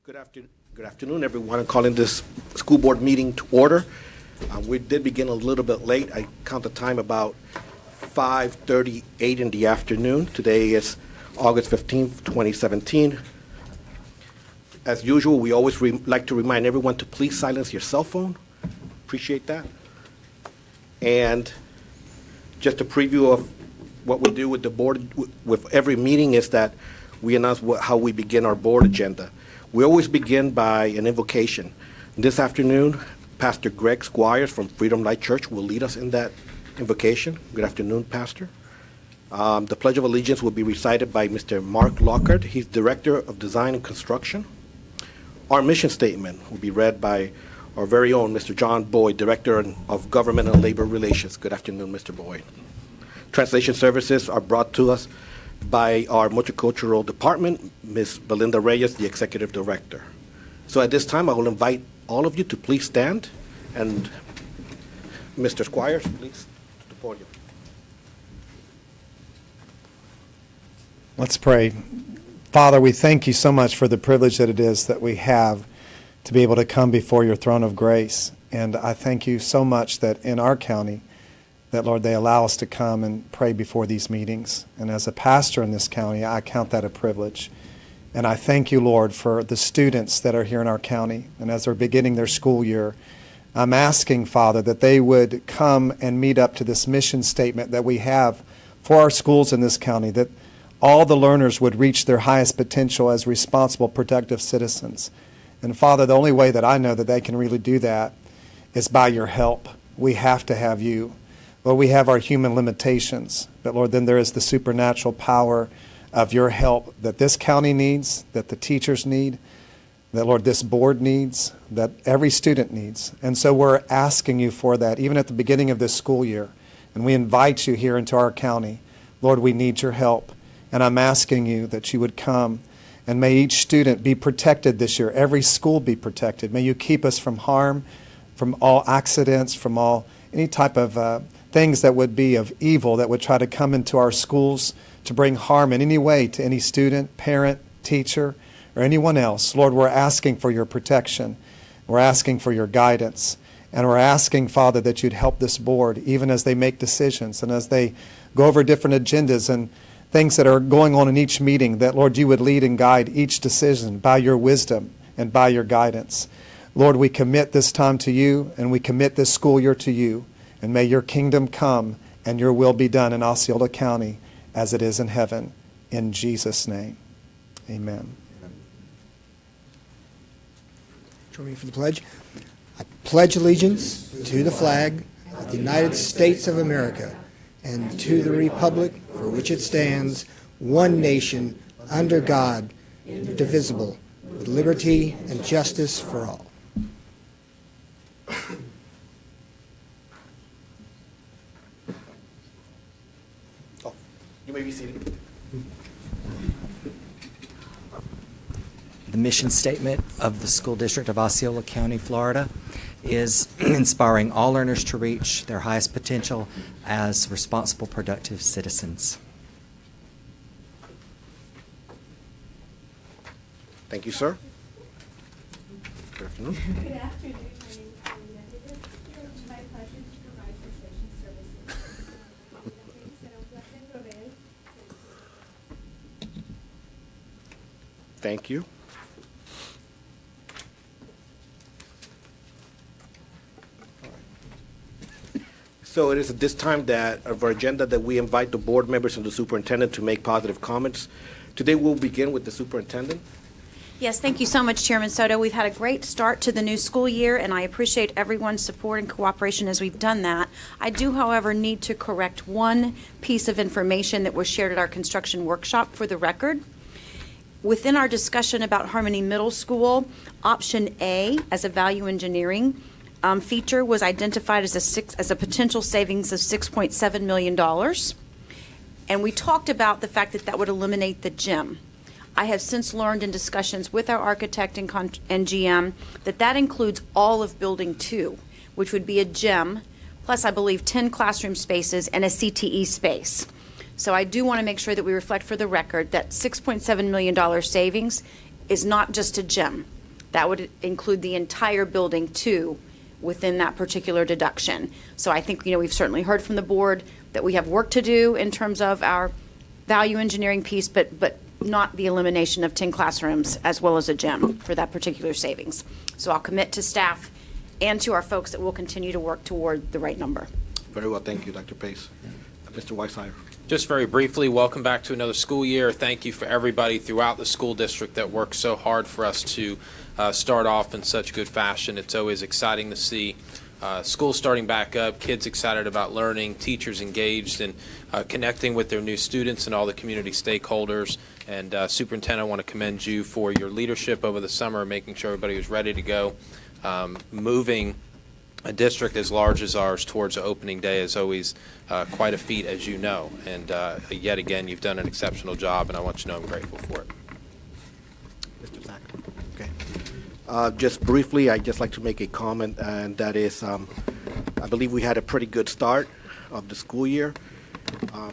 Good afternoon, everyone. I'm calling this school board meeting to order. We did begin a little bit late. I count the time about 5:38 in the afternoon. Today is August 15th, 2017. As usual, we always like to remind everyone to please silence your cell phone. Appreciate that. And just a preview of what we do with the board with every meeting is that we announce how we begin our board agenda. We always begin by an invocation. This afternoon, Pastor Greg Squires from Freedom Light Church will lead us in that invocation. Good afternoon, Pastor. The Pledge of Allegiance will be recited by Mr. Mark Lockhart. He's Director of Design and Construction. Our mission statement will be read by our very own Mr. John Boyd, Director of Government and Labor Relations. Good afternoon, Mr. Boyd. Translation services are brought to us by our multicultural department, Ms. Belinda Reyes, the Executive Director. So at this time, I will invite all of you to please stand, and Mr. Squires, please, to the podium. Let's pray. Father, we thank you so much for the privilege that it is that we have to be able to come before your throne of grace. And I thank you so much that in our county, that, Lord, they allow us to come and pray before these meetings. And as a pastor in this county, I count that a privilege. And I thank you, Lord, for the students that are here in our county. And as they're beginning their school year, I'm asking, Father, that they would come and meet up to this mission statement that we have for our schools in this county, that all the learners would reach their highest potential as responsible, productive citizens. And Father, the only way that I know that they can really do that is by your help. We have to have you. Lord, we have our human limitations, but Lord, then there is the supernatural power of your help that this county needs, that the teachers need, that, Lord, this board needs, that every student needs. And so we're asking you for that, even at the beginning of this school year. And we invite you here into our county. Lord, we need your help. And I'm asking you that you would come, and may each student be protected this year. Every school be protected. May you keep us from harm, from all accidents, from any type of things that would be of evil that would try to come into our schools to bring harm in any way to any student, parent, teacher, or anyone else. Lord, we're asking for your protection. We're asking for your guidance. And we're asking, Father, that you'd help this board even as they make decisions and as they go over different agendas and things that are going on in each meeting, that, Lord, you would lead and guide each decision by your wisdom and by your guidance. Lord, we commit this time to you, and we commit this school year to you. And may your kingdom come and your will be done in Osceola County as it is in heaven. In Jesus' name, amen. Join me for the pledge. I pledge allegiance to the flag of the United States of America and to the republic for which it stands, one nation, under God, indivisible, with liberty and justice for all. You may be seated. The mission statement of the School District of Osceola County, Florida, is inspiring all learners to reach their highest potential as responsible, productive citizens. Thank you, sir. Good afternoon. Good afternoon. My name is Superintendent. It's my pleasure to provide translation services. Thank you. So it is at this time that of our agenda that we invite the board members and the superintendent to make positive comments. Today we'll begin with the superintendent. Yes, thank you so much, Chairman Soto. We've had a great start to the new school year, and I appreciate everyone's support and cooperation as we've done that. I do, however, need to correct one piece of information that was shared at our construction workshop for the record. Within our discussion about Harmony Middle School, option A as a value engineering feature was identified as a potential savings of $6.7 million. And we talked about the fact that that would eliminate the gym. I have since learned in discussions with our architect and GM that that includes all of Building 2, which would be a gym, plus I believe 10 classroom spaces and a CTE space. So I do want to make sure that we reflect for the record that $6.7 million savings is not just a gym. that would include the entire building too within that particular deduction. So I think, we've certainly heard from the board that we have work to do in terms of our value engineering piece, but not the elimination of 10 classrooms as well as a gym for that particular savings. So I'll commit to staff and to our folks that we'll continue to work toward the right number. Very well, thank you, Dr. Pace. Mr. Weishire. Just very briefly, welcome back to another school year. Thank you for everybody throughout the school district that worked so hard for us to start off in such good fashion. It's always exciting to see school starting back up, kids excited about learning, teachers engaged in connecting with their new students and all the community stakeholders. And Superintendent, I want to commend you for your leadership over the summer, making sure everybody was ready to go. Moving a district as large as ours towards opening day is always quite a feat, as you know. And yet again, you've done an exceptional job, and I want you to know I'm grateful for it. Mr. Zach. Okay. Just briefly, I'd just like to make a comment, and that is, I believe we had a pretty good start of the school year,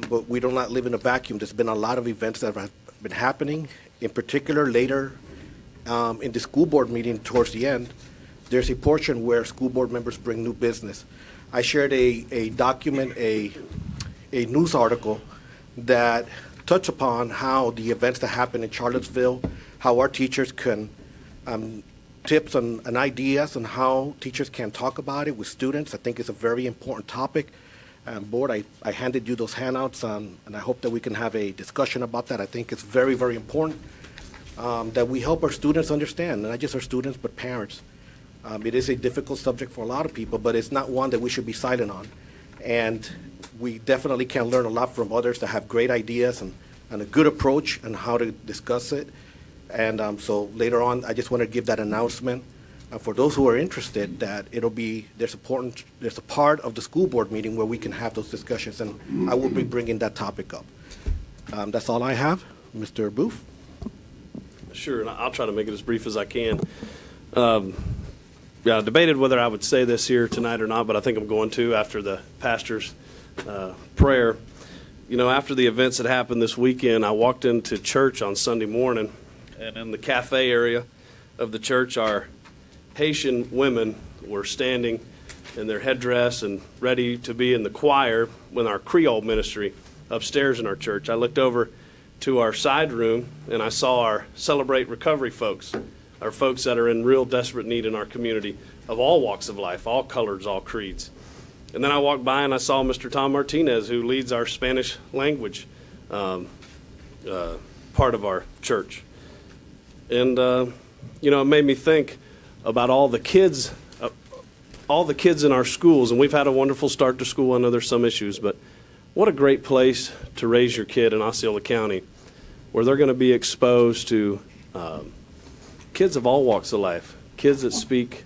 but we do not live in a vacuum. There's been a lot of events that have been happening. In particular, later in the school board meeting towards the end, there's a portion where school board members bring new business. I shared a document, a news article that touched upon how the events that happen in Charlottesville, how our teachers can, tips and ideas on how teachers can talk about it with students. I think it's a very important topic. Board, I handed you those handouts, and I hope that we can have a discussion about that. I think it's very, very important that we help our students understand, not just our students, but parents. It is a difficult subject for a lot of people, but it's not one that we should be silent on. And we definitely can learn a lot from others that have great ideas and a good approach on how to discuss it. And so later on, I just want to give that announcement for those who are interested that there's a part of the school board meeting where we can have those discussions, and I will be bringing that topic up. That's all I have. Mr. Booth? Sure, and I'll try to make it as brief as I can. I debated whether I would say this here tonight or not, but I think I'm going to after the pastor's prayer. After the events that happened this weekend, I walked into church on Sunday morning, and in the cafe area of the church, our Haitian women were standing in their headdress and ready to be in the choir with our Creole ministry upstairs in our church. I looked over to our side room, and I saw our Celebrate Recovery folks, our folks that are in real desperate need in our community of all walks of life, all colors, all creeds. And then I walked by and I saw Mr. Tom Martinez, who leads our Spanish language part of our church. And, it made me think about all the kids in our schools, and we've had a wonderful start to school. I know there's some issues, but what a great place to raise your kid in Osceola County, where they're going to be exposed to kids of all walks of life, kids that speak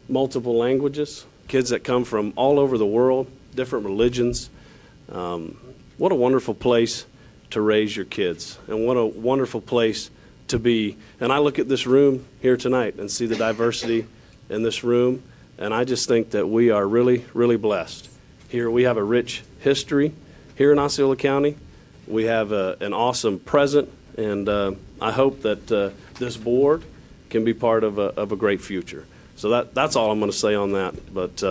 multiple languages, kids that come from all over the world, different religions. What a wonderful place to raise your kids, and what a wonderful place to be. And I look at this room here tonight and see the diversity in this room, and I just think that we are really, really blessed. Here we have a rich history here in Osceola County. We have an awesome present, and I hope that this board can be part of a great future. So that's all I'm going to say on that. But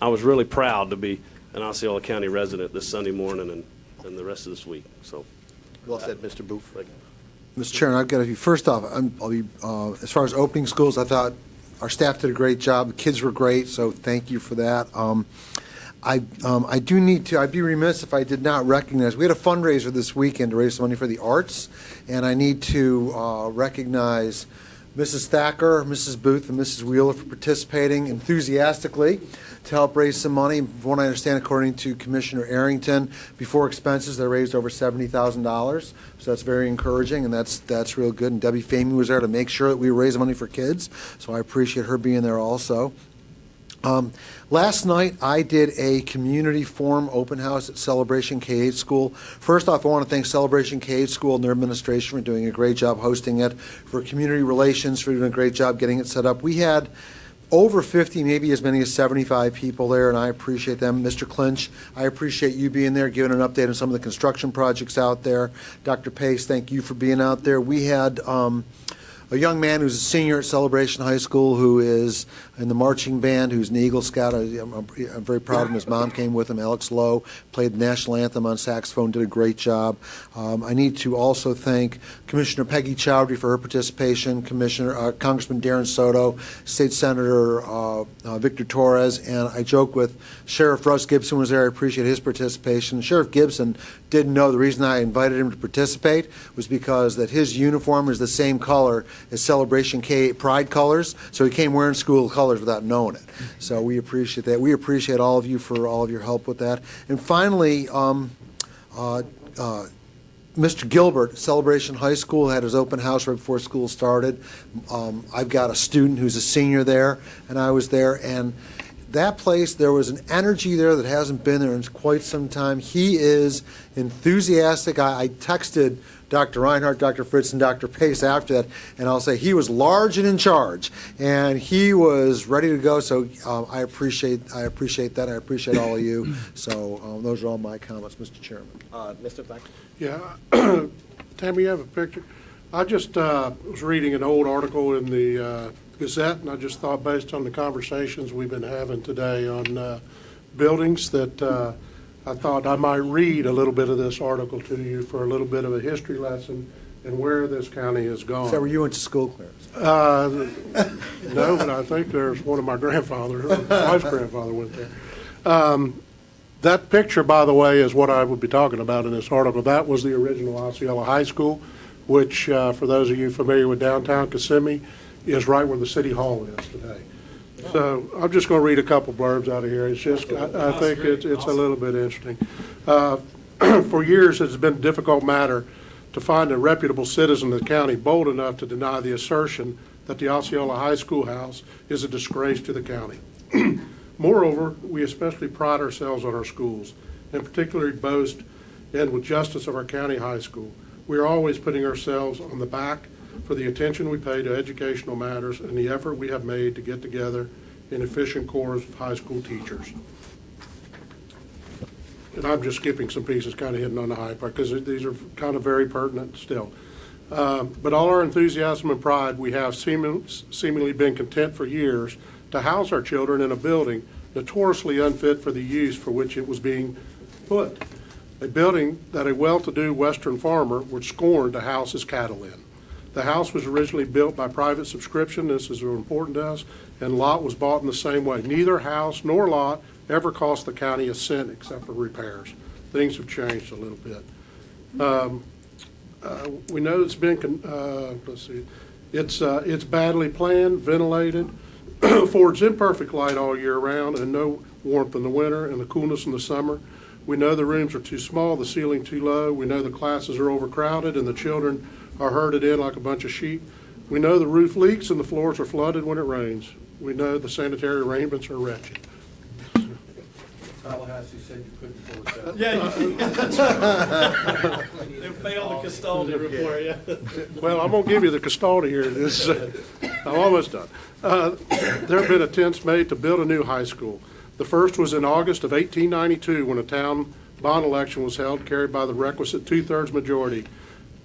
I was really proud to be an Osceola County resident this Sunday morning and the rest of this week. So, Well said, Mr. Booth. Mr. Chairman, I've got a few. First off, I'll be as far as opening schools, I thought our staff did a great job. The kids were great, so thank you for that. I'd be remiss if I did not recognize, we had a fundraiser this weekend to raise some money for the arts, and I need to recognize Mrs. Thacker, Mrs. Booth, and Mrs. Wheeler for participating enthusiastically to help raise some money. From what I understand, according to Commissioner Arrington, before expenses, they raised over $70,000. So that's very encouraging, and that's real good. And Debbie Famey was there to make sure that we raise money for kids. So I appreciate her being there also. Last night, I did a community forum open house at Celebration K-8 School. First off, I want to thank Celebration K-8 School and their administration for doing a great job hosting it, for community relations for doing a great job getting it set up. We had over 50, maybe as many as 75 people there, and I appreciate them. Mr. Clinch, I appreciate you being there, giving an update on some of the construction projects out there. Dr. Pace, thank you for being out there. We had a young man who's a senior at Celebration High School who is in the marching band, who's an Eagle Scout. I'm very proud of him. His mom came with him. Alex Lowe played the national anthem on saxophone, did a great job. I need to also thank Commissioner Peggy Chowdhury for her participation, Congressman Darren Soto, State Senator Victor Torres, and I joke with Sheriff Russ Gibson was there. I appreciate his participation. Sheriff Gibson didn't know the reason I invited him to participate was because that his uniform is the same color as Celebration K Pride colors, so he came wearing school colors without knowing it. So we appreciate that. We appreciate all of you for all of your help with that. And finally, Mr. Gilbert, Celebration High School, had his open house right before school started. I've got a student who's a senior there, and I was there, and that place, there was an energy there that hasn't been there in quite some time. He is enthusiastic. I texted Dr. Reinhardt, Dr. Fritz, and Dr. Pace after that, and I'll say he was large and in charge, and he was ready to go. So I appreciate that. I appreciate all of you. So those are all my comments, Mr. Chairman. Mr. Black? Yeah, Tammy, you have a picture? I just was reading an old article in the Gazette, and I just thought, based on the conversations we've been having today on buildings, that I thought I might read a little bit of this article to you for a little bit of a history lesson and where this county has gone. Is that where you went to school, Clarence? No, but I think there's one of my grandfathers, or my wife's grandfather went there. That picture, by the way, is what I would be talking about in this article. That was the original Osceola High School, which, for those of you familiar with downtown Kissimmee, is right where the city hall is today. So I'm just going to read a couple blurbs out of here. It's just, I think it's a little bit interesting. For years, it's been a difficult matter to find a reputable citizen of the county bold enough to deny the assertion that the Osceola High School house is a disgrace to the county. Moreover, we especially pride ourselves on our schools, and particularly boast and with justice of our county high school. We are always putting ourselves on the back for the attention we pay to educational matters and the effort we have made to get together an efficient corps of high school teachers. And I'm just skipping some pieces, kind of hitting on the high part, because these are kind of very pertinent still. But all our enthusiasm and pride, we have seemingly been content for years to house our children in a building notoriously unfit for the use for which it was being put. A building that a well-to-do Western farmer would scorn to house his cattle in. The house was originally built by private subscription. This is important to us, and lot was bought in the same way. Neither house nor lot ever cost the county a cent except for repairs. Things have changed a little bit. We know it's been, let's see, it's badly planned, ventilated, affords imperfect light all year round and no warmth in the winter and the coolness in the summer. We know the rooms are too small, the ceiling too low. We know the classes are overcrowded and the children are herded in like a bunch of sheep. We know the roof leaks and the floors are flooded when it rains. We know the sanitary arrangements are wretched. Tallahassee said you couldn't pull it down. Yeah, they failed the custodial report, yeah. Well, I'm going to give you the custodial here. I'm almost done. There have been attempts made to build a new high school. The first was in August of 1892 when a town bond election was held, carried by the requisite 2/3 majority.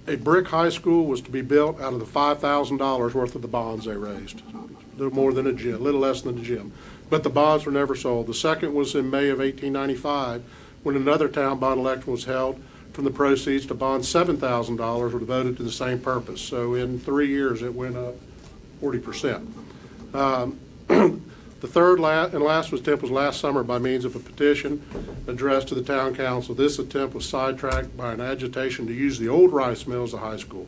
A brick high school was to be built out of the $5,000 worth of the bonds they raised. A little more than a gym, a little less than a gym. But the bonds were never sold. The second was in May of 1895 when another town bond election was held. From the proceeds to bond $7,000 were devoted to the same purpose. So in 3 years it went up 40%. The third and last attempt was last summer by means of a petition addressed to the town council. This attempt was sidetracked by an agitation to use the old rice mill as a high school.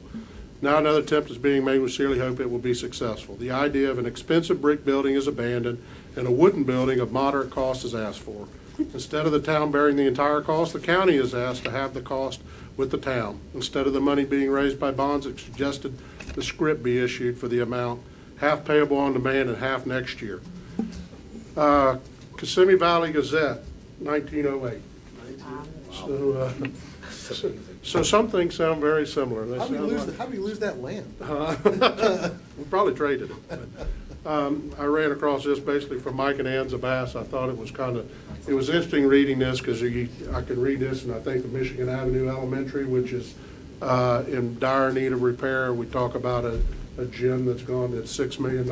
Now another attempt is being made. We sincerely hope it will be successful. The idea of an expensive brick building is abandoned and a wooden building of moderate cost is asked for. Instead of the town bearing the entire cost, the county is asked to have the cost with the town. Instead of the money being raised by bonds, it's suggested the scrip be issued for the amount, half payable on demand and half next year. Kissimmee Valley Gazette, 1908. So some things sound very similar. How do we lose that land? We probably traded it. I ran across this basically from Mike and Ann Zabas. I thought it was it was interesting reading this because I could read this, and I think the Michigan Avenue Elementary, which is in dire need of repair. We talk about a a gym that's gone to $6 million.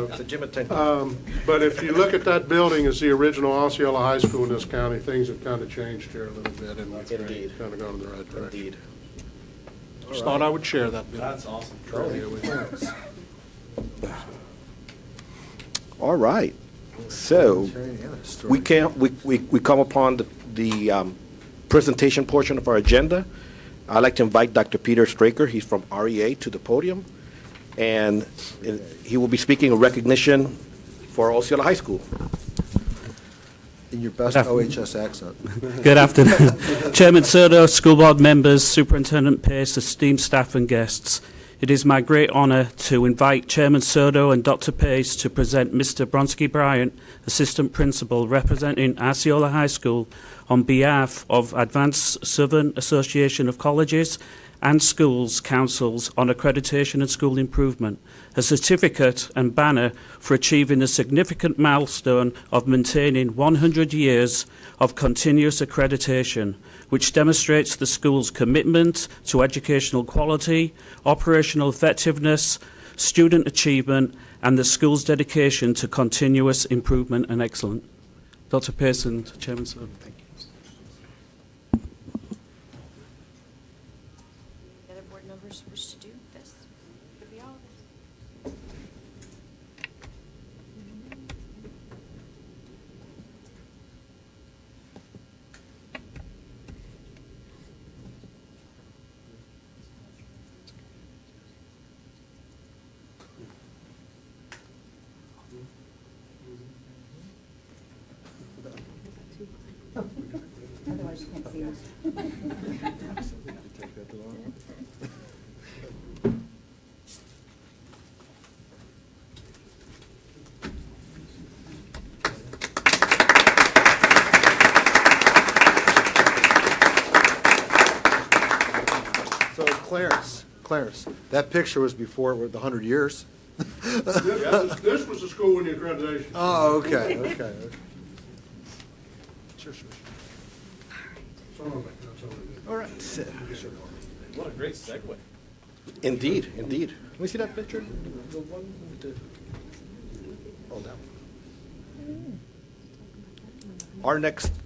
It's a gym at 10. But if you look at that building as the original Osceola High School in this county, things have kind of changed here a little bit, and we've Indeed. kind of gone in the right direction. Indeed. Just thought I would share that. That's awesome. All right. So we come upon the presentation portion of our agenda. I'd like to invite Dr. Peter Straker. He's from REA to the podium, and he will be speaking of recognition for Osceola High School. In your best OHS accent. Good afternoon. Chairman Soto, school board members, Superintendent Pace, esteemed staff and guests. It is my great honour to invite Chairman Soto and Dr. Pace to present Mr. Bronsky Bryant, Assistant Principal, representing Osceola High School, on behalf of Advanced Southern Association of Colleges and Schools Councils on Accreditation and School Improvement, a certificate and banner for achieving the significant milestone of maintaining 100 years of continuous accreditation, which demonstrates the school's commitment to educational quality, operational effectiveness, student achievement, and the school's dedication to continuous improvement and excellence. Dr. Pearson, Chairman Soto. Thank you. Other board members wish to do this? Could be all of us. Otherwise, you can't see us. So Clarence, that picture was before the 100 years? This was the school in the accreditation. Oh, okay. Sure. All right. What a great segue. Indeed. Let me see that picture. The one with the... Oh, that one.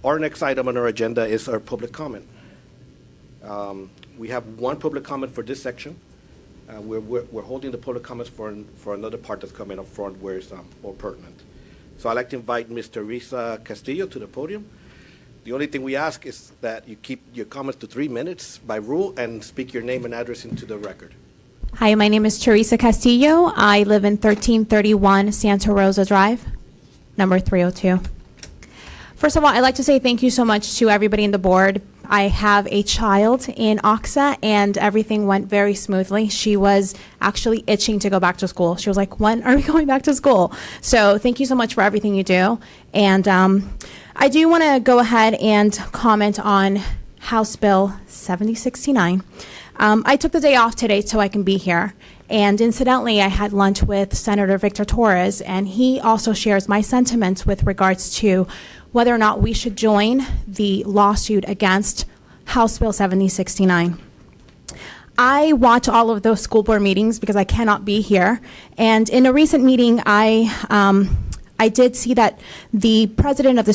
Our next item on our agenda is our public comment. We have one public comment for this section. We're holding the public comments for another part that's coming up front where it's more pertinent. So I'd like to invite Ms. Teresa Castillo to the podium. The only thing we ask is that you keep your comments to 3 minutes by rule and speak your name and address into the record. Hi, my name is Teresa Castillo. I live in 1331 Santa Rosa Drive, number 302. First of all, I'd like to say thank you so much to everybody in the board. I have a child in OXA, and everything went very smoothly. She was actually itching to go back to school. She was like, when are we going back to school? So thank you so much for everything you do. And I do want to go ahead and comment on House Bill 7069. I took the day off today so I can be here. And incidentally, I had lunch with Senator Victor Torres, and he also shares my sentiments with regards to whether or not we should join the lawsuit against House Bill 7069. I watch all of those school board meetings because I cannot be here. And in a recent meeting, I did see that the president of the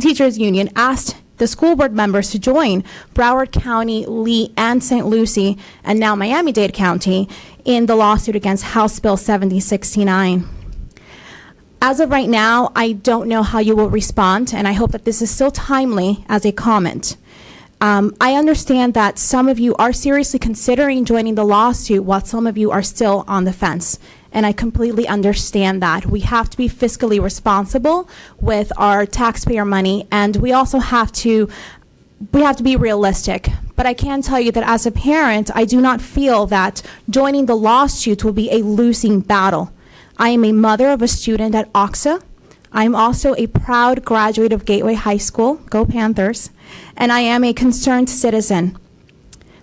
teachers union asked the school board members to join Broward County, Lee, and St. Lucie, and now Miami-Dade County, in the lawsuit against House Bill 7069. As of right now, I don't know how you will respond, and I hope that this is still timely as a comment. I understand that some of you are seriously considering joining the lawsuit while some of you are still on the fence, and I completely understand that. We have to be fiscally responsible with our taxpayer money, and we also have to be realistic. But I can tell you that as a parent, I do not feel that joining the lawsuit will be a losing battle. I am a mother of a student at OXA. I'm also a proud graduate of Gateway High School, go Panthers, and I am a concerned citizen.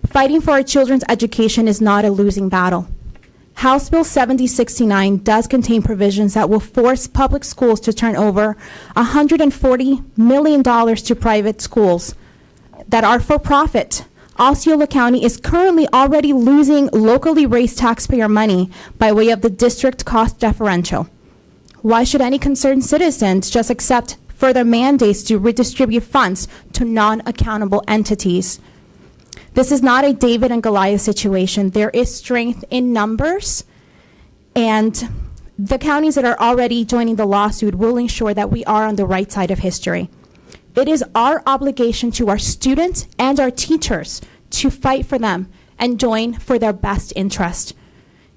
Fighting for our children's education is not a losing battle. House Bill 7069 does contain provisions that will force public schools to turn over $140 million to private schools that are for profit. Osceola County is currently already losing locally raised taxpayer money by way of the district cost differential. Why should any concerned citizens just accept further mandates to redistribute funds to non-accountable entities? This is not a David and Goliath situation. There is strength in numbers, and the counties that are already joining the lawsuit will ensure that we are on the right side of history. It is our obligation to our students and our teachers to fight for them and join for their best interest.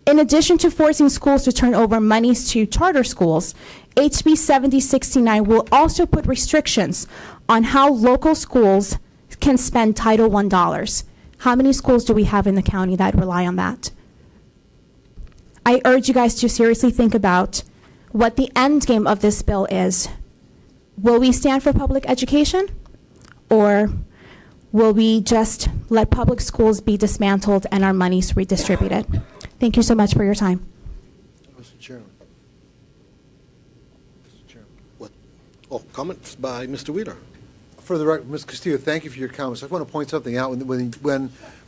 In addition to forcing schools to turn over monies to charter schools, HB 7069 will also put restrictions on how local schools can spend Title I dollars. How many schools do we have in the county that rely on that? I urge you guys to seriously think about what the end game of this bill is. Will we stand for public education, or will we just let public schools be dismantled and our monies redistributed? Thank you so much for your time. Mr. Chairman. Mr. Chairman. What? Oh, comments by Mr. Wheeler. For the record, Ms. Castillo, thank you for your comments. I just want to point something out. When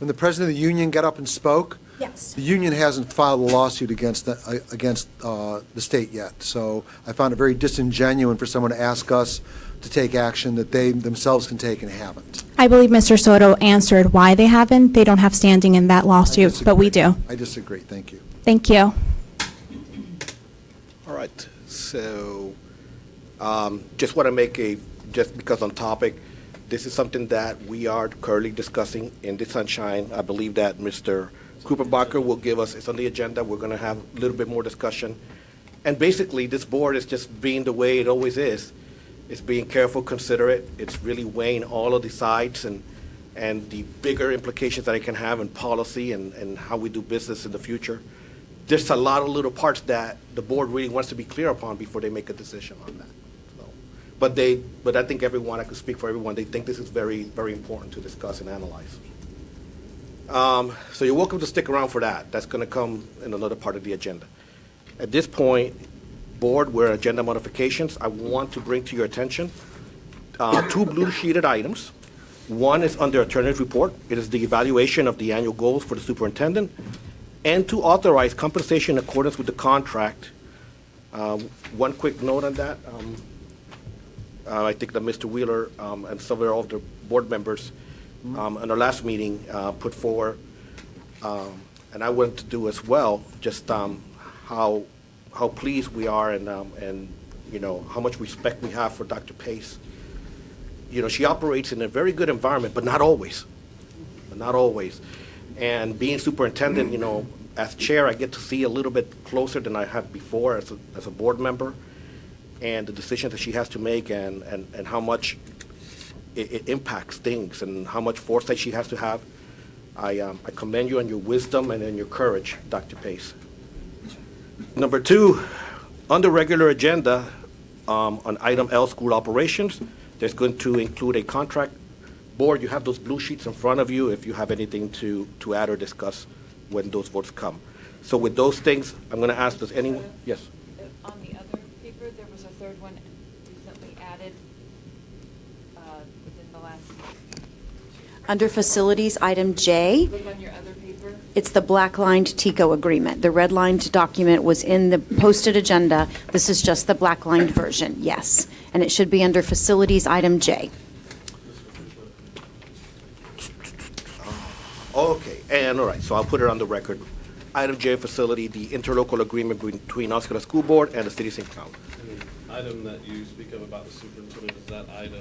the president of the union got up and spoke, Yes. the union hasn't filed a lawsuit against the state yet. So I found it very disingenuous for someone to ask us to take action that they themselves can take and haven't. I believe Mr. Soto answered why they haven't. They don't have standing in that lawsuit, but we do. I disagree. Thank you. Thank you. All right, so just want to make just because on topic, this is something that we are currently discussing in the sunshine. I believe that Mr. Cooper-Bacher will give us, it's on the agenda, we're going to have a little bit more discussion. And basically, this board is just being the way it always is. It's being careful, considerate, it's really weighing all of the sides and the bigger implications that it can have in policy and how we do business in the future. There's a lot of little parts that the board really wants to be clear upon before they make a decision on that. So, but I think everyone, I could speak for everyone, they think this is very, very important to discuss and analyze. So you're welcome to stick around for that. That's going to come in another part of the agenda. At this point, board, we're at agenda modifications. I want to bring to your attention two blue sheeted items. One is under attorney's report. It is the evaluation of the annual goals for the superintendent, and to authorize compensation in accordance with the contract. One quick note on that. I think that Mr. Wheeler and several of the board members in our last meeting put forward, and I wanted to do as well, just how pleased we are and you know how much respect we have for Dr. Pace. You know, she operates in a very good environment, but not always. And being superintendent, you know, as chair, I get to see a little bit closer than I have before as a board member, and the decisions that she has to make and how much it impacts things and how much foresight she has to have. I commend you on your wisdom and on your courage, Dr. Pace. Number two, on the regular agenda, on item L, school operations, there's going to include a contract. Board, you have those blue sheets in front of you if you have anything to add or discuss when those votes come. So with those things, I'm going to ask, does anyone, yes? On the other paper, there was a third one recently added within the last. Under facilities, item J. Look on your other paper. It's the black-lined TICO agreement. The red-lined document was in the posted agenda. This is just the black-lined version, yes. And it should be under facilities, item J. Okay, and all right, so I'll put it on the record. Item J, facility, the interlocal agreement between Osceola School Board and the City of St. Cloud. The item that you speak of about the superintendent, is that item?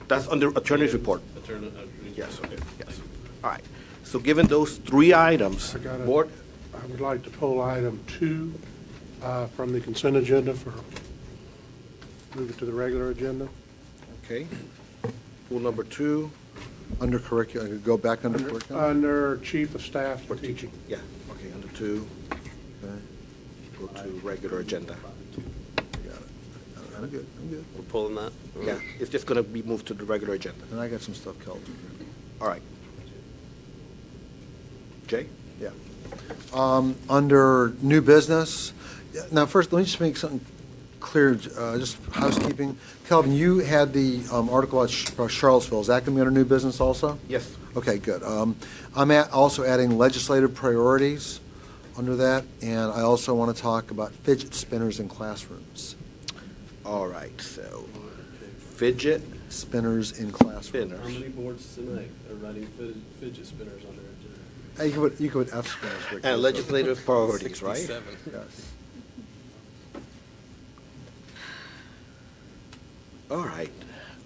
That's under attorney's report. Attorney's Yes, report. Okay. yes. All right, so given those three items, board, I would like to pull item 2 from the consent agenda move it to the regular agenda. okay. Pull number 2. Under curriculum, go back under curriculum? Under Chief of Staff for Teaching. Yeah, okay, under 2. Okay. Go to regular agenda. I'm good. We're pulling that? Yeah, it's just going to be moved to the regular agenda. And I got some stuff called. All right. Jay? Yeah. Under new business, now first, let me just make something clear, just housekeeping. Kelvin, you had the article about Charlottesville. Is that going to be under new business also? Yes. Okay, good. I'm also adding legislative priorities under that, and I also want to talk about fidget spinners in classrooms. All right, so fidget spinners in classrooms. How many boards tonight are writing fidget spinners on their agenda? You could put F spinners. Rick. And legislative priorities, right? 67. Yes. All right.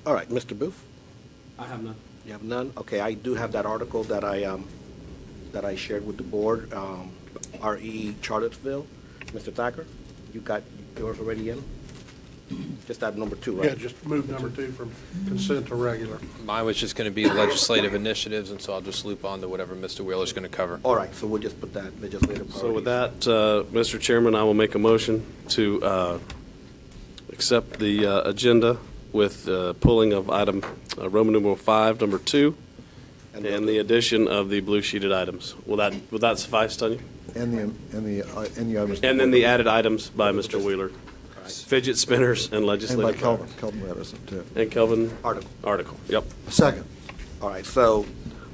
All right, Mr. Booth? I have none. You have none? Okay, I do have that article that I shared with the board, RE Charlottesville. Mr. Thacker, you got yours already in? Just add number 2, right? Yeah, just move number 2 from consent to regular. Mine was just going to be legislative initiatives, and so I'll just loop on to whatever Mr. Wheeler's going to cover. All right, so we'll just put that legislative priorities. So with that, Mr. Chairman, I will make a motion to accept the agenda with pulling of item Roman numeral 5, number 2, and the addition of the blue sheeted items. Will that suffice, Tanya? And the others. And then the added items by Mr. Wheeler. Fidget spinners and And by legislative. Kelvin. Kelvin Madison, too. And Kelvin. Article. Yep. Second. All right, so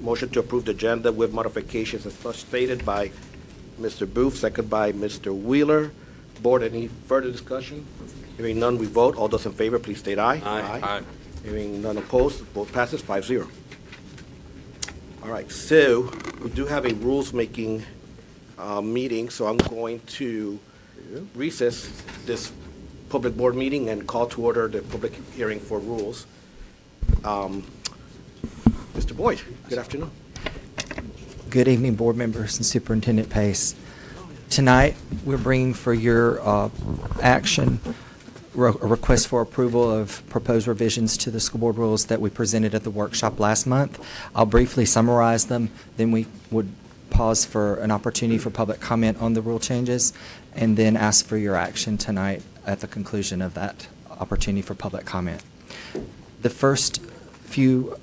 motion to approve the agenda with modifications as such stated by Mr. Booth, second by Mr. Wheeler. Board, any further discussion? Hearing none, we vote. All those in favor, please state aye. Aye. Hearing none opposed, vote passes 5-0. All right, so we do have a rules-making meeting, so I'm going to recess this public board meeting and call to order the public hearing for rules. Mr. Boyd, good afternoon. Good evening, board members and Superintendent Pace. Tonight, we're bringing for your action a request for approval of proposed revisions to the school board rules that we presented at the workshop last month. I'll briefly summarize them, then we would pause for an opportunity for public comment on the rule changes, and then ask for your action tonight at the conclusion of that opportunity for public comment. The first few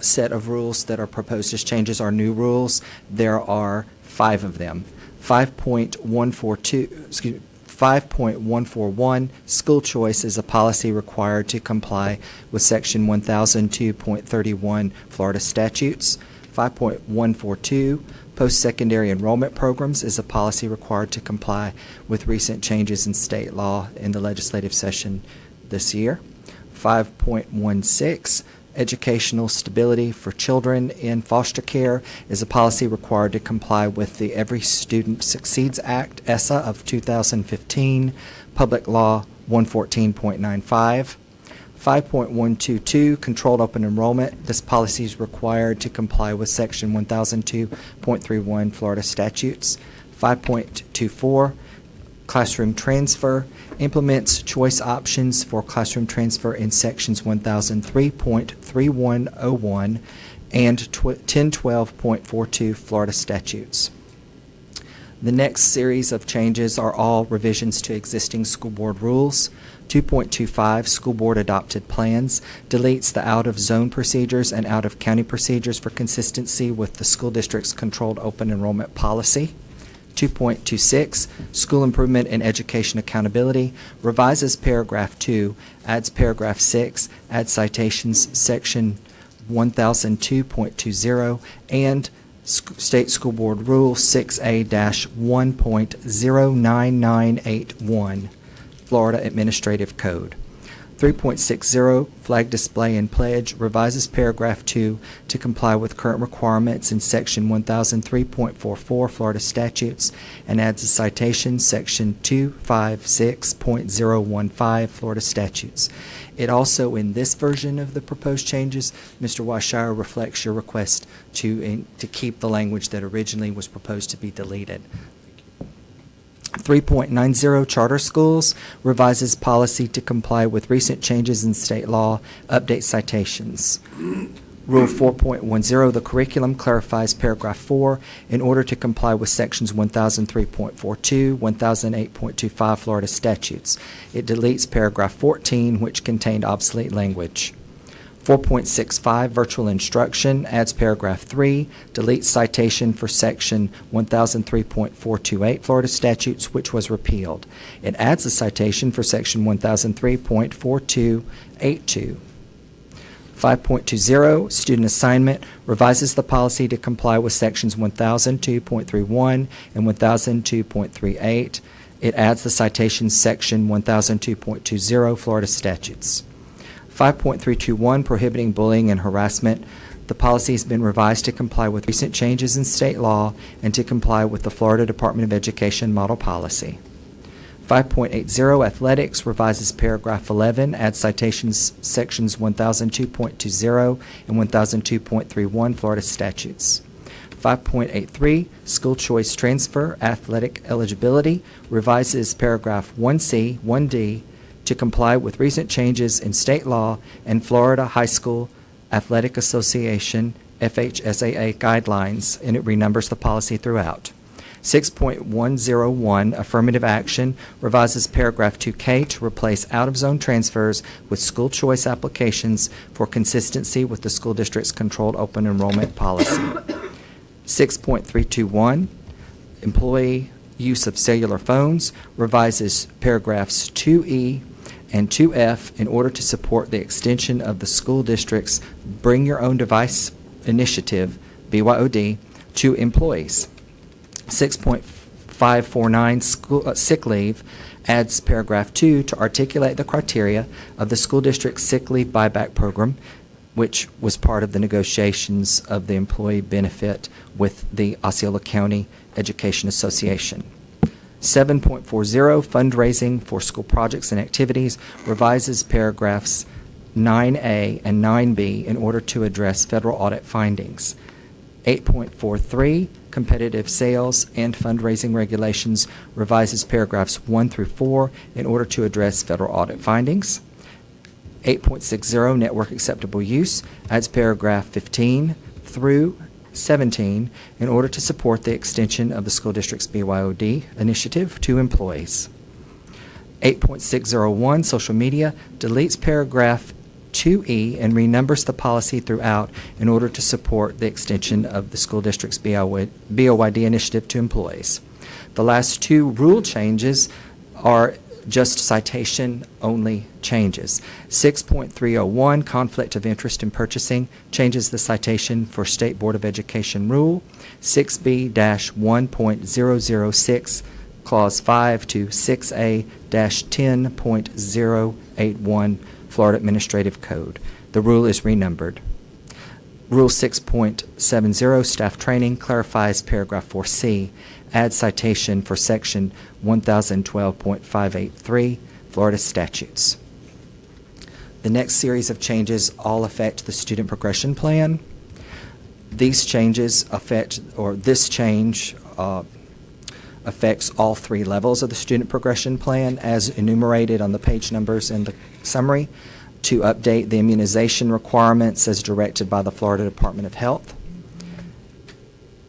set of rules that are proposed as changes are new rules. There are 5 of them. 5.141, school choice is a policy required to comply with Section 1002.31 Florida statutes. 5.142, post-secondary enrollment programs is a policy required to comply with recent changes in state law in the legislative session this year. 5.16, educational stability for children in foster care is a policy required to comply with the Every Student Succeeds Act, ESSA, of 2015, Public Law 114.95. 5.122, controlled open enrollment. This policy is required to comply with Section 1002.31 Florida statutes. 5.24, classroom transfer, implements choice options for classroom transfer in Sections 1003.3101 and 1012.42 Florida statutes. The next series of changes are all revisions to existing school board rules. 2.25, school board adopted plans, deletes the out-of-zone procedures and out-of-county procedures for consistency with the school district's controlled open enrollment policy. 2.26, school improvement and education accountability, revises paragraph 2, adds paragraph 6, adds citations section 1002.20, and State School Board Rule 6A-1.09981, Florida Administrative Code. 3.60, flag display and pledge, revises paragraph 2 to comply with current requirements in section 1003.44 Florida statutes and adds a citation section 256.015 Florida statutes. It also, in this version of the proposed changes, Mr. Washire, reflects your request to keep the language that originally was proposed to be deleted. 3.90, charter schools, revises policy to comply with recent changes in state law, update citations. Rule 4.10, the curriculum, clarifies paragraph 4 in order to comply with sections 1003.42, 1008.25 Florida statutes. It deletes paragraph 14, which contained obsolete language. 4.65, virtual instruction, adds paragraph 3, deletes citation for section 1003.428 Florida statutes, which was repealed. It adds a citation for section 1003.4282. 5.20, student assignment, revises the policy to comply with sections 1002.31 and 1002.38. It adds the citation section 1002.20 Florida statutes. 5.321, prohibiting bullying and harassment. The policy has been revised to comply with recent changes in state law and to comply with the Florida Department of Education model policy. 5.80, athletics, revises paragraph 11, adds citations sections 1002.20 and 1002.31 Florida statutes. 5.83, school choice transfer, athletic eligibility, revises paragraph 1C, 1D to comply with recent changes in state law and Florida High School Athletic Association FHSAA guidelines, and it renumbers the policy throughout. 6.101, affirmative action, revises paragraph 2K to replace out-of-zone transfers with school choice applications for consistency with the school district's controlled open enrollment policy. 6.321, employee use of cellular phones, revises paragraphs 2E and 2F in order to support the extension of the school district's Bring Your Own Device initiative, BYOD, to employees. 6.549, sick leave, adds paragraph 2 to articulate the criteria of the school district's sick leave buyback program, which was part of the negotiations of the employee benefit with the Osceola County Education Association. 7.40, fundraising for school projects and activities, revises paragraphs 9A and 9B in order to address federal audit findings. 8.43, competitive sales and fundraising regulations, revises paragraphs 1 through 4 in order to address federal audit findings. 8.60, network acceptable use, adds paragraph 15 through 17 in order to support the extension of the school district's BYOD initiative to employees. 8.601, social media, deletes paragraph 2E and renumbers the policy throughout in order to support the extension of the school district's BOYD initiative to employees. The last two rule changes are just citation-only changes. 6.301, conflict of interest in purchasing, changes the citation for State Board of Education rule. 6B-1.006, Clause 5 to 6A-10.081, Florida Administrative Code. The rule is renumbered. Rule 6.70, staff training, clarifies paragraph 4C, adds citation for section 1012.583, Florida statutes. The next series of changes all affect the student progression plan. These changes affect, or this change affects all three levels of the student progression plan as enumerated on the page numbers in the summary, to update the immunization requirements as directed by the Florida Department of Health.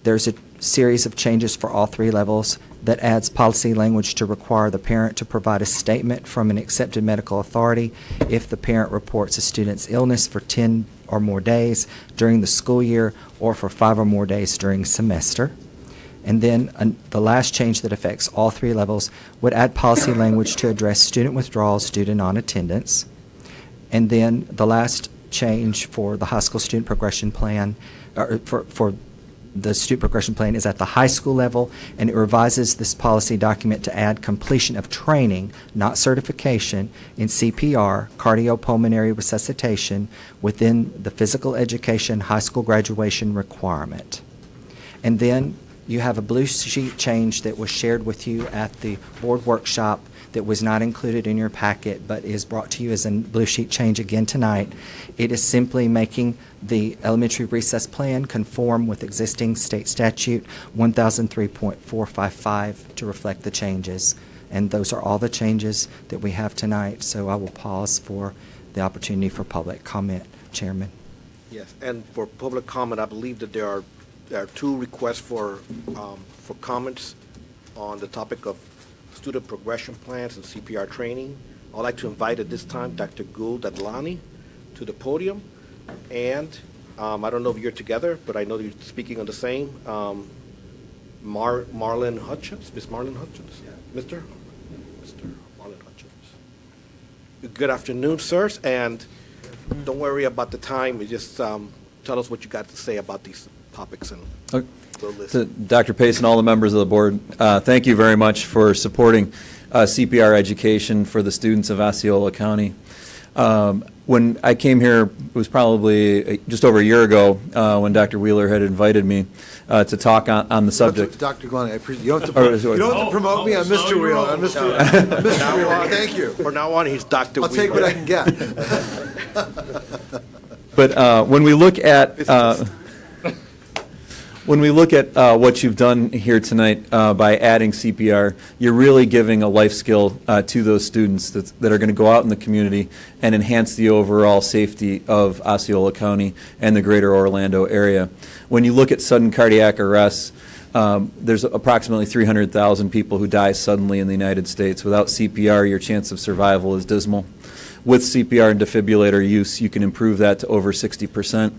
There's a series of changes for all three levels that adds policy language to require the parent to provide a statement from an accepted medical authority if the parent reports a student's illness for 10 or more days during the school year or for 5 or more days during semester. And then the last change that affects all three levels would add policy language to address student withdrawals due to non-attendance. And then the last change for the high school student progression plan, or for the student progression plan, is at the high school level, and it revises this policy document to add completion of training, not certification, in CPR, cardiopulmonary resuscitation, within the physical education high school graduation requirement. And then you have a blue sheet change that was shared with you at the board workshop that was not included in your packet but is brought to you as a blue sheet change again tonight. It is simply making the elementary recess plan conform with existing state statute 1003.455 to reflect the changes. And those are all the changes that we have tonight, so I will pause for the opportunity for public comment. Chairman. Yes, and for public comment, I believe that there are two requests for comments on the topic of student progression plans and CPR training. I'd like to invite at this time Dr. Gould Adlani to the podium And I don't know if you're together, but I know you're speaking on the same. Marlon Hutchins, Miss Marlon Hutchins? Mr. Marlon Hutchins. Good afternoon, sirs, and don't worry about the time. You just tell us what you got to say about these topics, and we'll listen. To Dr. Pace and all the members of the board, thank you very much for supporting CPR education for the students of Osceola County. When I came here, it was probably just over a year ago when Dr. Wheeler had invited me to talk on the subject. Dr. Glenn, I appreciate you don't have to promote me. I'm Mr. Wheeler. I'm Mr. Wheeler. Thank you. From now on, he's Dr. I'll Wheeler. take what I can get. But when we look at what you've done here tonight by adding CPR, you're really giving a life skill to those students that are going to go out in the community and enhance the overall safety of Osceola County and the greater Orlando area. When you look at sudden cardiac arrests, there's approximately 300,000 people who die suddenly in the United States. Without CPR, your chance of survival is dismal. With CPR and defibrillator use, you can improve that to over 60%.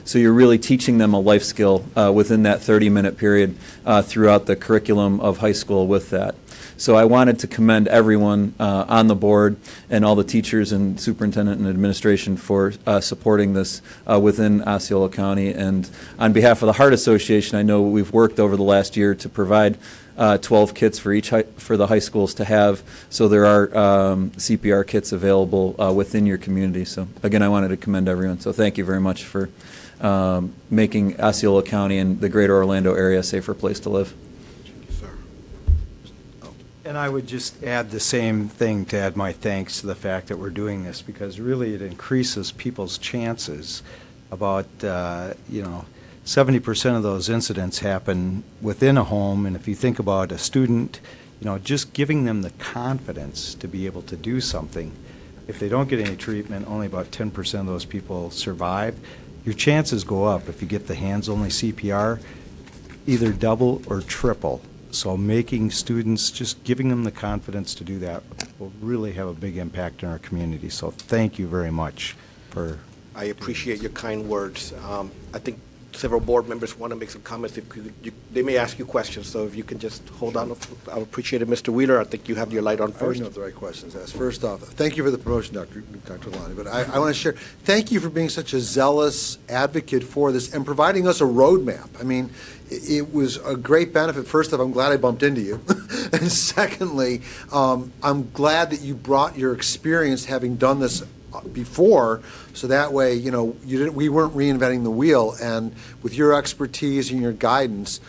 So you're really teaching them a life skill within that 30-minute period throughout the curriculum of high school with that. So I wanted to commend everyone on the board and all the teachers and superintendent and administration for supporting this within Osceola County. And on behalf of the Heart Association, I know we've worked over the last year to provide 12 kits for the high schools to have. So there are CPR kits available within your community. So again, I wanted to commend everyone. So thank you very much for making Osceola County and the greater Orlando area a safer place to live. And I would just add the same thing, to add my thanks to the fact that we're doing this, because really it increases people's chances. About 70% of those incidents happen within a home, and if you think about a student, just giving them the confidence to be able to do something. If they don't get any treatment, only about 10% of those people survive. Your chances go up if you get the hands-only CPR, either double or triple. So making students, just giving them the confidence to do that will really have a big impact in our community. So thank you very much for... I appreciate your kind words. I think several board members want to make some comments. They may ask you questions, so if you can just hold on. I would appreciate it. Mr. Wheeler, I think you have your light on I first. don't know if the right questions asked. First off, thank you for the promotion, Dr. Lonnie, but I want to share, thank you for being such a zealous advocate for this and providing us a roadmap. I mean, it was a great benefit. First off, I'm glad I bumped into you. And secondly, I'm glad that you brought your experience having done this before, so that way, we weren't reinventing the wheel, and with your expertise and your guidance,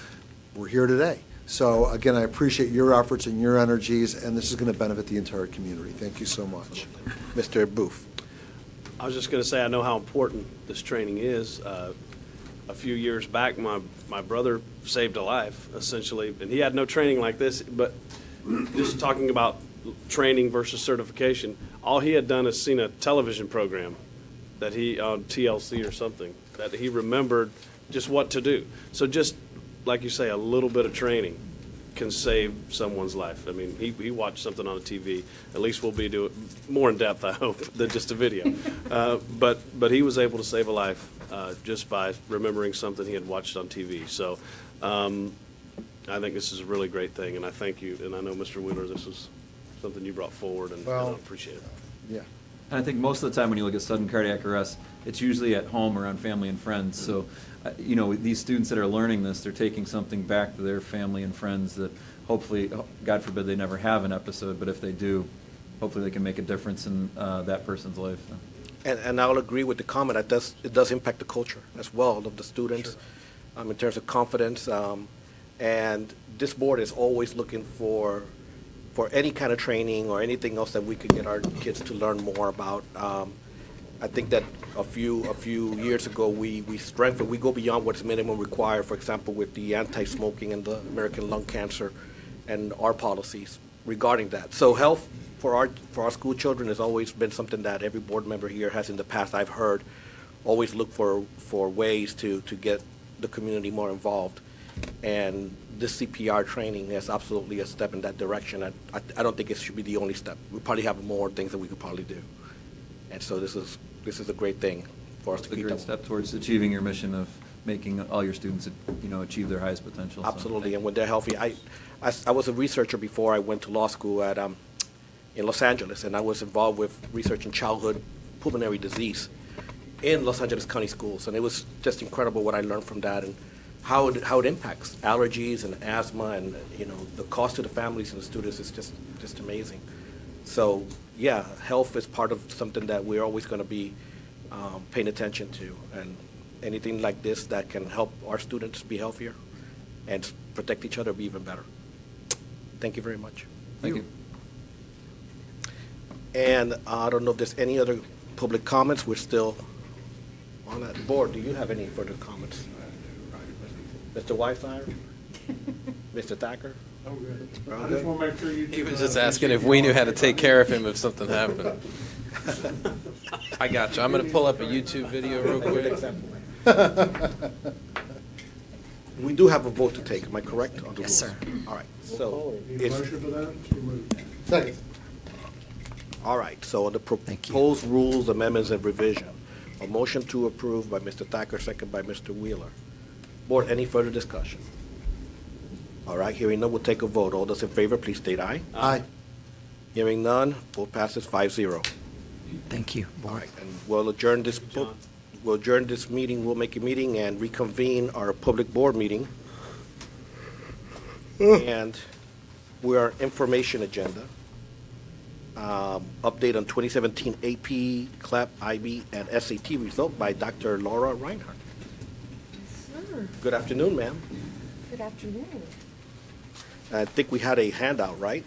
we're here today. So again, I appreciate your efforts and your energies, and this is going to benefit the entire community. Thank you so much. Mr. Booth. I was just going to say, I know how important this training is. A few years back, my brother saved a life, essentially, and he had no training like this, but just talking about training versus certification, all he had done is seen a television program that he, on TLC or something, that he remembered just what to do. So just, like you say, a little bit of training can save someone's life. I mean, he watched something on a TV. At least we'll be doing more in depth, I hope, than just a video. But he was able to save a life just by remembering something he had watched on TV. So I think this is a really great thing, and I thank you. And I know, Mr. Wheeler, this was something you brought forward, and I appreciate it. Yeah. And I think most of the time when you look at sudden cardiac arrest, it's usually at home around family and friends. So, these students that are learning this, they're taking something back to their family and friends that hopefully, God forbid, they never have an episode, but if they do, hopefully they can make a difference in that person's life. So. And I'll agree with the comment. It does impact the culture as well of the students, sure. In terms of confidence. And this board is always looking for any kind of training or anything else that we could get our kids to learn more about. I think that a few years ago we go beyond what's minimum required, for example, with the anti-smoking and the American lung cancer and our policies regarding that. So health for our school children has always been something that every board member here has in the past, I've heard, always look for ways to get the community more involved. And this CPR training is absolutely a step in that direction. I don't think it should be the only step. We probably have more things that we could probably do. And so this is a great thing. for us to It's a keep great them. step towards achieving your mission of making all your students, achieve their highest potential. So, Absolutely, and when they're healthy, I was a researcher before I went to law school in Los Angeles, and I was involved with researching childhood pulmonary disease in Los Angeles County schools, and it was just incredible what I learned from that and how it impacts allergies and asthma, and the cost to the families and the students is just amazing. So yeah, health is part of something that we're always going to be paying attention to, and anything like this that can help our students be healthier and protect each other be even better. Thank you very much. Thank you. And I don't know if there's any other public comments. We're still on that board. Do you have any further comments? Mr. Whiteside? Mr. Thacker? Oh, good. All I just good? want to make sure you. He was just asking if we knew how to take care of him if something happened. I got you. I'm going to pull up a YouTube video real quick. We do have a vote to take, am I correct? on the Yes, rules? sir. All right, so. Need a it's- motion for that? So moved. Second. All right, so on the proposed rules, amendments, and revision, a motion to approve by Mr. Thacker, second by Mr. Wheeler. Board, any further discussion? All right, hearing none, we'll take a vote. All those in favor, please state aye. Aye. Hearing none, vote passes 5-0. Thank you, All Board. right, and we'll adjourn this meeting, we'll make a meeting and reconvene our public board meeting. And we're on information agenda. Update on 2017 AP, CLAP, IB, and SAT result by Dr. Laura Reinhardt. Sir, Good afternoon, ma'am. good afternoon. I think we had a handout, right?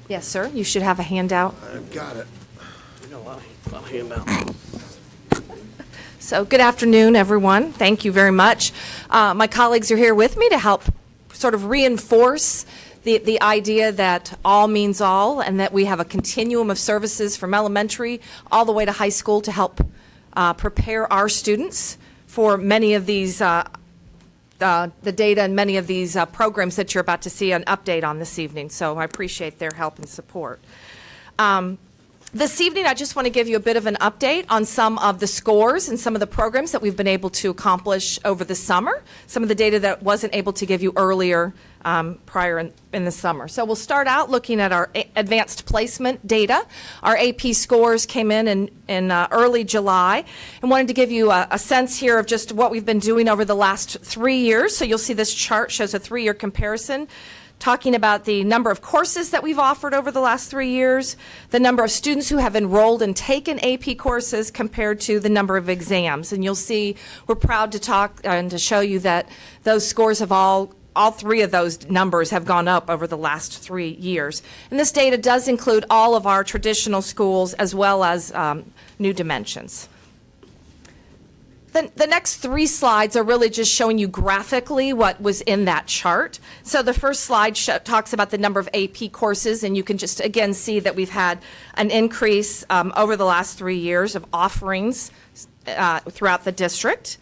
Yes, sir, you should have a handout. I've got it. I'll hand out. So, good afternoon, everyone. Thank you very much. My colleagues are here with me to help sort of reinforce the idea that all means all, and that we have a continuum of services from elementary all the way to high school to help prepare our students for many of these, the data and many of these programs that you're about to see an update on this evening. So I appreciate their help and support. This evening, I just want to give you a bit of an update on some of the scores and some of the programs that we've been able to accomplish over the summer, some of the data that wasn't able to give you earlier prior in the summer. So we'll start out looking at our advanced placement data. Our AP scores came in early July, and wanted to give you a sense here of just what we've been doing over the last 3 years. So you'll see this chart shows a 3-year comparison, talking about the number of courses that we've offered over the last 3 years, the number of students who have enrolled and taken AP courses compared to the number of exams. And you'll see we're proud to talk and to show you that those scores have all 3 of those numbers have gone up over the last 3 years. And this data does include all of our traditional schools as well as new dimensions. The next 3 slides are really just showing you graphically what was in that chart. So the first slide talks about the number of AP courses, and you can just again see that we've had an increase over the last 3 years of offerings throughout the district.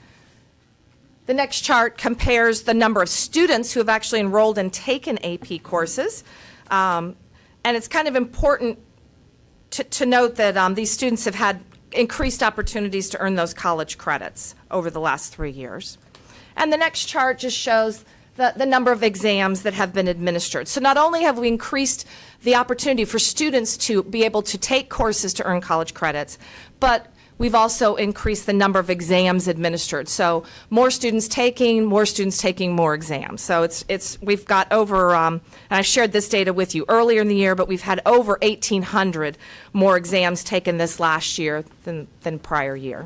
The next chart compares the number of students who have actually enrolled and taken AP courses. And it's kind of important to note that these students have had increased opportunities to earn those college credits over the last 3 years. And the next chart just shows the number of exams that have been administered. So not only have we increased the opportunity for students to be able to take courses to earn college credits, but we've also increased the number of exams administered. So more students taking more exams. So we've got over, and I shared this data with you earlier in the year, but we've had over 1,800 more exams taken this last year than prior year.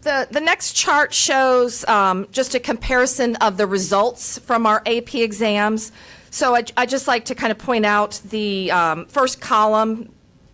The next chart shows just a comparison of the results from our AP exams. So I just like to kind of point out the first column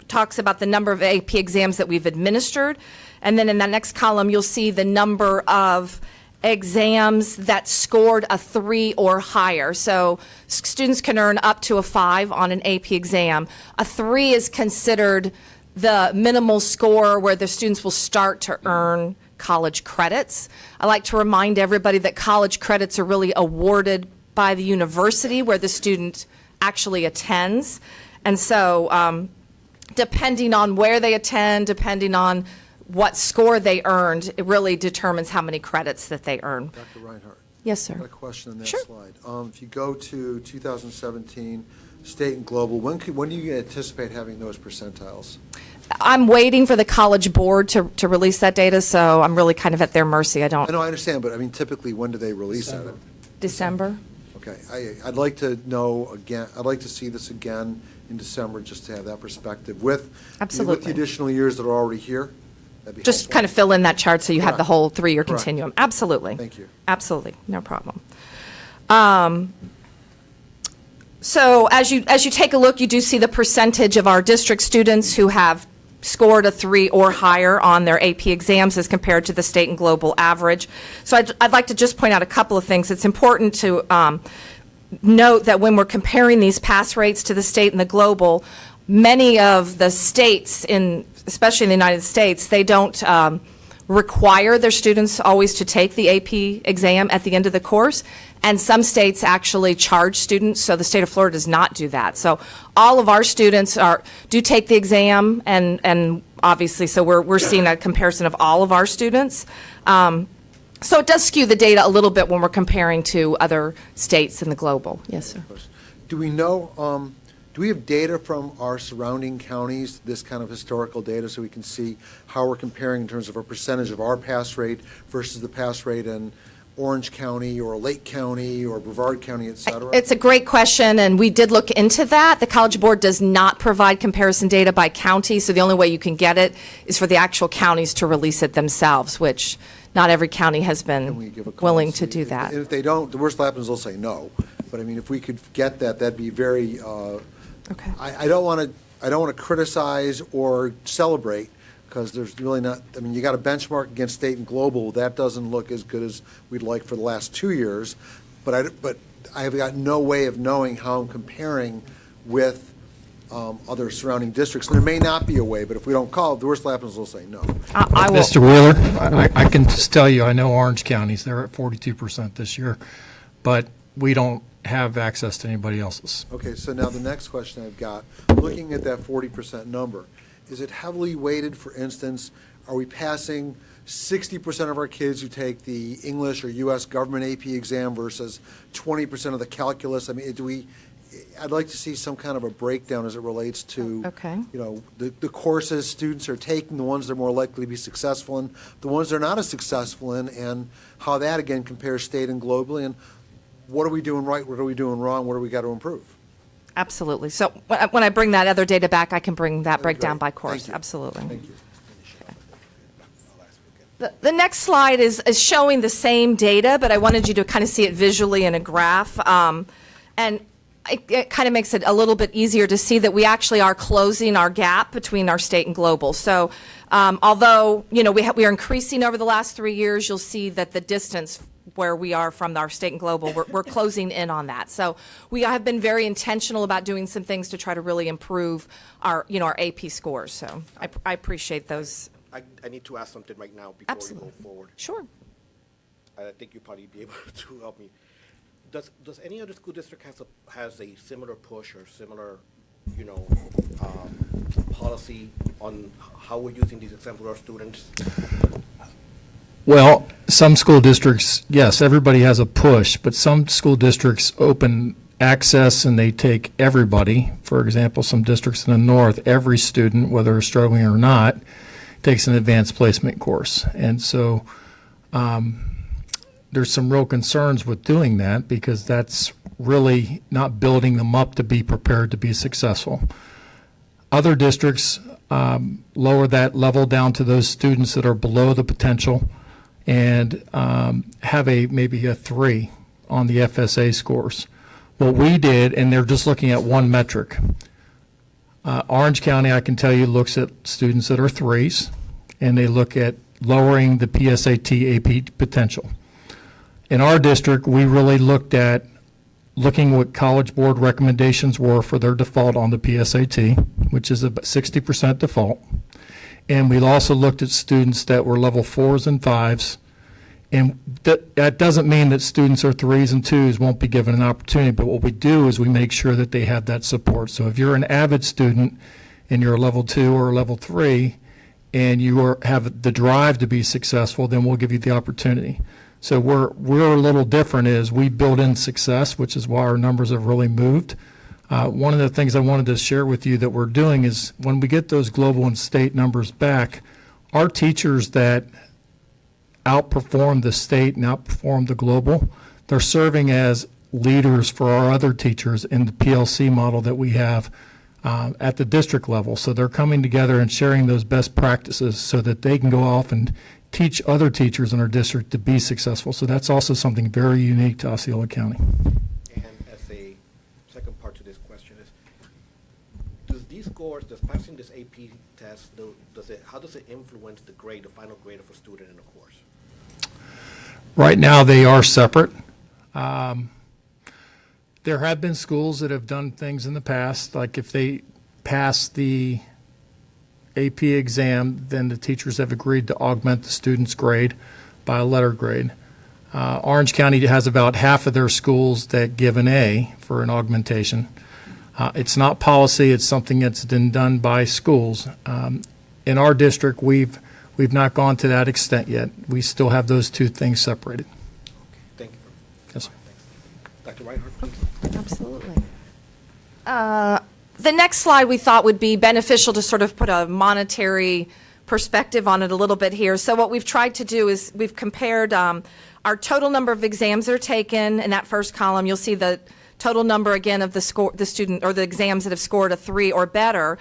talks about the number of AP exams that we've administered, and then in that next column you'll see the number of exams that scored a 3 or higher. So students can earn up to a 5 on an AP exam. A 3 is considered the minimal score where the students will start to earn college credits. I like to remind everybody that college credits are really awarded by the university where the student actually attends. And so depending on where they attend, depending on what score they earned, it really determines how many credits that they earn. Dr. Reinhardt. Yes, sir. I've got a question on that Sure. slide. If you go to 2017, state and global, when do you anticipate having those percentiles? I'm waiting for the College Board to release that data, so I'm really kind of at their mercy. I I know, I understand, but I mean, typically, when do they release that? December? Okay, I'd like to know again, I'd like to see this again in December, just to have that perspective with the Absolutely. additional years that are already here. That'd be Just helpful. kind of fill in that chart so you have the Correct. whole three-year Correct. continuum. Absolutely. Thank you. Absolutely, no problem. So as you take a look, you do see the percentage of our district students who have scored a 3 or higher on their AP exams as compared to the state and global average. So I'd like to just point out a couple of things. It's important to note that when we're comparing these pass rates to the state and the global, many of the states, especially in the United States, they don't require their students always to take the AP exam at the end of the course, and some states actually charge students, so the state of Florida does not do that. So all of our students do take the exam, and obviously, so we're seeing a comparison of all of our students. So it does skew the data a little bit when we're comparing to other states in the global. Yes, sir. Do we know, do we have data from our surrounding counties, this kind of historical data, so we can see how we're comparing in terms of a percentage of our pass rate versus the pass rate in Orange County or Lake County or Brevard County, et cetera? It's a great question, and we did look into that. The College Board does not provide comparison data by county, so the only way you can get it is for the actual counties to release it themselves, which not every county has been willing to do that. If they don't, the worst that happens, they'll say no. But I mean, if we could get that, that'd be very, Okay. I don't want to criticize or celebrate, because there's really not, I mean, you got a benchmark against state and global. That doesn't look as good as we'd like for the last 2 years. But I have got no way of knowing how I'm comparing with other surrounding districts. And there may not be a way, but if we don't call, the worst that happens, they'll say no. I will. Mr. Wheeler, I can just tell you, I know Orange County's, they're at 42% this year, but we don't have access to anybody else's. Okay, so now the next question I've got, looking at that 40% number, is it heavily weighted? For instance, are we passing 60% of our kids who take the English or U.S. government AP exam versus 20% of the calculus? I mean, I'd like to see some kind of a breakdown as it relates to, Okay. you know, the courses students are taking, the ones they're more likely to be successful in, the ones they're not as successful in, and how that, again, compares state and globally, and what are we doing right, what are we doing wrong, what do we got to improve? Absolutely. So when I bring that other data back, I can bring that breakdown by course. Thank you. Absolutely. Thank you. The next slide is showing the same data, but I wanted you to kind of see it visually in a graph. And it kind of makes it a little bit easier to see that we actually are closing our gap between our state and global. So although, you know, we are increasing over the last 3 years, you'll see that the distance where we are from our state and global, we're closing in on that. So we have been very intentional about doing some things to try to really improve our, you know, our AP scores. So I appreciate those. I need to ask something right now before we go forward. Sure. I think you'll probably be able to help me. Does any other school district has a similar push or similar, you know, policy on how we're using these exemplar students? Well, some school districts, yes, everybody has a push, but some school districts open access and they take everybody. For example, some districts in the north, every student, whether they're struggling or not, takes an advanced placement course. And so there's some real concerns with doing that, because that's really not building them up to be prepared to be successful. Other districts lower that level down to those students that are below the potential and have maybe a 3 on the FSA scores. What we did, and they're just looking at one metric. Orange County, I can tell you, looks at students that are 3s, and they look at lowering the PSAT AP potential. In our district, we really looked at looking what College Board recommendations were for their default on the PSAT, which is about 60% default. And we also looked at students that were level 4s and 5s. And that doesn't mean that students are 3s and 2s won't be given an opportunity, but what we do is we make sure that they have that support. So if you're an avid student and you're a level 2 or a level 3, and you have the drive to be successful, then we'll give you the opportunity. So we're a little different is we build in success, which is why our numbers have really moved. One of the things I wanted to share with you that we're doing is when we get those global and state numbers back, our teachers that outperform the state and outperform the global, they're serving as leaders for our other teachers in the PLC model that we have at the district level. So they're coming together and sharing those best practices so that they can go off and teach other teachers in our district to be successful. So that's also something very unique to Osceola County. And as a second part to this question is, does these scores, does passing this AP test, how does it influence the grade, the final grade of a student in a course? Right now, they are separate. There have been schools that have done things in the past, like if they pass the AP exam, then the teachers have agreed to augment the student's grade by a letter grade. Orange County has about half of their schools that give an A for an augmentation. It's not policy, it's something that's been done by schools. In our district, we've not gone to that extent yet. We still have those two things separated. Thank you. Yes, sir. Dr. Reinhardt, please. Absolutely. The next slide we thought would be beneficial to sort of put a monetary perspective on it a little bit here. So what we've tried to do is we've compared our total number of exams that are taken. In that first column, you'll see the total number again of the student or the exams that have scored a 3 or better.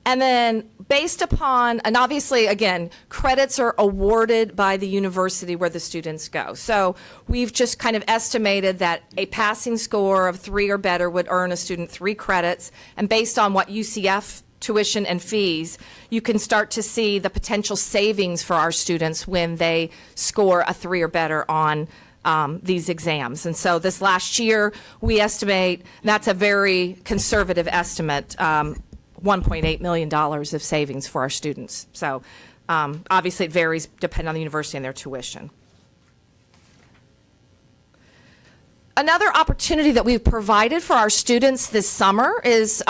And then based upon, and obviously, again, credits are awarded by the university where the students go. So we've just kind of estimated that a passing score of 3 or better would earn a student 3 credits. And based on what UCF tuition and fees, you can start to see the potential savings for our students when they score a 3 or better on these exams. And so this last year, we estimate, that's a very conservative estimate, $1.8 million of savings for our students. So obviously it varies depending on the university and their tuition. Another opportunity that we've provided for our students this summer is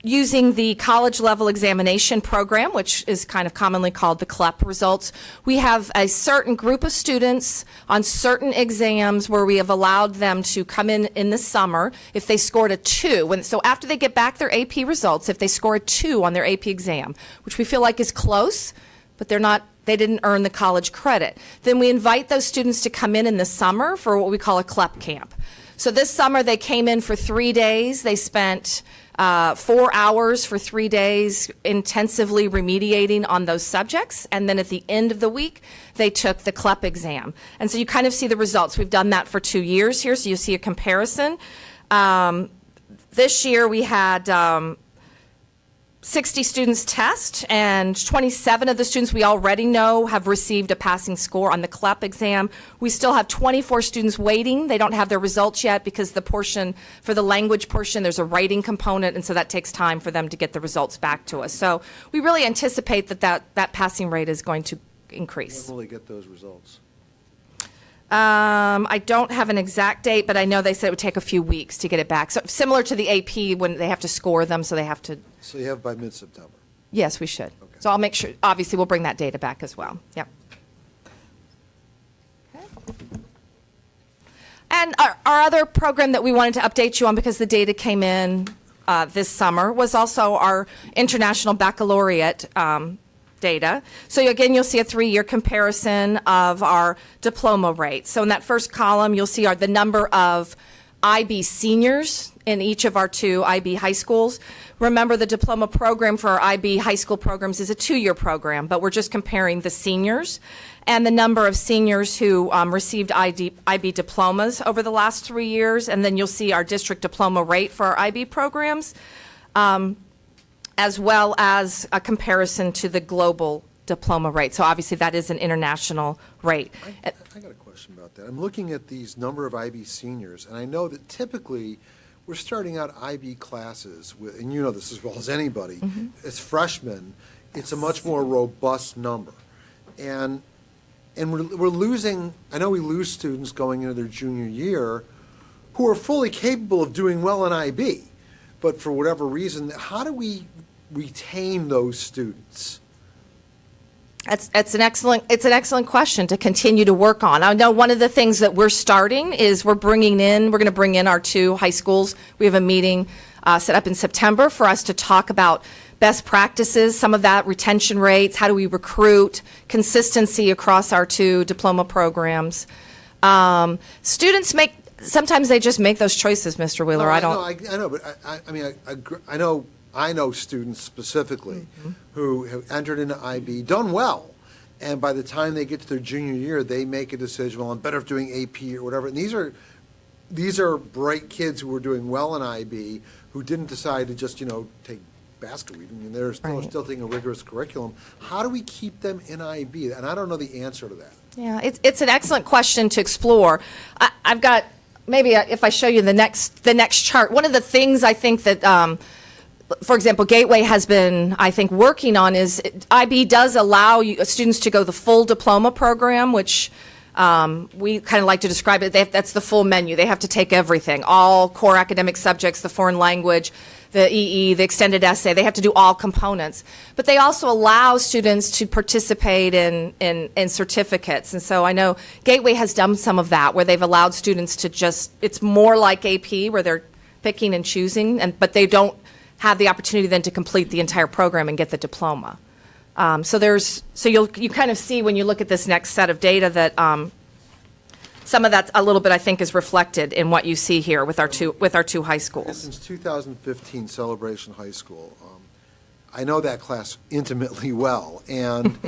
using the college level examination program, which is kind of commonly called the CLEP results. We have a certain group of students on certain exams where we have allowed them to come in the summer if they scored a 2. So after they get back their AP results, if they score a 2 on their AP exam, which we feel like is close, but they didn't earn the college credit, then we invite those students to come in the summer for what we call a CLEP camp. So this summer they came in for 3 days. They spent 4 hours for 3 days intensively remediating on those subjects, and then at the end of the week they took the CLEP exam. And so you kind of see the results. We've done that for 2 years here, so you see a comparison. This year we had 60 students test, and 27 of the students we already know have received a passing score on the CLEP exam. We still have 24 students waiting. They don't have their results yet because the portion, for the language portion, there's a writing component, and so that takes time for them to get the results back to us. So we really anticipate that passing rate is going to increase. When will they get those results? I don't have an exact date, but I know they said it would take a few weeks to get it back. So similar to the AP when they have to score them, so they have to. So you have by mid-September? Yes, we should. Okay. So I'll make sure, obviously we'll bring that data back as well. Yep. Okay. And our other program that we wanted to update you on because the data came in this summer was also our International Baccalaureate data. So again, you'll see a 3-year comparison of our diploma rate. So in that first column, you'll see the number of IB seniors in each of our 2 IB high schools. Remember, the diploma program for our IB high school programs is a 2-year program, but we're just comparing the seniors and the number of seniors who received IB diplomas over the last 3 years. And then you'll see our district diploma rate for our IB programs, as well as a comparison to the global diploma rate. So obviously that is an international rate. I got a question about that. I'm looking at these number of IB seniors, and I know that typically we're starting out IB classes with, and you know this as well as anybody, as freshmen, it's a much more robust number. And we're losing, I know we lose students going into their junior year who are fully capable of doing well in IB, but for whatever reason, how do we retain those students? It's an excellent question to continue to work on. I know one of the things that we're starting is we're going to bring in our 2 high schools. We have a meeting set up in September for us to talk about best practices, some of that retention rates, how do we recruit, consistency across our 2 diploma programs. Students sometimes they just make those choices, Mr. Wheeler. I know, but I know students specifically who have entered into IB, done well, and by the time they get to their junior year, they make a decision, well, I'm better off doing AP or whatever. And these are bright kids who were doing well in IB who didn't decide to just, take basket weaving. I mean, they're still taking a rigorous curriculum. How do we keep them in IB? And I don't know the answer to that. Yeah, it's an excellent question to explore. I've got, maybe if I show you the next chart, one of the things I think that for example, Gateway has been, I think, working on is IB does allow students to go the full diploma program, which we kind of like to describe it. That's the full menu. They have to take everything, all core academic subjects, the foreign language, the EE, the extended essay. They have to do all components. But they also allow students to participate in certificates. And so I know Gateway has done some of that, where they've allowed students to it's more like AP, where they're picking and choosing, but they don't have the opportunity then to complete the entire program and get the diploma. So you kind of see when you look at this next set of data that some of that a little bit I think is reflected in what you see here with our two high schools. Since 2015, Celebration High School, I know that class intimately well, and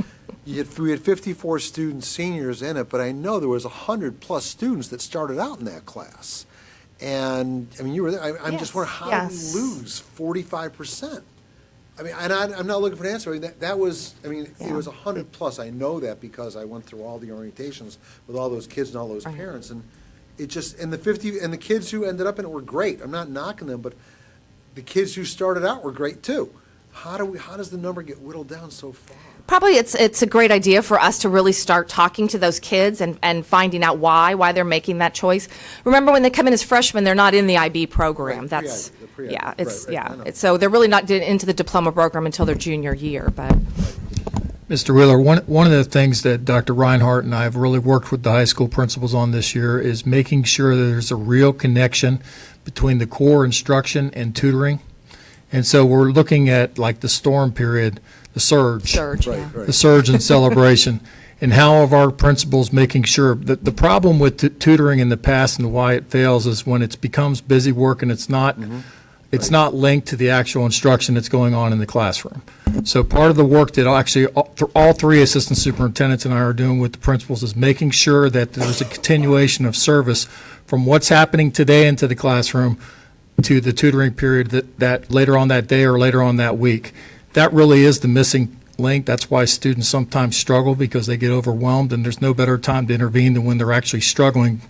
we had 54 students, seniors in it, but I know there was 100+ students that started out in that class. And, I mean, you were there. I'm just wondering, how did we lose 45%? I mean, and I'm not looking for an answer. I mean, that was, I mean, it was 100+. I know that because I went through all the orientations with all those kids and all those parents. And it just, and the kids who ended up in it were great. I'm not knocking them, but the kids who started out were great too. How does the number get whittled down so far? Probably it's a great idea for us to really start talking to those kids and finding out why they're making that choice. Remember, when they come in as freshmen, they're not in the IB program. Right, so they're really not getting into the diploma program until their junior year. But Mr. Wheeler, one of the things that Dr. Reinhardt and I have really worked with the high school principals on this year is making sure that there's a real connection between the core instruction and tutoring. And so we're looking at, like, the storm period, the surge, the surge and celebration, and how of our principals making sure that the problem with tutoring in the past and why it fails is when it becomes busy work and it's not linked to the actual instruction that's going on in the classroom. So part of the work that actually all 3 assistant superintendents and I are doing with the principals is making sure that there's a continuation of service from what's happening today into the classroom to the tutoring period that later on that day or later on that week. That really is the missing link. That's why students sometimes struggle, because they get overwhelmed, and there's no better time to intervene than when they're actually struggling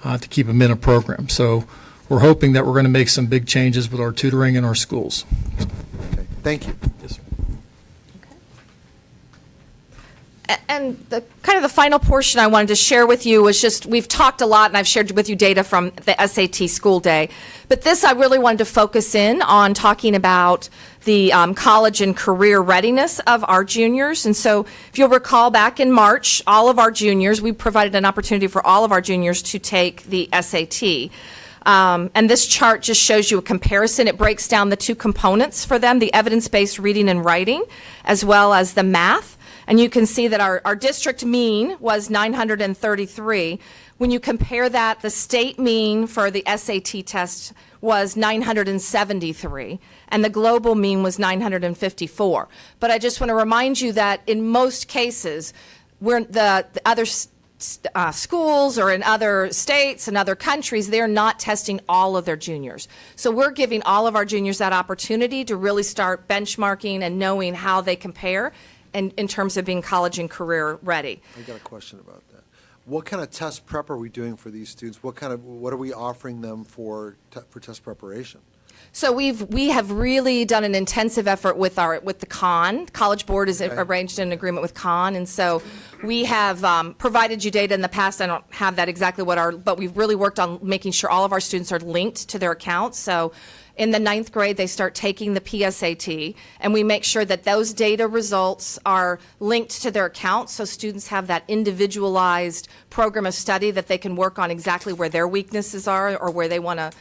to keep them in a program. So we're hoping that we're going to make some big changes with our tutoring in our schools. Okay. Thank you. Yes, sir. And the kind of the final portion I wanted to share with you was just, we've talked a lot and I've shared with you data from the SAT school day, but this I really wanted to focus in on talking about the college and career readiness of our juniors. And so if you'll recall, back in March, all of our juniors, we provided an opportunity for all of our juniors to take the SAT. And this chart just shows you a comparison. It breaks down the 2 components for them, the evidence-based reading and writing, as well as the math. And you can see that our district mean was 933. When you compare that, the state mean for the SAT test was 973, and the global mean was 954. But I just want to remind you that in most cases, the other schools or in other states and other countries, they're not testing all of their juniors. So we're giving all of our juniors that opportunity to really start benchmarking and knowing how they compare in terms of being college and career ready. I got a question about that. What kind of test prep are we doing for these students? What are we offering them for test preparation? So we have really done an intensive effort with the CON. College Board is arranged an agreement with CON, and so we have provided you data in the past. I don't have that exactly but we've really worked on making sure all of our students are linked to their accounts. So in the 9th grade, they start taking the PSAT, and we make sure that those data results are linked to their accounts, so students have that individualized program of study that they can work on exactly where their weaknesses are or where they want to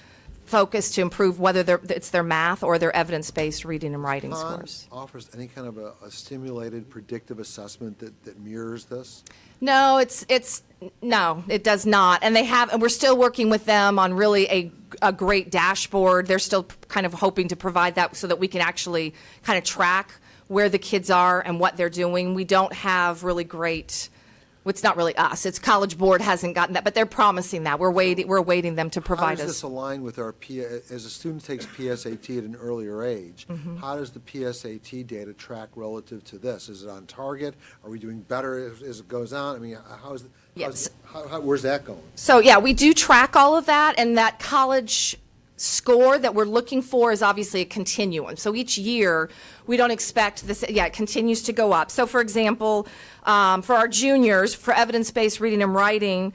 focus to improve, whether it's their math or their evidence-based reading and writing scores. Offers any kind of a stimulated predictive assessment that mirrors this? No, no, it does not. And we're still working with them on really a great dashboard. They're still kind of hoping to provide that so that we can actually kind of track where the kids are and what they're doing. We don't have really great. It's not really us. It's College Board hasn't gotten that, but they're promising that. We're waiting them to provide us. How does this align with our as a student takes PSAT at an earlier age? How does the PSAT data track relative to this? Is it on target? Are we doing better as it goes on? I mean, where's that going? So yeah, we do track all of that, and that college score that we're looking for is obviously a continuum. So each year, we don't expect this, it continues to go up. So for example, for our juniors, for evidence-based reading and writing,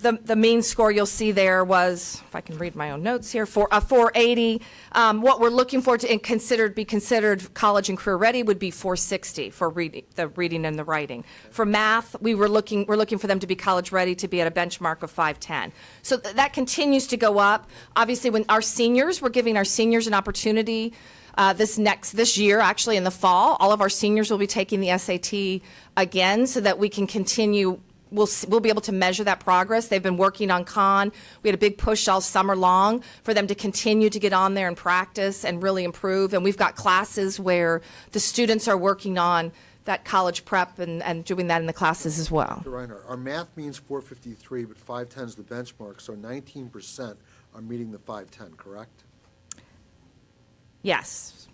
the mean score you'll see there was, if I can read my own notes here, for 480. What we're looking for to be considered college and career ready would be 460 for the reading and the writing. For math, we're looking for them to be college ready to be at a benchmark of 510. So that continues to go up. Obviously, when we're giving our seniors an opportunity this year, actually in the fall, all of our seniors will be taking the SAT again so that we can continue. We'll be able to measure that progress. They've been working on CON. We had a big push all summer long for them to continue to get on there and practice and really improve. And we've got classes where the students are working on that college prep and doing that in the classes as well. Dr. Reinhardt, our math means 453, but 510 is the benchmark, so 19% are meeting the 510, correct? Yes.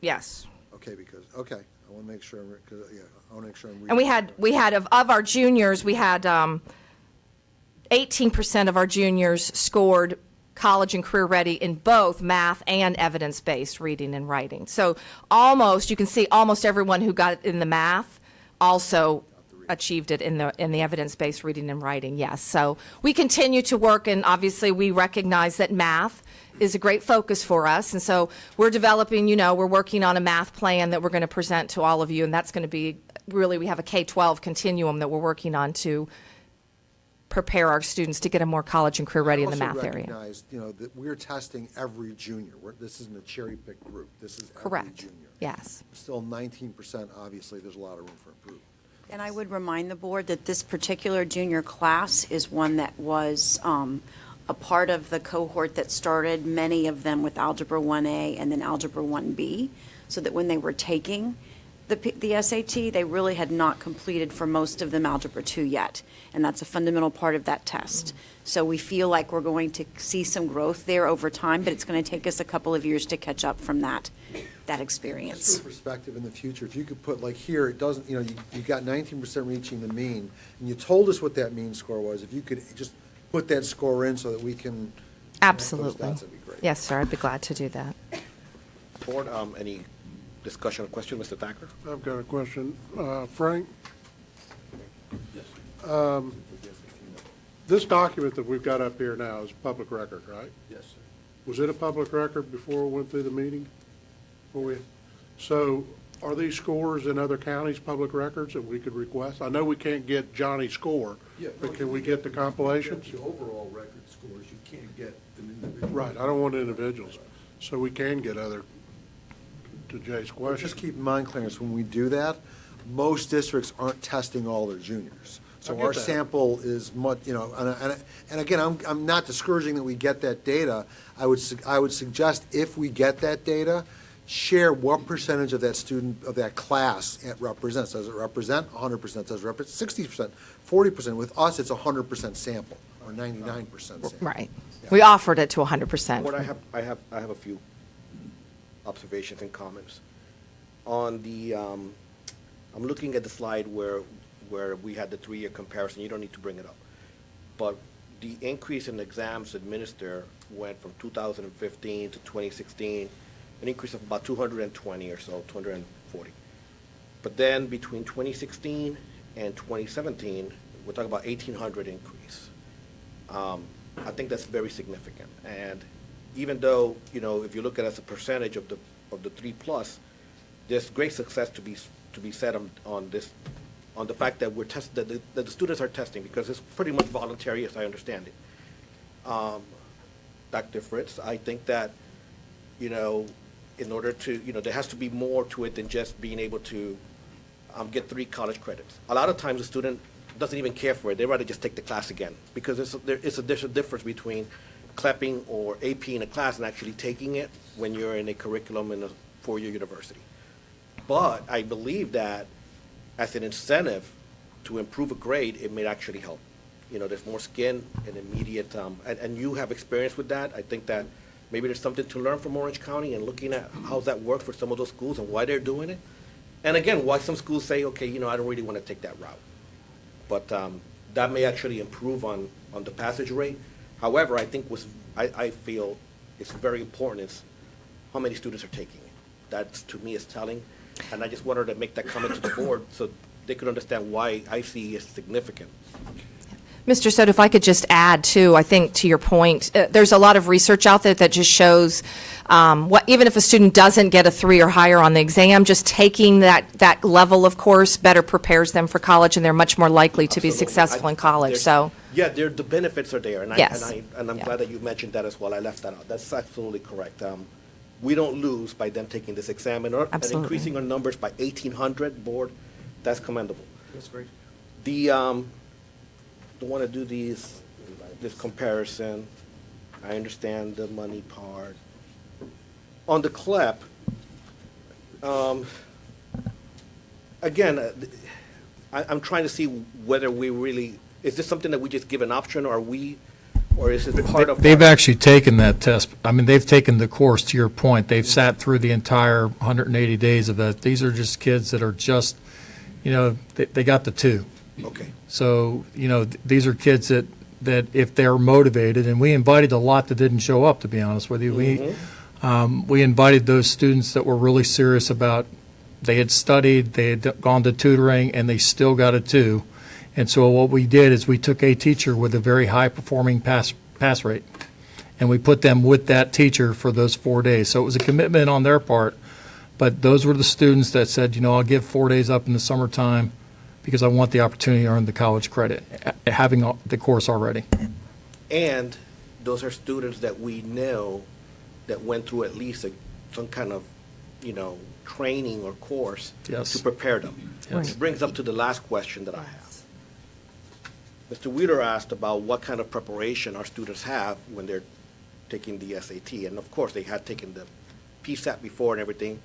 Yes. Okay, I want to make sure, I want to make sure I'm reading. And we had of our juniors, we had 18% of our juniors scored college and career ready in both math and evidence-based reading and writing. So you can see almost everyone who got it in the math also achieved it in the evidence-based reading and writing, yes. So we continue to work, and obviously we recognize that math is a great focus for us, and so we're developing, we're working on a math plan that we're going to present to all of you, and that's going to be really, we have a K-12 continuum that we're working on to prepare our students to get them more college and career ready in the math area. I also recognize, that we're testing every junior. This isn't a cherry-picked group. This is correct. Every junior. Yes. Still 19%, obviously, there's a lot of room for improvement. And I would remind the board that this particular junior class is one that was a part of the cohort that started, many of them with Algebra 1A and then Algebra 1B, so that when they were taking the SAT, they really had not completed for most of them Algebra 2 yet, and that's a fundamental part of that test. So we feel like we're going to see some growth there over time, but it's going to take us a couple of years to catch up from that experience. Just for perspective in the future, if you could put, like here, it doesn't, you got 19% reaching the mean, and you told us what that mean score was. If you could just put that score in so that we can. Absolutely. That'd be great. Yes, sir, I'd be glad to do that. Board, any discussion or question, Mr. Thacker? I've got a question. Frank? This document that we've got up here now is public record, right? Yes, sir. Was it a public record before we went through the meeting? So are these scores in other counties public records that we could request? I know we can't get Johnny's score, but can we get the compilations? The overall record scores, you can't get them individually. Right, I don't want individuals. So we can get other, to Jay's question. Just keep in mind, Clarence, when we do that, most districts aren't testing all their juniors. So our sample is much, and again, I'm not discouraging that we get that data. I would suggest if we get that data, share what percentage of that student, of that class it represents. Does it represent 100%? Does it represent 60%, 40%? With us, it's 100% sample or 99% sample. Right. Yeah. We offered it to 100%. What I have a few observations and comments. On the, I'm looking at the slide where we had the 3-year comparison. You don't need to bring it up. But the increase in exams administered went from 2015 to 2016, an increase of about 220 or so, 240. But then between 2016 and 2017, we're talking about 1,800 increase. I think that's very significant. And even though, you know, if you look at it as a percentage of the 3+, there's great success to be said on this, on the fact that that the students are testing, because it's pretty much voluntary, as I understand it. Dr. Fritz, I think that, you know, in order to, you know, there has to be more to it than just being able to get 3 college credits. A lot of times the student doesn't even care for it. They'd rather just take the class again, because there is a difference between CLEPing or AP in a class and actually taking it when you're in a curriculum in a 4-year university. But I believe that as an incentive to improve a grade, it may actually help. You know, there's more skin and immediate, and you have experience with that. I think that maybe there's something to learn from Orange County and looking at how that works for some of those schools and why they're doing it. And again, why some schools say, okay, you know, I don't really want to take that route. But that may actually improve on the passage rate. However, I think I feel it's very important is how many students are taking it. That, to me, is telling. And I just wanted to make that comment to the board so they could understand why ICE is significant. Mr. Soto, if I could just add, too, I think to your point, there's a lot of research out there that just shows even if a student doesn't get a 3 or higher on the exam, just taking that level of course better prepares them for college, and they're much more likely to be successful in college. So yeah, the benefits are there, and yes. I'm glad that you mentioned that as well. I left that out. That's absolutely correct. We don't lose by them taking this exam, and increasing our numbers by 1,800, board, that's commendable. That's great. Don't want to do this comparison. I understand the money part. On the CLEP, again, I'm trying to see whether we really, is this something that we just give an option, or is it part of? They've actually taken that test. I mean, they've taken the course, to your point. They've sat through the entire 180 days of it. These are just kids that are just, you know, they got the 2. Okay. So, you know, these are kids that if they're motivated, and we invited a lot that didn't show up, to be honest with you. We invited those students that were really serious about, they had studied, they had gone to tutoring, and they still got a 2. And so what we did is we took a teacher with a very high-performing pass rate, and we put them with that teacher for those 4 days. So it was a commitment on their part, but those were the students that said, you know, I'll give 4 days up in the summertime because I want the opportunity to earn the college credit, having the course already. And those are students that we know that went through at least some kind of, you know, training or course to prepare them. Yes. It brings up to the last question that I have. Mr. Wheeler asked about what kind of preparation our students have when they're taking the SAT. And of course, they had taken the PSAT before and everything.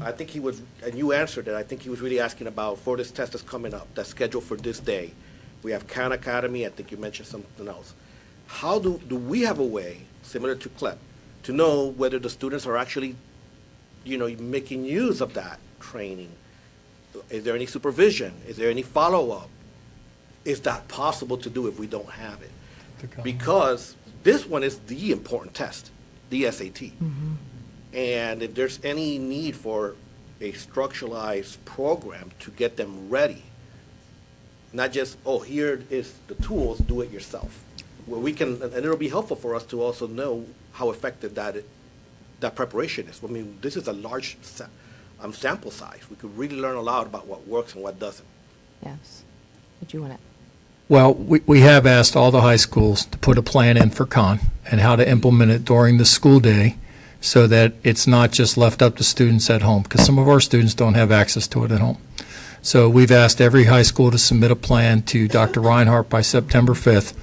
I think he was, and you answered it, I think he was really asking about, for this test that's coming up, that's scheduled for this day. We have Khan Academy, I think you mentioned something else. How do we have a way, similar to CLEP, to know whether the students are actually, you know, making use of that training? Is there any supervision? Is there any follow-up? Is that possible to do if we don't have it? Because this one is the important test, the SAT. And if there's any need for a structuralized program to get them ready, not just, oh, here is the tools, do it yourself. Where we can, and it'll be helpful for us to also know how effective that preparation is. I mean, this is a large sample size. We could really learn a lot about what works and what doesn't. yes. Would you want to? Well, we have asked all the high schools to put a plan in for Khan and how to implement it during the school day, so that it's not just left up to students at home, because some of our students don't have access to it at home. So we've asked every high school to submit a plan to Dr. Reinhardt by September 5th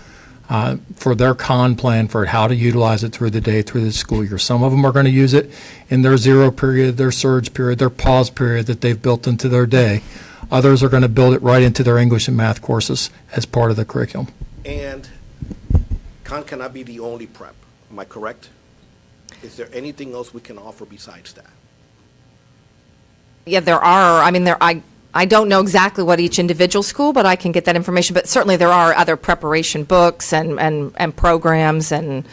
for their Khan plan for how to utilize it through the day, through the school year. Some of them are going to use it in their zero period, their surge period, their pause period that they've built into their day. Others are going to build it right into their English and math courses as part of the curriculum. And Khan cannot be the only prep, am I correct? Is there anything else we can offer besides that? Yeah, there are. I mean, I don't know exactly what each individual school, but I can get that information. But certainly there are other preparation books and programs, and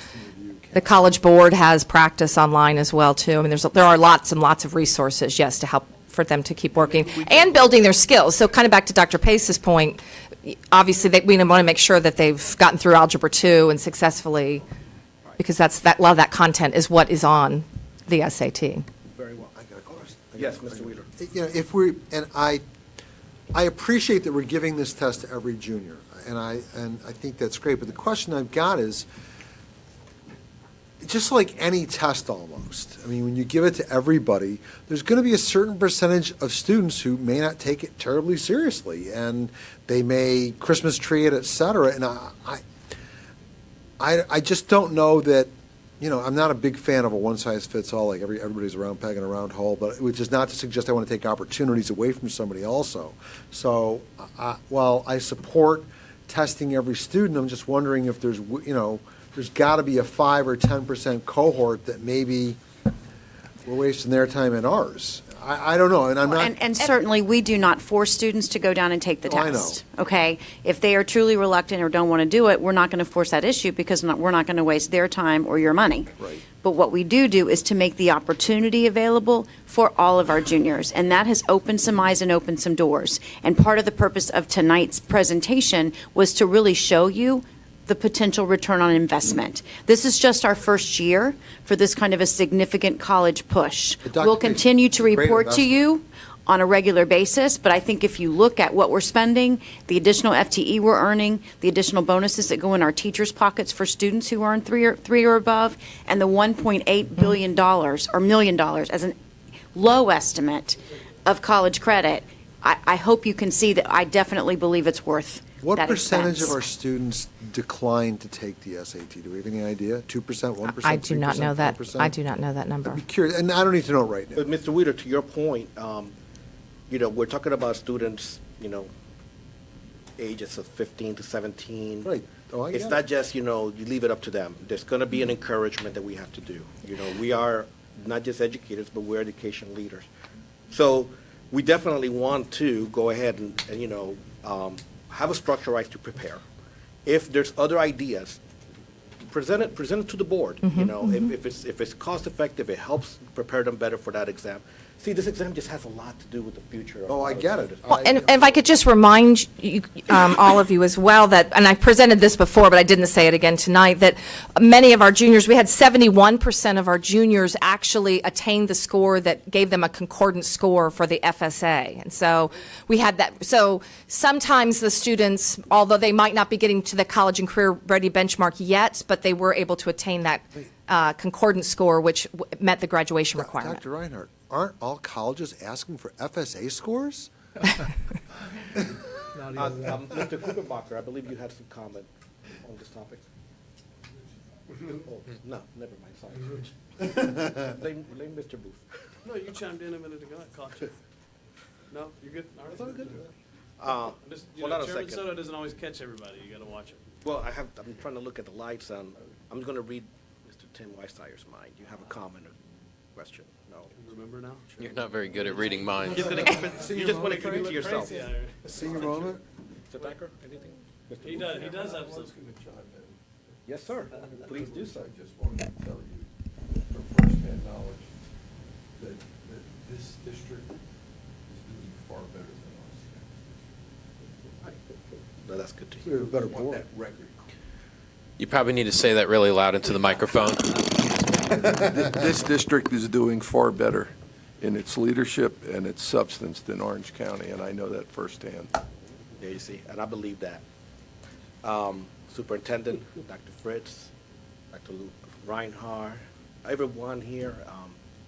the College Board has practice online as well, too. I mean, there are lots and lots of resources, yes, to help for them to keep working and building their skills. So kind of back to Dr. Pace's point, obviously we want to make sure that they've gotten through Algebra 2 and successfully, because a lot of that content is what is on the SAT. Very well. I got a question. Yes, Mr. Wheeler. And I appreciate that we're giving this test to every junior, and I think that's great. But the question I've got is, just like any test almost, I mean, when you give it to everybody, there's going to be a certain percentage of students who may not take it terribly seriously, and they may Christmas tree it, et cetera. And I just don't know that, I'm not a big fan of a one-size-fits-all, like everybody's a round peg in a round hole, but which is not to suggest I want to take opportunities away from somebody also. So while I support testing every student, I'm just wondering if there's got to be a 5 or 10% cohort that maybe we're wasting their time and ours. I don't know, and I'm not. And certainly, we do not force students to go down and take the test. I know. Okay? If they are truly reluctant or don't want to do it, we're not going to force that issue because we're not going to waste their time or your money. Right. But what we do is to make the opportunity available for all of our juniors, and that has opened some eyes and opened some doors. And part of the purpose of tonight's presentation was to really show you the potential return on investment. This is just our first year for this kind of a significant college push. We'll continue to report to you on a regular basis, but I think if you look at what we're spending, the additional FTE we're earning, the additional bonuses that go in our teachers' pockets for students who earn three or above, and the $1.8 billion or $1 million as a low estimate of college credit, I hope you can see that I definitely believe it's worth What that percentage expense. of our students decline to take the SAT? Do we have any idea? 2%, 1%? I do not 3%, know that. 5%? I do not know that number. I'd be curious, and I don't need to know it right now. But Mr. Wheeler, to your point, we're talking about students, ages of 15 to 17. Right. Oh, I It's get not it. just, you leave it up to them. There's going to be an encouragement that we have to do. We are not just educators, but we're education leaders. So we definitely want to go ahead and have a structured to prepare. If there's other ideas, present it to the board. If it's cost effective, it helps prepare them better for that exam. See, this exam just has a lot to do with the future. Oh, I get it. Well, and if I could just remind you, all of you as well, that, and I presented this before, but I didn't say it again tonight, that many of our juniors, we had 71% of our juniors actually attain the score that gave them a concordant score for the FSA. And so we had that. So sometimes the students, although they might not be getting to the college and career ready benchmark yet, but they were able to attain that concordant score, which met the graduation requirement. Dr. Reinhardt, aren't all colleges asking for FSA scores? Mr. Kugelbacher, I believe you had some comment on this topic. Oh, no, never mind, sorry. Blame Mr. Booth. No, you chimed in a minute ago. I caught you. No, you're good? All right. It's all good. Just, Hold on a Chairman second. Soto doesn't always catch everybody. You got to watch it. Well, I'm trying to look at the lights, and I'm going to read Mr. Tim Weissire's mind. You have a comment or question? No. Remember now? You're not very good at reading minds. You just want to keep it to yourself. Senior moment? Mr. Thacker, anything? Mr. He Booth? does have some. Yes, sir. Please do so. I just wanted to tell you from firsthand knowledge that this district is doing far better than ours. No, that's good to We have hear. a better I want board. that record. You probably need to say that really loud into the microphone. This district is doing far better in its leadership and its substance than Orange County, and I know that firsthand. There you see, and I believe that. Superintendent, Dr. Fritz, Dr. Luke Reinhardt, everyone here,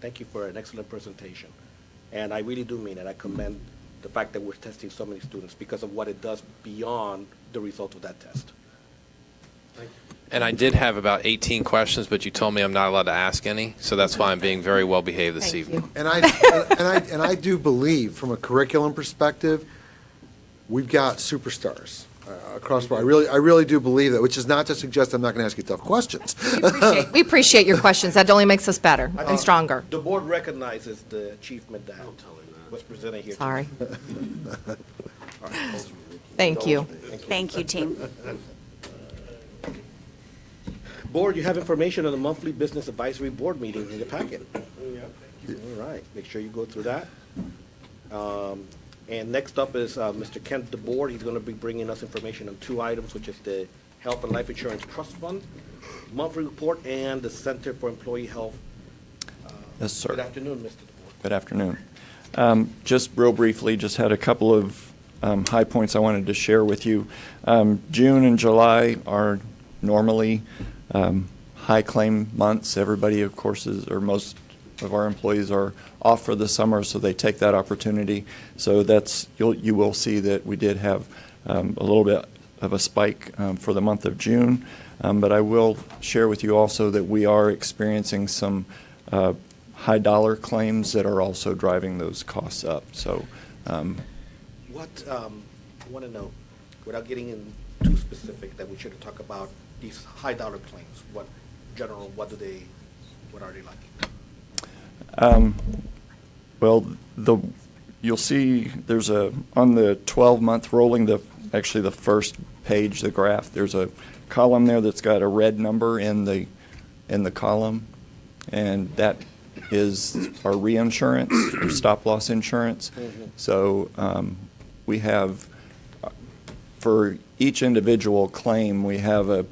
thank you for an excellent presentation. And I really do mean it. I commend the fact that we're testing so many students because of what it does beyond the result of that test. Thank you. And I did have about 18 questions, but you told me I'm not allowed to ask any, so that's why I'm being very well behaved this evening. And I do believe, from a curriculum perspective, we've got superstars across the board. I really do believe that, which is not to suggest I'm not going to ask you tough questions. We appreciate your questions. That only makes us better and stronger. The board recognizes the achievement that was presented here. Sorry. All right. Thank you. Thank you, team. Board, you have information on the monthly business advisory board meeting in your packet. All right, make sure you go through that. And next up is Mr. Kent DeBoer. He's going to be bringing us information on two items, which is the Health and Life Insurance Trust Fund monthly report and the Center for Employee Health. Yes, sir. Good afternoon, Mr. DeBoer. Good afternoon. Just real briefly, just had a couple of high points I wanted to share with you. June and July are normally high claim months. Everybody, of course, or most of our employees are off for the summer, so they take that opportunity. So you will see that we did have a little bit of a spike for the month of June. But I will share with you also that we are experiencing some high dollar claims that are also driving those costs up. So What, I want to know, without getting in too specific, that we should talk about these high dollar claims. What are they like? Well, you'll see there's on the 12-month rolling, actually the first page, the graph, there's a column there that's got a red number in the column, and that is our reinsurance, or stop-loss insurance. So we have, for each individual claim, we have a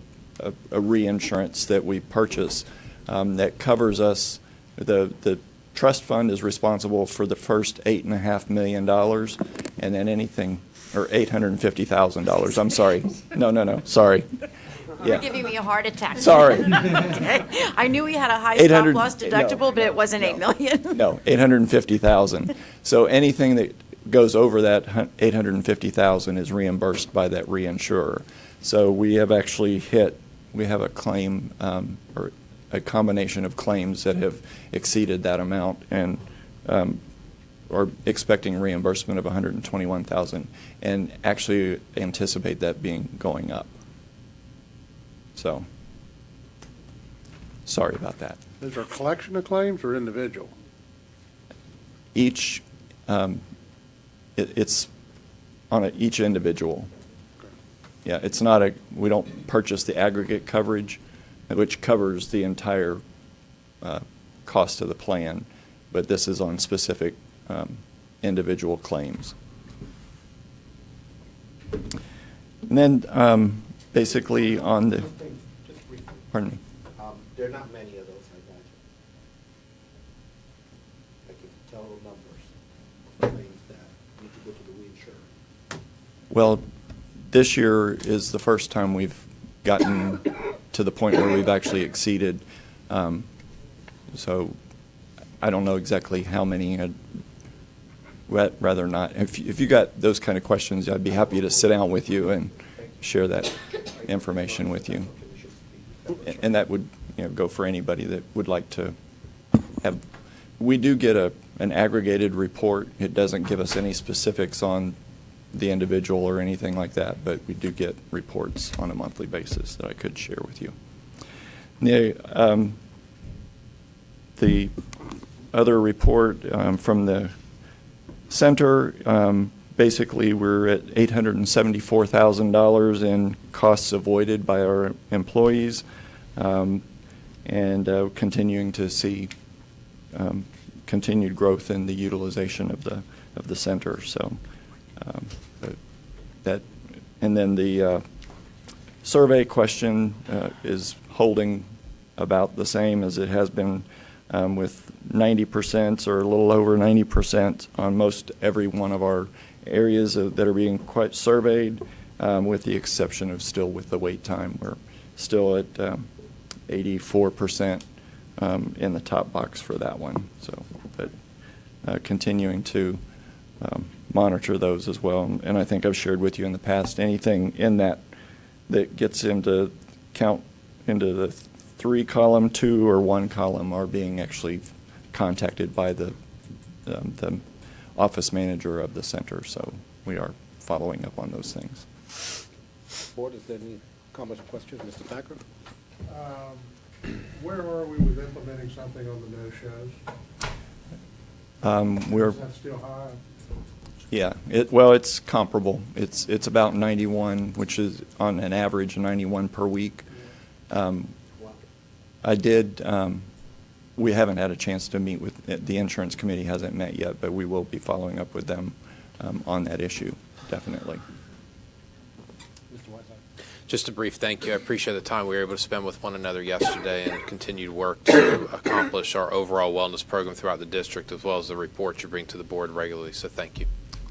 reinsurance that we purchase that covers us. The trust fund is responsible for the first $8.5 million, and then anything, or $850,000. I'm sorry. No, sorry. You're giving me a heart attack. Sorry. Okay. I knew we had a high stop loss deductible, but it wasn't $8 million. No, $850,000. So anything that goes over that $850,000 is reimbursed by that reinsurer. So we have actually we have a claim, or a combination of claims that have exceeded that amount, and are expecting reimbursement of $121,000, and actually anticipate that going up. So, sorry about that. Is there a collection of claims or individual? Each, it's on each individual. Yeah, it's not we don't purchase the aggregate coverage, which covers the entire cost of the plan, but this is on specific individual claims. And then basically on the, pardon me? There are not many of those, I imagine. I can tell numbers of claims that need to go to the reinsurer. Well, this year is the first time we've gotten to the point where we've actually exceeded. So I don't know exactly how many. I'd rather not. If you got those kind of questions, I'd be happy to sit down with you and share that information with you. And that would go for anybody that would like to have. We do get an aggregated report. It doesn't give us any specifics on the individual or anything like that, but we do get reports on a monthly basis that I could share with you. The other report from the center, basically we're at $874,000 in costs avoided by our employees, and continuing to see continued growth in the utilization of the center. So and then the survey question is holding about the same as it has been, with 90% or a little over 90% on most every one of our areas that are being quite surveyed, with the exception of still with the wait time. We're still at 84% in the top box for that one. So, but continuing to monitor those as well. And I think I've shared with you in the past, anything in that gets into count into the 3-column, 2 or 1 column are being actually contacted by the office manager of the center. So we are following up on those things. Board, is there any comments or questions? Mr. Thacker? Where are we with implementing something on the no-shows? We're, That's still high. yeah, it's comparable. It's about 91, which is on an average 91 per week. We haven't had a chance to meet with, the insurance committee hasn't met yet, but we will be following up with them on that issue, definitely. Just a brief thank you. I appreciate the time we were able to spend with one another yesterday and continued work to accomplish our overall wellness program throughout the district, as well as the reports you bring to the board regularly. So thank you.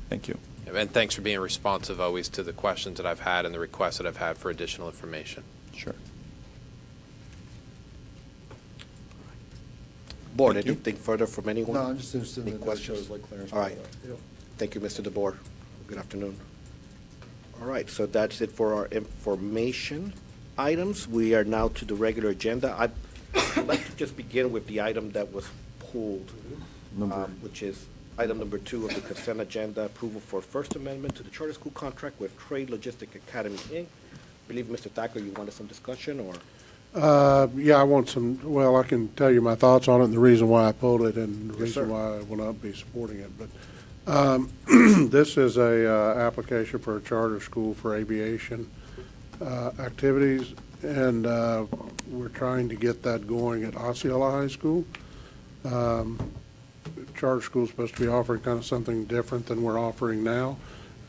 Thank you. And thanks for being responsive always to the questions that I've had and the requests that I've had for additional information. Sure. Board, Thank you. anything further from anyone? No, I'm just interested Any in the questions? shows like Clarence. All right. Yep. Thank you, Mr. DeBoer. Good afternoon. All right, so that's it for our information items. We are now to the regular agenda. I'd like to just begin with the item that was pulled, which is item number 2 of the consent agenda, approval for First Amendment to the charter school contract with Trade Logistic Academy, Inc. I believe, Mr. Thacker, you wanted some discussion, or? Yeah, I want some, well, I can tell you my thoughts on it and the reason why I pulled it and the Yes, sir. reason why I will not be supporting it. But this is a application for a charter school for aviation activities, and we're trying to get that going at Osceola High School. Charter school is supposed to be offering kind of something different than we're offering now.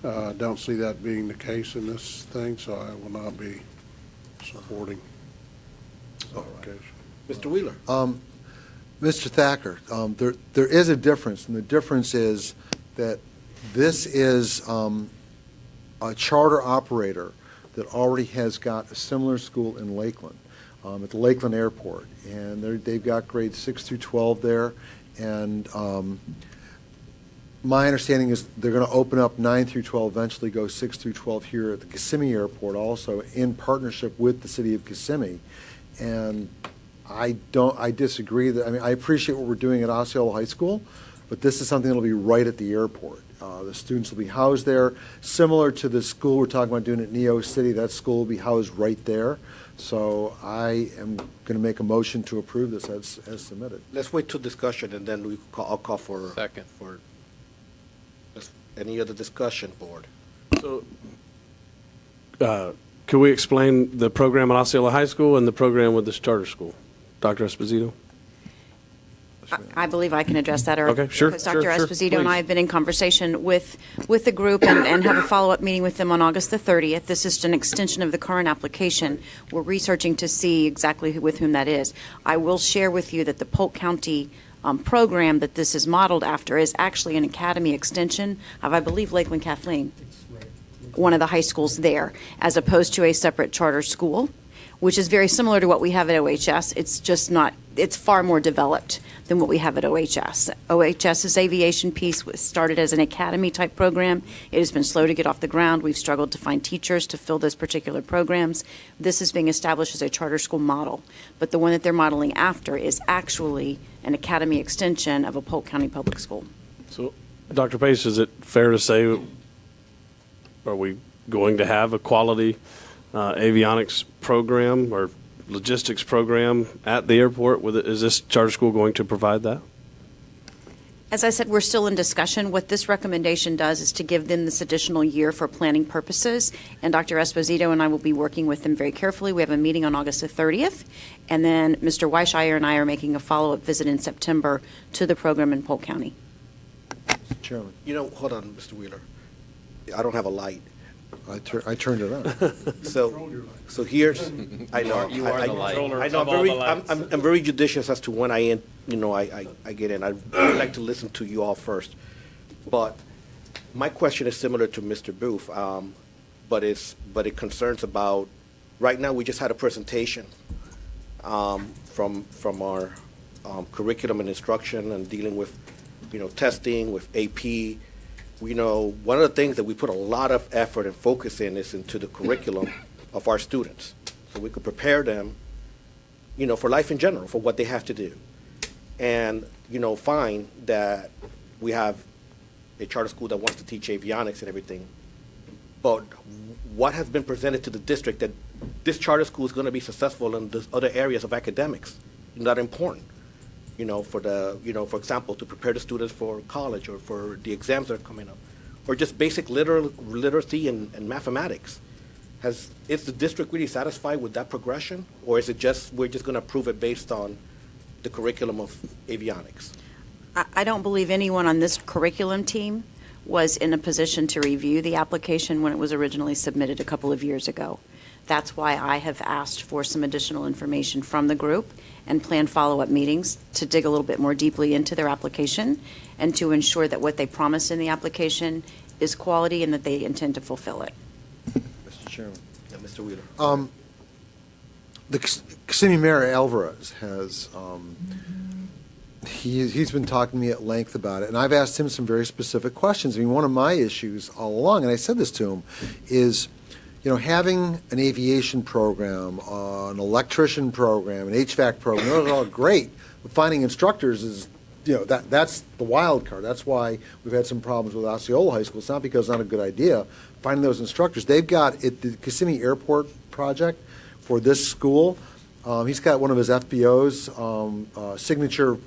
Don't see that being the case in this thing, so I will not be supporting this application. Mr. Wheeler? Mr. Thacker, there is a difference, and the difference is that this is a charter operator that already has got a similar school in Lakeland, at the Lakeland Airport, and they've got grades 6 through 12 there, and my understanding is they're going to open up 9 through 12, eventually go 6 through 12 here at the Kissimmee Airport, also in partnership with the city of Kissimmee. And I disagree that, I mean, I appreciate what we're doing at Osceola High School, but this is something that'll be right at the airport. The students will be housed there, similar to the school we're talking about doing at Neo City. That school will be housed right there. So I am going to make a motion to approve this as submitted. Let's wait till discussion, and then I'll call for. Second. Any other discussion, board? So, can we explain the program at Osceola High School and the program with this charter school? Dr. Esposito? I believe I can address that. Okay, sure, Because Dr. sure, Esposito and I please. have been in conversation with the group and have a follow-up meeting with them on August the 30th. This is an extension of the current application. We're researching to see exactly with whom that is. I will share with you that the Polk County program that this is modeled after is actually an academy extension of, I believe, Lakeland Kathleen, one of the high schools there, as opposed to a separate charter school, which is very similar to what we have at OHS. It's just not, it's far more developed than what we have at OHS. OHS's aviation piece was started as an academy-type program. It has been slow to get off the ground. We've struggled to find teachers to fill those particular programs. This is being established as a charter school model. But the one that they're modeling after is actually an academy extension of a Polk County public school. So, Dr. Pace, is it fair to say, are we going to have a quality avionics program or logistics program at the airport? Is this charter school going to provide that? As I said, we're still in discussion. What this recommendation does is to give them this additional year for planning purposes, and Dr. Esposito and I will be working with them very carefully. We have a meeting on August the 30th, and then Mr. Weishire and I are making a follow-up visit in September to the program in Polk County. Mr. Chairman. You know, hold on, Mr. Wheeler. I don't have a light. I turned it on. So here's, I know. You are the light. I know, I'm very judicious as to when I get in. I'd really like to listen to you all first. But my question is similar to Mr. Booth, but it concerns about, right now, we just had a presentation from our curriculum and instruction and dealing with, testing, with AP. One of the things that we put a lot of effort and focus in is into the curriculum of our students, so we could prepare them, for life in general, for what they have to do. And, find that we have a charter school that wants to teach avionics and everything, but what has been presented to the district that this charter school is going to be successful in the other areas of academics, not important. for example, to prepare the students for college or for the exams that are coming up, or just basic literacy and mathematics. Is the district really satisfied with that progression, or is it just we're just going to approve it based on the curriculum of avionics? I don't believe anyone on this curriculum team was in a position to review the application when it was originally submitted a couple of years ago. That's why I have asked for some additional information from the group and plan follow-up meetings to dig a little bit more deeply into their application and to ensure that what they promise in the application is quality and that they intend to fulfill it. Mr. Chairman. Yeah, Mr. Wheeler. The Kissimmee Mayor Alvarez has, he's been talking to me at length about it, and I've asked him some very specific questions. I mean, one of my issues all along, and I said this to him, is, having an aviation program, an electrician program, an HVAC program, those are all great, but finding instructors is, that's the wild card. That's why we've had some problems with Osceola High School. It's not because it's not a good idea. Finding those instructors. They've got the Kissimmee Airport project for this school. He's got one of his FBOs, Signature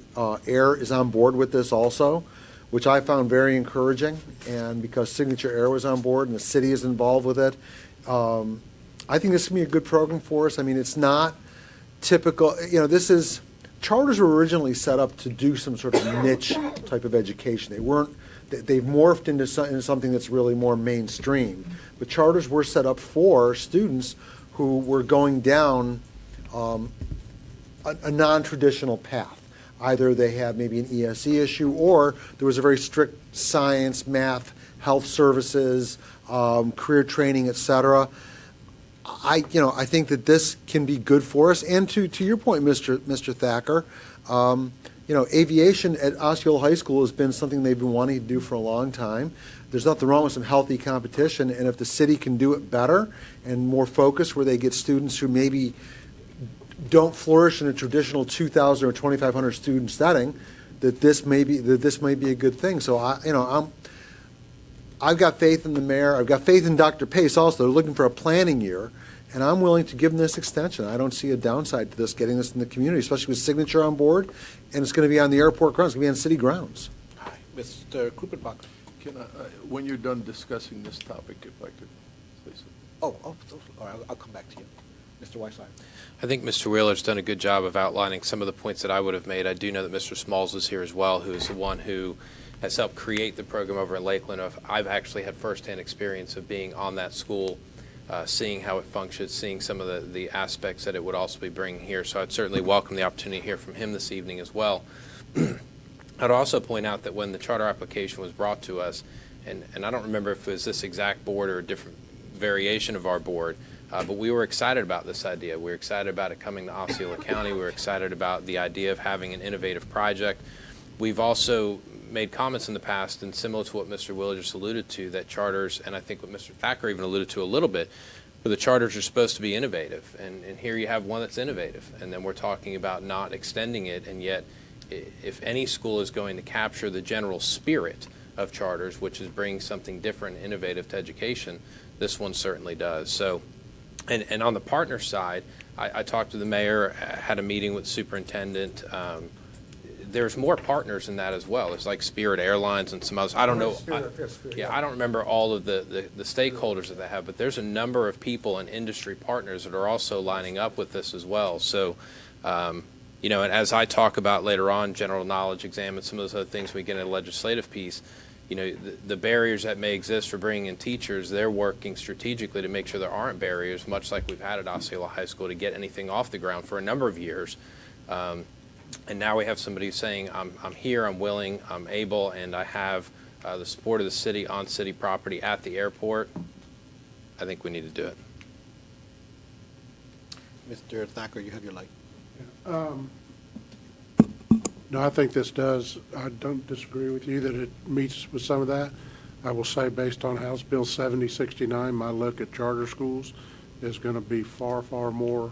Air, is on board with this also, which I found very encouraging. And because Signature Air was on board and the city is involved with it, I think this can be a good program for us. I mean, it's not typical. Charters were originally set up to do some sort of niche type of education. They weren't. They've morphed into something that's really more mainstream. But charters were set up for students who were going down a non-traditional path. Either they had maybe an ESE issue, or there was a very strict science, math, health services, career training, et cetera. I think that this can be good for us. And to your point, Mr. Thacker, aviation at Osceola High School has been something they've been wanting to do for a long time. There's nothing wrong with some healthy competition, and if the city can do it better and more focused, where they get students who maybe don't flourish in a traditional 2,000 or 2,500 student setting, that this may be a good thing. So I've got faith in the mayor. I've got faith in Dr. Pace also. They're looking for a planning year, and I'm willing to give them this extension. I don't see a downside to this, getting this in the community, especially with Signature on board, and it's going to be on the airport grounds. It's going to be on city grounds. Hi, Mr. Krupenbach. Can I, when you're done discussing this topic, if I could say something? All right, I'll come back to you. Mr. Whiteside. I think Mr. Wheeler's done a good job of outlining some of the points that I would have made. I do know that Mr. Smalls is here as well, who is the one who has helped create the program over in Lakeland. I've actually had firsthand experience of being on that school, seeing how it functions, seeing some of the aspects that it would also be bringing here. So I'd certainly welcome the opportunity to hear from him this evening as well. I'd also point out that when the charter application was brought to us, and I don't remember if it was this exact board or a different variation of our board, but we were excited about this idea. We were excited about it coming to Osceola County. We were excited about the idea of having an innovative project. We've also made comments in the past, and similar to what Mr. Wheeler just alluded to, that charters, and I think what Mr. Thacker even alluded to a little bit, where the charters are supposed to be innovative. And here you have one that's innovative, and then we're talking about not extending it, and yet if any school is going to capture the general spirit of charters, which is bringing something different and innovative to education, this one certainly does. So, and on the partner side, I talked to the mayor, had a meeting with the superintendent. There's more partners in that as well. There's like Spirit Airlines and some others. I don't know. I don't remember all of the stakeholders that they have, but there's a number of people and industry partners that are also lining up with this as well. So, and as I talk about later on, general knowledge exam and some of those other things we get in a legislative piece, the barriers that may exist for bringing in teachers, they're working strategically to make sure there aren't barriers, much like we've had at Osceola High School, to get anything off the ground for a number of years. And now we have somebody saying, I'm here, I'm willing, I'm able, and I have the support of the city on city property at the airport. I think we need to do it. Mr. Thacker, you have your light. No, I think this does. I don't disagree with you that it meets with some of that. I will say, based on House Bill 7069, my look at charter schools is going to be far, far more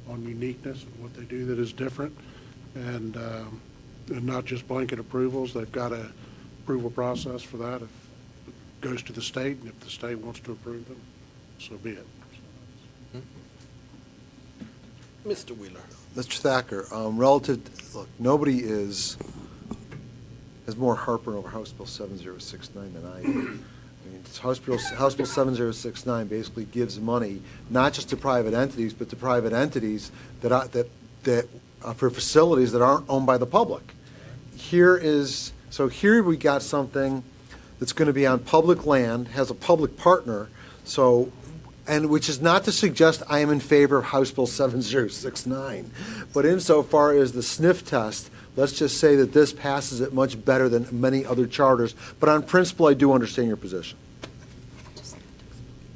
on uniqueness and what they do that is different, and not just blanket approvals. They've got an approval process for that. If it goes to the state, and if the state wants to approve them, so be it. Mr. Wheeler. Mr. Thacker, look, nobody has more heartburn over House Bill 7069 than I do. I mean, House Bill 7069 basically gives money not just to private entities, but to private entities that for facilities that aren't owned by the public. Here we got something that's going to be on public land, has a public partner, and which is not to suggest I am in favor of House Bill 7069, but insofar as the sniff test, let's just say that this passes it much better than many other charters. But on principle, I do understand your position.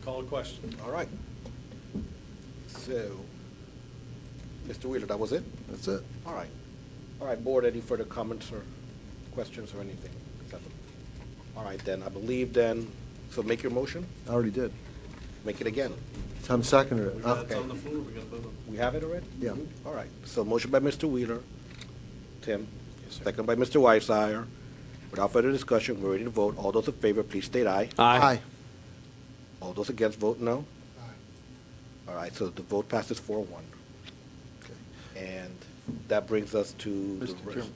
Call a question. All right. So, Mr. Wheeler, that was it? That's it. All right. All right, board, any further comments or questions or anything? All right, then, I believe then, so make your motion? I already did. Make it again. Tom seconded it. It's on the floor. We got to vote on it. We have it already? Yeah. All right, so motion by Mr. Wheeler. Tim? Second by Mr. Weissier. Without further discussion, we're ready to vote. All those in favor, please state aye. Aye. All those against, vote no. All right, so the vote passes 4-1. Okay. And that brings us to the Mr. rest. Chairman.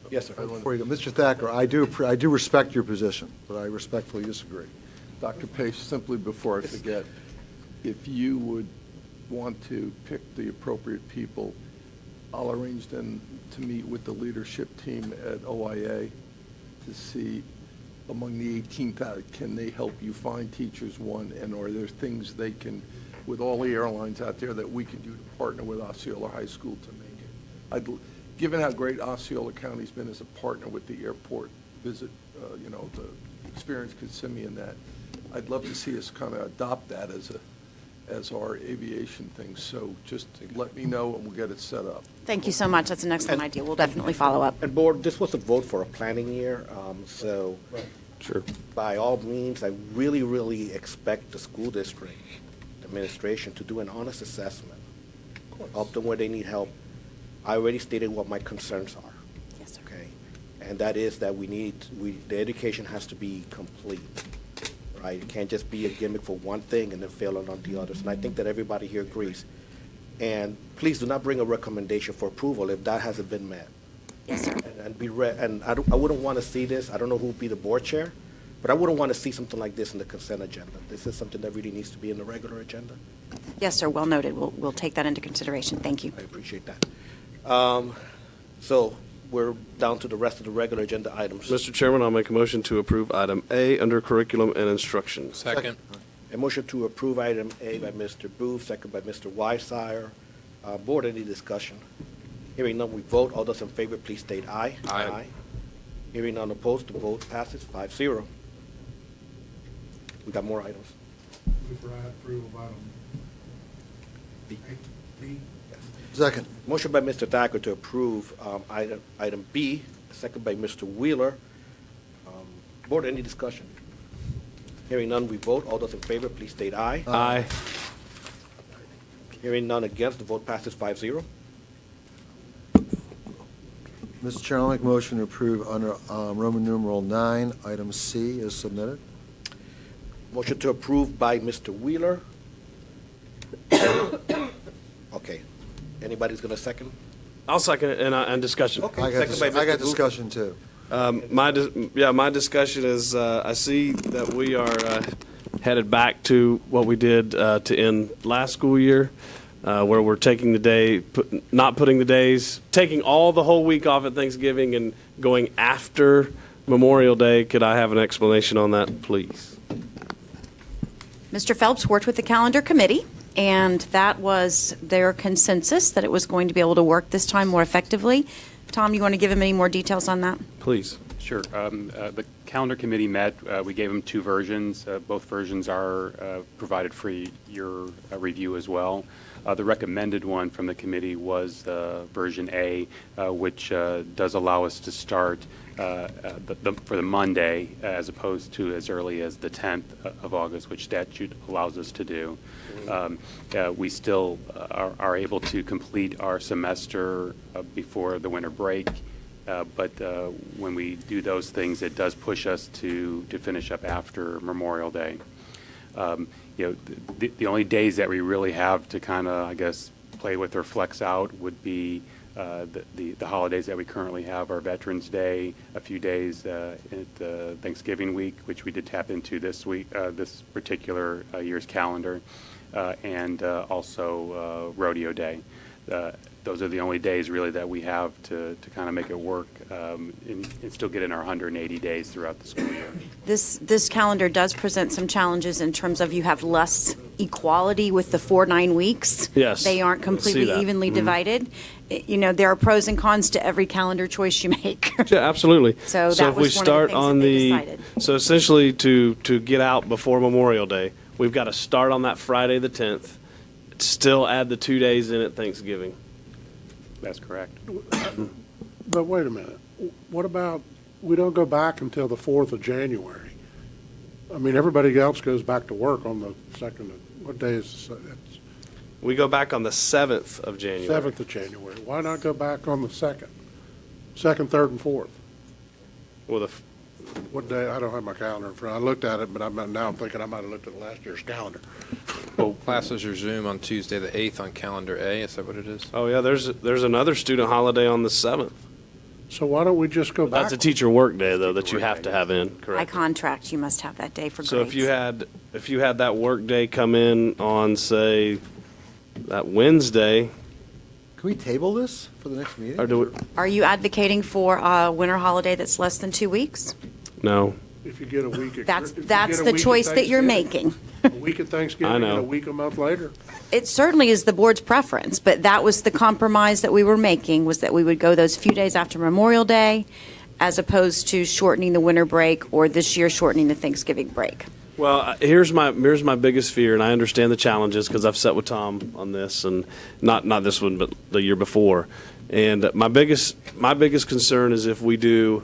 Yes, sir. Before you go, Mr. Thacker, I do respect your position, but I respectfully disagree. Dr. Pace, simply before I forget, if you would want to pick the appropriate people, I'll arrange them to meet with the leadership team at OIA to see among the 18,000, can they help you find teachers, one, and are there things they can, with all the airlines out there, that we can do to partner with Osceola High School to make it? Given how great Osceola County's been as a partner with the airport visit, the experience Kissimmee and that, I'd love to see us kind of adopt that as our aviation thing. So just let me know and we'll get it set up. Thank you so much. That's an excellent idea. We'll definitely follow up. And board, this was a vote for a planning year, so Sure. by all means, I really, really expect the school district administration to do an honest assessment, help them where they need help. I already stated what my concerns are. Yes, sir. Okay, and that is that the education has to be complete, right? It can't just be a gimmick for one thing and then fail on the others. And I think that everybody here agrees. And please do not bring a recommendation for approval if that hasn't been met. Yes, sir. And I wouldn't want to see this. I don't know who would be the board chair, but I wouldn't want to see something like this in the consent agenda. This is something that really needs to be in the regular agenda. Yes, sir. Well noted. We'll take that into consideration. Thank you. I appreciate that. So we're down to the rest of the regular agenda items. Mr. Chairman, I'll make a motion to approve item A under curriculum and instruction. Second. A motion to approve item A by Mr. Booth, second by Mr. Weissier. Board, any discussion? Hearing none, we vote. All those in favor, please state aye. Aye. Hearing none opposed, the vote passes 5-0. We got more items. Move for approval of item B. Second. Motion by Mr. Thacker to approve item B, second by Mr. Wheeler. Board, any discussion? Hearing none, we vote. All those in favor, please state aye. Aye. Hearing none against, the vote passes 5-0. Mr. Chair, I'll make a motion to approve under Roman numeral 9, item C is submitted. Motion to approve by Mr. Wheeler. Okay. Anybody's going to second? I'll second it and discussion. Okay. I got Second by Mr. got Booth. discussion too. My discussion is, I see that we are headed back to what we did to end last school year, where we're taking the day, not putting the days, taking all the whole week off at Thanksgiving and going after Memorial Day. Could I have an explanation on that, please? Mr. Phelps worked with the calendar committee, and that was their consensus that it was going to be able to work this time more effectively. Tom, you want to give him any more details on that? Please. Sure. The calendar committee met. We gave them two versions. Both versions are provided for your review as well. The recommended one from the committee was version A, which does allow us to start for the Monday as opposed to as early as the 10th of August, which statute allows us to do. We still are able to complete our semester before the winter break, but when we do those things, it does push us to finish up after Memorial Day. The only days that we really have to kind of, I guess, play with or flex out would be the holidays that we currently have, our Veterans Day, a few days at Thanksgiving week, which we did tap into this week, this particular year's calendar, and also Rodeo Day. Those are the only days really that we have to kind of make it work and still get in our 180 days throughout the school year. This calendar does present some challenges in terms of you have less equality with the 4-9 weeks. Yes, They aren't I see completely that. evenly Mhm. divided. You know, there are pros and cons to every calendar choice you make. Yeah, absolutely. So that if we was one of the start things on that they the, decided. so essentially to get out before Memorial Day, we've got to start on that Friday the 10th, still add the 2 days in at Thanksgiving. That's correct. But wait a minute. What about, we don't go back until the 4th of January? I mean, everybody else goes back to work on the 2nd, what day is it? We go back on the 7th of January. 7th of January. Why not go back on the 2nd? 2nd, 3rd, and 4th? Well, What day, I don't have my calendar in front. I looked at it, but now I'm thinking I might have looked at last year's calendar. Well, classes resume on Tuesday the 8th on calendar A. Is that what it is? Oh, yeah, there's another student holiday on the 7th. So why don't we just go back? That's a teacher work day, though, that you have to have in, By correct? contract, you must have that day for grades. So if you had that work day come in on, say, that Wednesday, Can we table this for the next meeting? or do we, Are you advocating for a winter holiday that's less than 2 weeks? no. If you get a week. if That's you get the a week at choice that you're Thanksgiving, making. A week at Thanksgiving I and know. a week a month later. It certainly is the board's preference, but that was the compromise that we were making, was that we would go those few days after Memorial Day, as opposed to shortening the winter break, or this year shortening the Thanksgiving break. Well, here's my biggest fear, and I understand the challenges because I've sat with Tom on this, and not this one, but the year before. And my biggest concern is if we do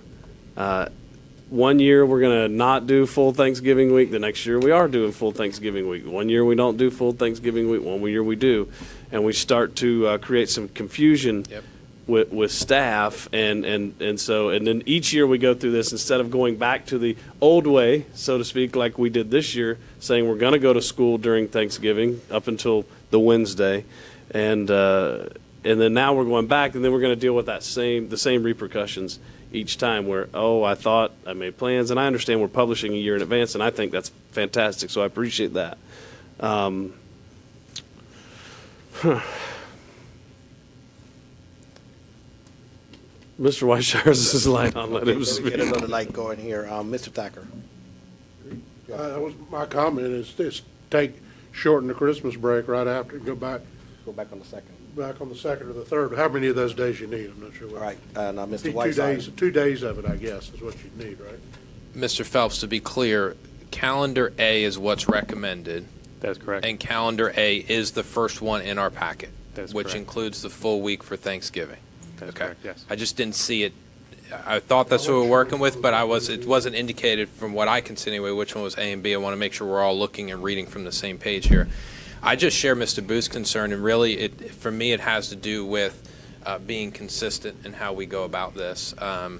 1 year we're going to not do full Thanksgiving week. The next year we are doing full Thanksgiving week. 1 year we don't do full Thanksgiving week. 1 year we do, and we start to create some confusion. Yep. With staff, and then each year we go through this instead of going back to the old way, so to speak, like we did this year, saying we're going to go to school during Thanksgiving up until the Wednesday, and then now we're going back, and then we're going to deal with the same repercussions each time. Where I thought I made plans, and I understand we're publishing a year in advance, and I think that's fantastic, so I appreciate that. Mr. Weishares is light on. Let him We speak. get another light going here. Mr. Thacker. That was my comment, is shorten the Christmas break right after, go back Go back on the 2nd. back on the 2nd or the 3rd. How many of those days you need? I'm not sure. All right, and Mr. Two Whiteside. 2 days of it, I guess, is what you need, right? Mr. Phelps, to be clear, calendar A is what's recommended, That's correct. and calendar A is the first one in our packet, That's which correct. includes the full week for Thanksgiving. That's Okay. correct, yes. I just didn't see it. I thought that's what we were working with, but it wasn't indicated from what I can see anyway, which one was A and B. I want to make sure we're all looking and reading from the same page here. I just share Mr. Booth's concern, and really, for me, it has to do with being consistent in how we go about this. And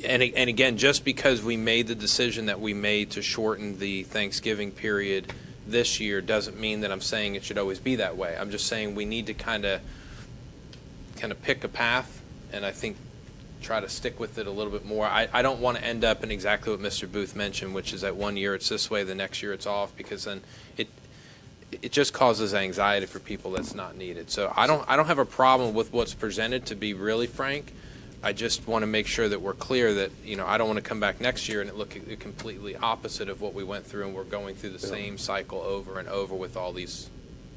again, just because we made the decision that we made to shorten the Thanksgiving period this year doesn't mean that I'm saying it should always be that way. I'm just saying we need to kind of pick a path, and I think try to stick with it a little bit more. I don't want to end up in exactly what Mr. Booth mentioned, which is that 1 year it's this way, the next year it's off, because then it just causes anxiety for people that's not needed. So I don't have a problem with what's presented, to be really frank. I just want to make sure that we're clear that, I don't want to come back next year and it look completely opposite of what we went through, and we're going through the same cycle over and over with all these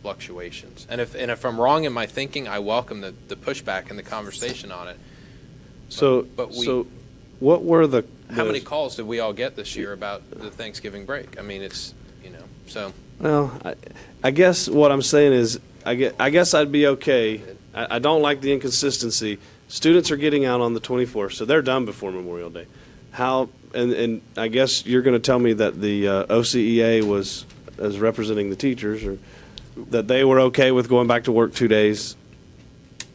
fluctuations. And if I'm wrong in my thinking, I welcome the pushback and the conversation on it. So what were the How many calls did we all get this year about the Thanksgiving break? I mean, it's, so. Well, I guess what I'm saying is, I guess I'd be okay. I don't like the inconsistency. Students are getting out on the 24th, so they're done before Memorial Day. And I guess you're going to tell me that the OCEA was, as representing the teachers, or that they were okay with going back to work 2 days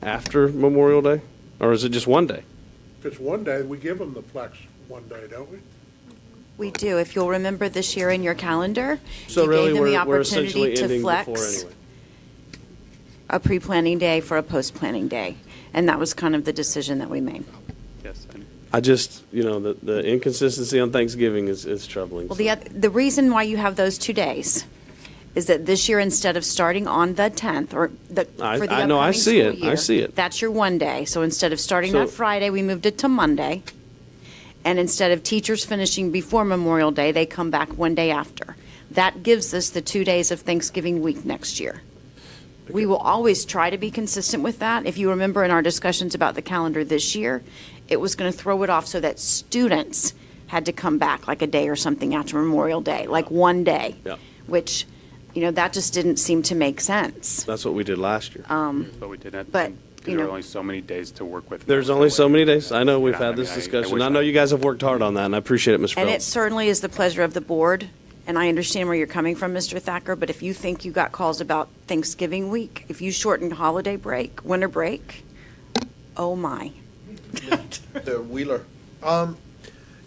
after Memorial Day? Or is it just 1 day? If it's 1 day, we give them the flex 1 day, don't we? We do. If you'll remember this year in your calendar, So you really, gave them the we're essentially opportunity to ending flex. before anyway. a pre-planning day for a post-planning day. And that was kind of the decision that we made. Yes. I just, the inconsistency on Thanksgiving is troubling. Well, the reason why you have those 2 days is that this year, instead of starting on the 10th, or for the I know, I upcoming see school it. year, I see it. that's your one day. So instead of starting So- that Friday, we moved it to Monday. And instead of teachers finishing before Memorial Day, they come back one day after. That gives us the 2 days of Thanksgiving week next year. We will always try to be consistent with that. If you remember in our discussions about the calendar this year, it was going to throw it off so that students had to come back like a day or something after Memorial Day, like one day, Yeah. which, that just didn't seem to make sense. That's what we did last year. But we didn't. But, Because there were only so many days to work with. There's only so many days. I know we've had this I discussion. wish I know you guys have worked hard on that, and I appreciate it, Ms. And it Phelps. certainly is the pleasure of the board, and I understand where you're coming from, Mr. Thacker, but if you think you got calls about Thanksgiving week, if you shortened holiday break, winter break, oh my. The Wheeler.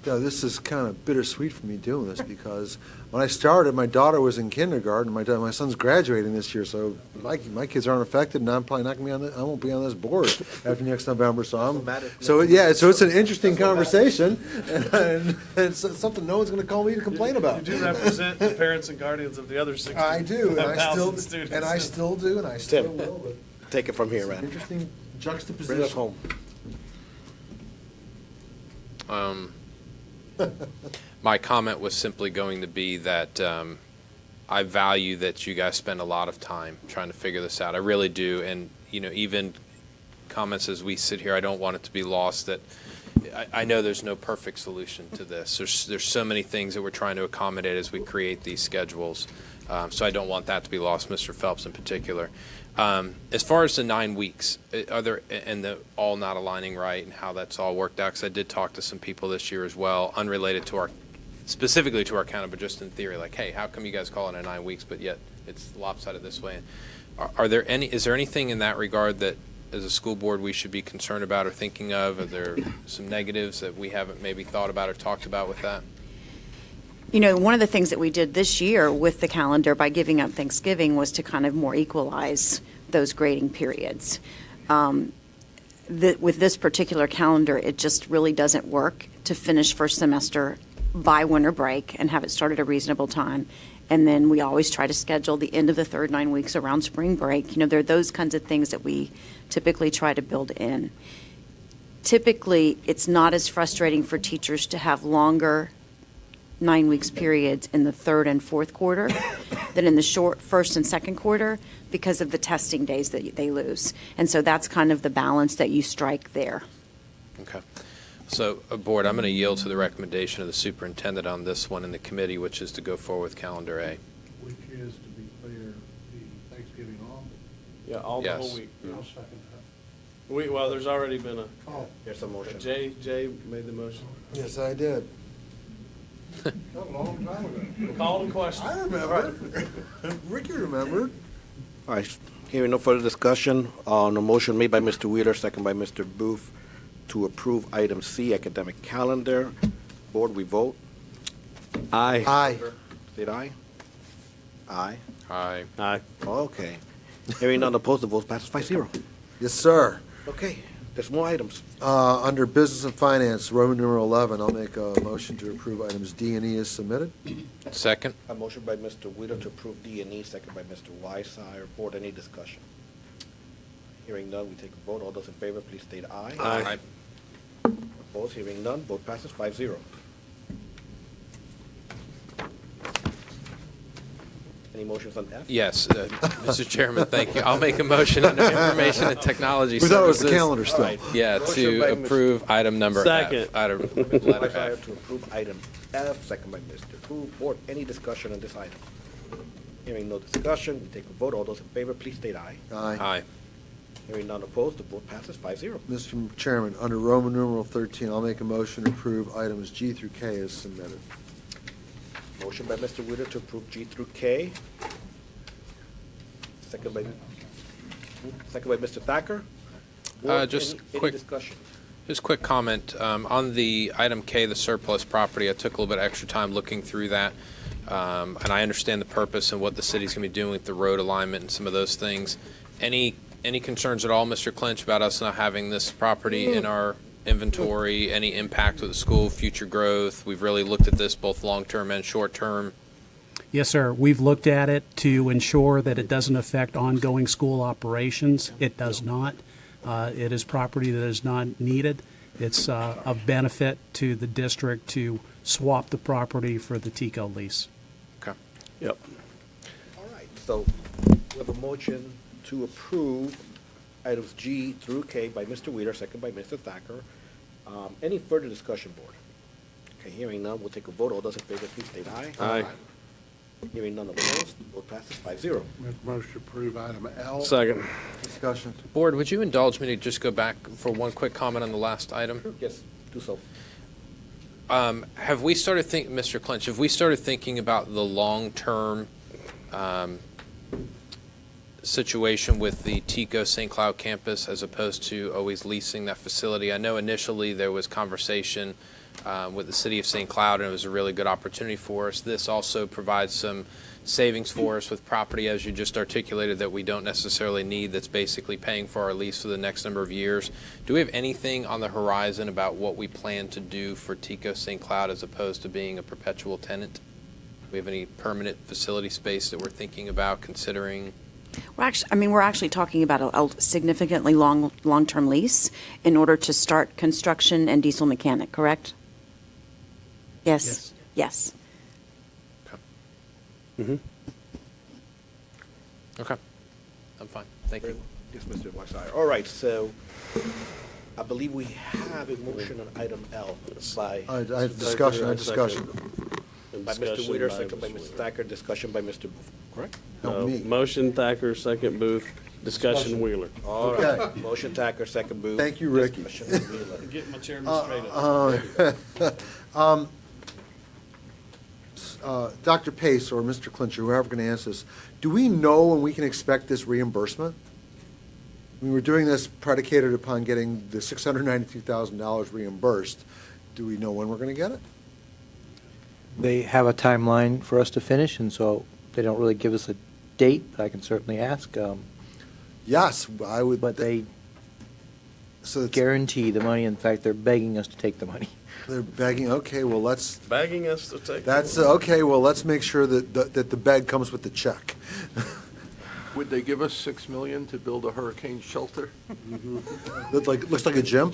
This is kind of bittersweet for me doing this because when I started, my daughter was in kindergarten. My son's graduating this year, so my kids aren't affected, and I'm probably not going to be on. I won't be on this board after next November. So it's an interesting conversation, and it's something no one's going to call me to complain about. You do represent the parents and guardians of the other 60,000 I do, and I still students. and I still do, and I still Tim, will. But take it from here, it's an man. interesting juxtaposition. Bring us home. My comment was simply going to be that I value that you guys spend a lot of time trying to figure this out. I really do. And, even comments as we sit here, I don't want it to be lost that I know there's no perfect solution to this. There's so many things that we're trying to accommodate as we create these schedules. So I don't want that to be lost, Mr. Phelps in particular. As far as the 9 weeks, are there, and the all not aligning right and how that's all worked out, because I did talk to some people this year as well, unrelated to specifically to our county, but just in theory, like, hey, how come you guys call it a 9 weeks, but yet it's lopsided this way? Is there anything in that regard that, as a school board, we should be concerned about or thinking of? Are there some negatives that we haven't maybe thought about or talked about with that? One of the things that we did this year with the calendar by giving up Thanksgiving was to kind of more equalize those grading periods. With this particular calendar, it just really doesn't work to finish first semester by winter break and have it start at a reasonable time. And then we always try to schedule the end of the third 9 weeks around spring break. There are those kinds of things that we typically try to build in. Typically, it's not as frustrating for teachers to have longer 9 weeks periods in the third and fourth quarter than in the short first and second quarter because of the testing days that they lose. And so that's kind of the balance that you strike there. Okay. So, Board, I'm going to yield to the recommendation of the superintendent on this one in the committee, which is to go forward with calendar A. Which is, to be clear, the Thanksgiving off. Yeah, the Yes. whole week. I'll second that. Well, there's already been a. Oh, Here's a motion. Jay made the motion. Yes, I did. that was a long time ago. Call the question. I remember. Ricky remembered. All right, hearing no further discussion on a motion made by Mr. Wheeler, second by Mr. Booth, to approve item C, academic calendar. Board, we vote. Aye. Aye. State aye. Aye. Aye. Aye. Okay. Hearing none opposed, the vote passes 5-0. Yes, sir. Okay, there's more items. Under Business and Finance, Roman numeral 11, I'll make a motion to approve items D and E as submitted. Second. A motion by Mr. Wheeler to approve D and E, second by Mr. Weissier. Board, any discussion? Hearing none, we take a vote. All those in favor, please state aye. Aye. Opposed, hearing none, vote passes 5-0. Any motions on F? Yes, Mr. Chairman, thank you. I'll make a motion under Information and Technology We thought it was Services. the calendar still. All right. Yeah, Motion to by Mr. approve item number Second. F. Letter Weissier F. to approve item F, second by Mr. Fu. Board, any discussion on this item? Hearing no discussion, we take a vote. All those in favor, please state aye. Aye. Aye. Hearing none opposed, the vote passes 5-0. Mr. Chairman, under Roman numeral 13, I'll make a motion to approve items G through K as submitted. Motion by Mr. Wheeler to approve G through K. Second by Mr. Thacker. Board, Just any quick. discussion? Just quick comment. On the item K, the surplus property, I took a little bit extra time looking through that. And I understand the purpose and what the city's going to be doing with the road alignment and some of those things. Any concerns at all, Mr. Clinch, about us not having this property in our inventory? Any impact with the school, future growth? We've really looked at this both long-term and short-term. Yes, sir. We've looked at it to ensure that it doesn't affect ongoing school operations. It does not. It is property that is not needed. It's of benefit to the district to swap the property for the TICO lease. Okay. Yep. All right, so we have a motion to approve items G through K by Mr. Wheeler, second by Mr. Thacker. Any further discussion, board? Okay, hearing none, we'll take a vote. All those in favor, please state aye. Aye. Hearing none opposed, vote passes 5-0. Make a motion to approve item L. Second. Discussion. Board, would you indulge me to just go back for one quick comment on the last item? Yes, do so. Have we started Mr. Clinch, have we started thinking about the long-term situation with the TICO St. Cloud campus as opposed to always leasing that facility? I know initially there was conversation with the city of St. Cloud, and it was a really good opportunity for us. This also provides some savings for us with property, as you just articulated, that we don't necessarily need, that's basically paying for our lease for the next number of years. Do we have anything on the horizon about what we plan to do for TICO St. Cloud as opposed to being a perpetual tenant? Do we have any permanent facility space that we're thinking about considering? We're actually talking about a significantly long-term lease in order to start construction and diesel mechanic, correct? Yes. Yes. Mm-hmm. Okay. I'm fine. Thank you. Yes, Mr. Weissier. All right, so I believe we have a motion on item L by I have discussion, by Mr. Wheeler, second by Mr. Thacker, discussion by Mr. Booth, correct? No, me. Motion Thacker, second Booth, discussion Wheeler. All right, motion Thacker, second Booth. Thank you, Ricky. Discussion Wheeler. Get my chairman straight up. Dr. Pace or Mr. Clinch, or whoever can answer this, do we know when we can expect this reimbursement? We were doing this predicated upon getting the $692,000 reimbursed. Do we know when we're going to get it? They have a timeline for us to finish, and so they don't really give us a date, but I can certainly ask. Yes, I would. But they guarantee the money. In fact, they're begging us to take the money. They're begging, okay, well, let's... Begging us to take... That's, okay, well, let's make sure that the bag comes with the check. Would they give us $6 million to build a hurricane shelter? Looks like a gym?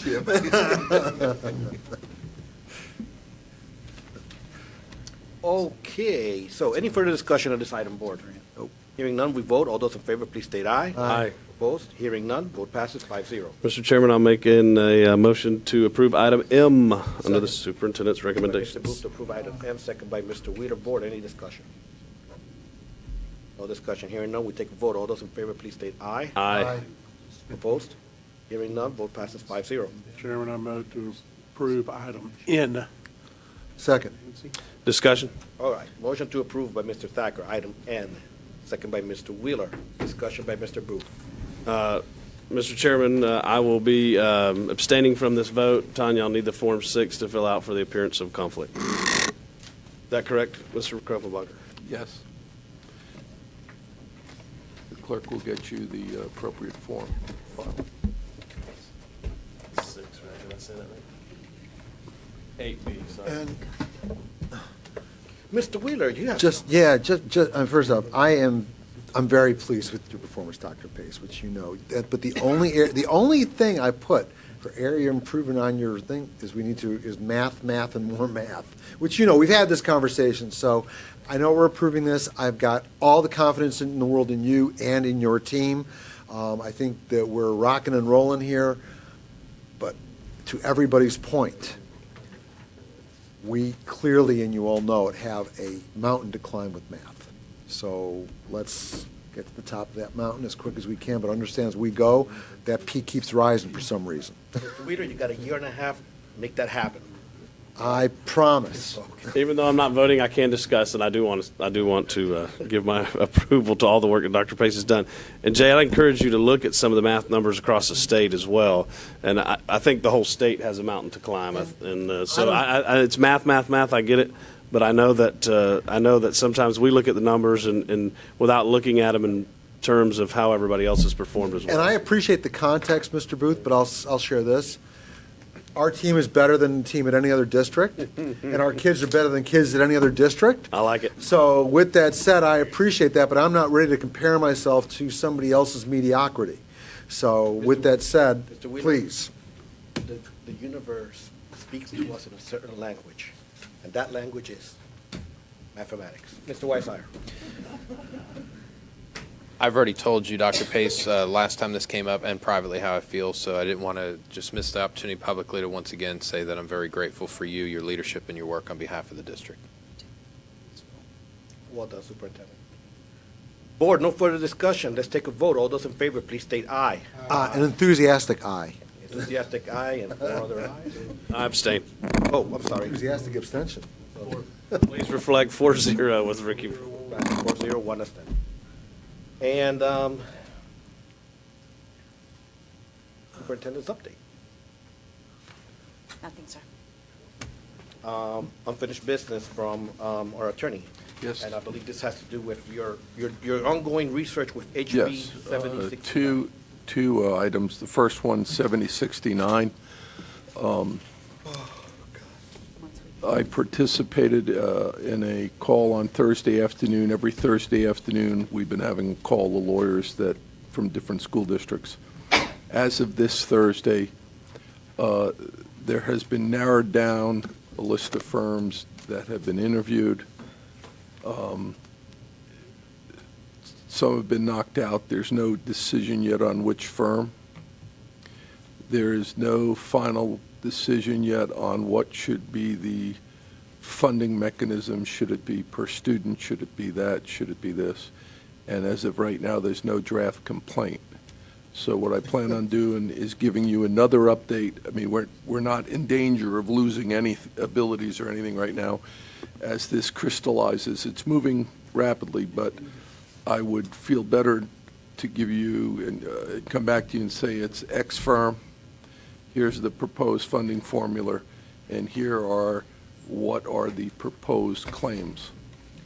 Okay, so any further discussion on this item, board? Nope. Hearing none, we vote. All those in favor, please state aye. Aye. Opposed? Hearing none, vote passes 5-0. Mr. Chairman, I'll make a motion to approve item M under the superintendent's recommendations. Mr. Booth to approve item M, second by Mr. Wheeler. Board, any discussion? No discussion. Hearing none, we take a vote. All those in favor, please state aye. Aye. Opposed? Hearing none, vote passes 5-0. Chairman, I move to approve item N. Second. Discussion? All right, motion to approve by Mr. Thacker, item N, second by Mr. Wheeler. Discussion by Mr. Booth. Mr. Chairman, I will be abstaining from this vote. Tanya, I'll need the Form 6 to fill out for the appearance of conflict. Is that correct, Mr. Kroffelbacher? Yes. The clerk will get you the appropriate form file. 6, right? Did I say that right? 8B, sorry. And Mr. Wheeler, you have... First off, I'm very pleased with your performance, Dr. Pace, which you know. But the only thing I put for area improvement on your thing is math, and more math, which, you know, we've had this conversation. So I know we're approving this. I've got all the confidence in the world in you and in your team. I think that we're rocking and rolling here. But to everybody's point, we clearly, and you all know it, have a mountain to climb with math. So let's get to the top of that mountain as quick as we can, but understand as we go, that peak keeps rising for some reason. Mr. Wheeler, you got a year and a half, make that happen. I promise. Even though I'm not voting, I can discuss, and I do want to give my approval to all the work that Dr. Pace has done. And Jay, I'd encourage you to look at some of the math numbers across the state as well. And I think the whole state has a mountain to climb, it's math. I get it, but I know that sometimes we look at the numbers and without looking at them and terms of how everybody else has performed as well. And I appreciate the context, Mr. Booth, but I'll share this. Our team is better than the team at any other district, and our kids are better than kids at any other district. I like it. So with that said, I appreciate that, but I'm not ready to compare myself to somebody else's mediocrity. So with that said, Mr. Wheeler, please. The universe speaks to us in a certain language, and that language is mathematics. Mr. Weismeyer. I've already told you, Dr. Pace, last time this came up and privately how I feel, so I didn't want to just miss the opportunity publicly to once again say that I'm very grateful for you, your leadership, and your work on behalf of the district. Well done, Superintendent. Board, no further discussion. Let's take a vote. All those in favor, please state aye. An enthusiastic aye. Enthusiastic aye and 4 other ayes. I abstain. Oh, I'm sorry. Enthusiastic abstention. Please reflect 4-0 with Ricky. 4-0, 1 abstention. And Superintendent's update. Nothing, sir. Unfinished business from our attorney. Yes. And I believe this has to do with your ongoing research with HB Yes, 7069. two items. The first one, 7069. I participated in a call on Thursday afternoon. Every Thursday afternoon, we've been having a call the lawyers from different school districts. As of this Thursday, there has been narrowed down a list of firms that have been interviewed. Some have been knocked out. There's no decision yet on which firm. There is no final decision yet on what should be the funding mechanism. Should it be per student? Should it be that? Should it be this? And as of right now, there's no draft complaint. So what I plan on doing is giving you another update. I mean, we're not in danger of losing any abilities or anything right now. As this crystallizes, it's moving rapidly, but I would feel better to give you and come back to you and say it's X firm. Here's the proposed funding formula, and here are what are the proposed claims.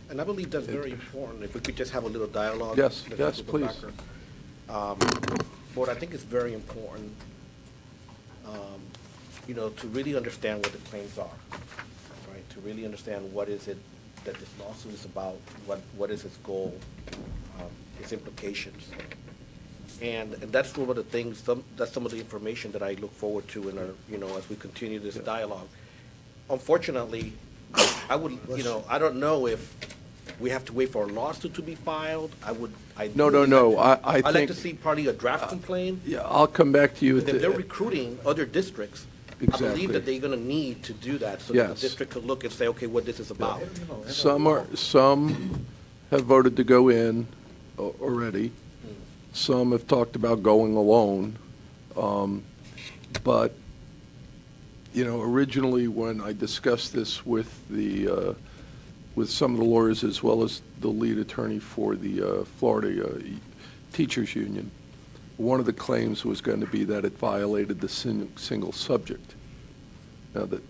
And I believe that's very important. If we could just have a little dialogue. Yes, Mr. yes, please. Board, I think it's very important, to really understand what the claims are, right? To really understand what is it that this lawsuit is about, what is its goal, its implications. And that's one of the things, that's some of the information that I look forward to in our, as we continue this dialogue. Unfortunately, I would, I don't know if we have to wait for a lawsuit to be filed. No. I'd like think to see probably a draft complaint. Yeah, I'll come back to you with If they're recruiting other districts, I Exactly. believe that they're going to need to do that so that the Yes. district could look and say, okay, what this is about. Some have voted to go in already. Some have talked about going alone. But, originally when I discussed this with with some of the lawyers as well as the lead attorney for the Florida Teachers Union, one of the claims was going to be that it violated the single subject. Now, the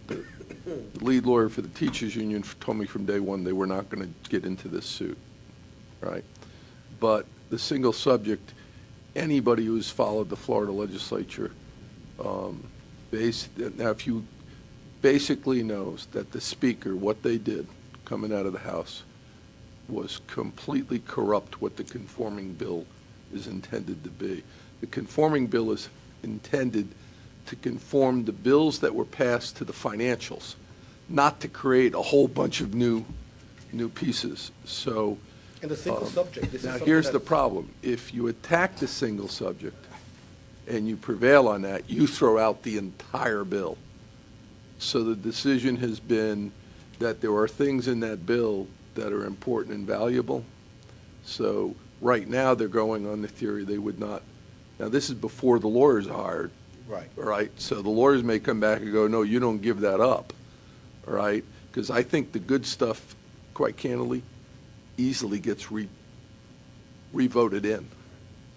lead lawyer for the Teachers Union told me from day one they were not going to get into this suit, right? But the single subject, anybody who's followed the Florida legislature, now if you basically knows that the speaker, what they did coming out of the House was completely corrupt what the conforming bill is intended to be. The conforming bill is intended to conform the bills that were passed to the financials, not to create a whole bunch of new pieces. So And the single subject, this is now something here's that- the problem. If you attack the single subject and you prevail on that, you throw out the entire bill. So the decision has been that there are things in that bill that are important and valuable. So right now, they're going on the theory they would not. Now, this is before the lawyers are hired. Right. All right? So the lawyers may come back and go, no, you don't give that up. All right? Because I think the good stuff, quite candidly, easily gets re-voted in.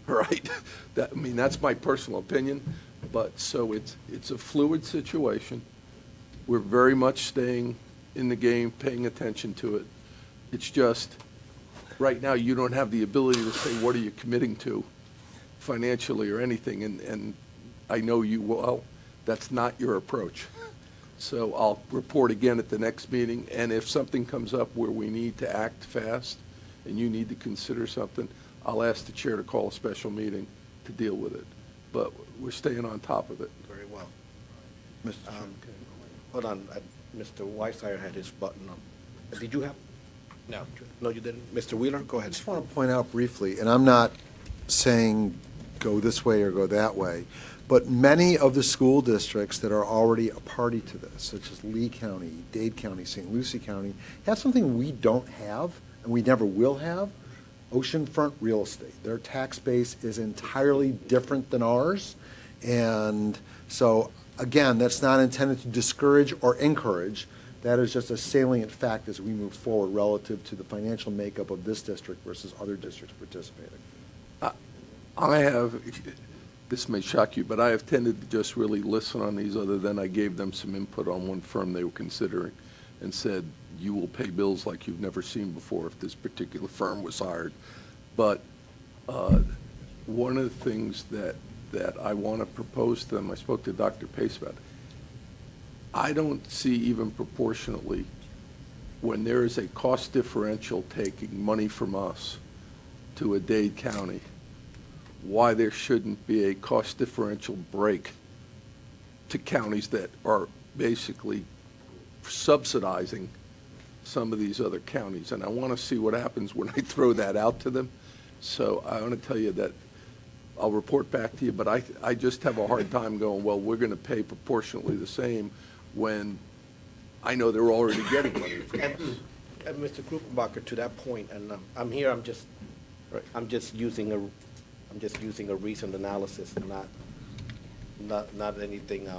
All right? That's my personal opinion. But so it's a fluid situation. We're very much staying in the game, paying attention to it. It's just, right now, you don't have the ability to say, what are you committing to financially or anything, and I know you well, that's not your approach. So I'll report again at the next meeting, and if something comes up where we need to act fast and you need to consider something, I'll ask the chair to call a special meeting to deal with it. But we're staying on top of it. Very well. Hold on, Mr. Weissier had his button up. Did you have? No. No, you didn't. Mr. Wheeler, go ahead. I just want to point out briefly, and I'm not saying go this way or go that way, but many of the school districts that are already a party to this, such as Lee County, Dade County, St. Lucie County, have something we don't have and we never will have: oceanfront real estate. Their tax base is entirely different than ours. And so, again, that's not intended to discourage or encourage. That is just a salient fact as we move forward relative to the financial makeup of this district versus other districts participating. I have, this may shock you, but I have tended to just really listen on these, other than I gave them some input on one firm they were considering and said, you will pay bills like you've never seen before if this particular firm was hired. But one of the things that I want to propose to them, I spoke to Dr. Pace about, I don't see even proportionately when there is a cost differential taking money from us to a Dade County, why there shouldn't be a cost differential break to counties that are basically subsidizing some of these other counties. And I want to see what happens when I throw that out to them. So I want to tell you that I'll report back to you, but I just have a hard time going, well, we're going to pay proportionately the same when I know they're already getting money from us. And Mr. Krupenbacher, to that point, and I'm here, I'm just using a recent analysis, and not anything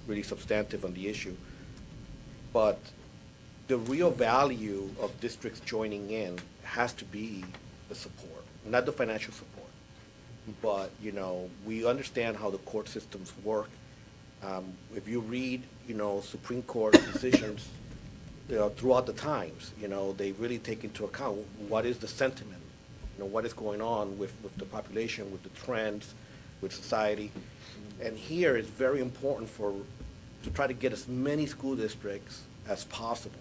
really substantive on the issue. But the real value of districts joining in has to be the support, not the financial support. But, you know, we understand how the court systems work. If you read, you know, Supreme Court decisions, you know, throughout the times, you know, they really take into account what is the sentiment, you know, what is going on with the population, with the trends, with society. And here it's very important to try to get as many school districts as possible.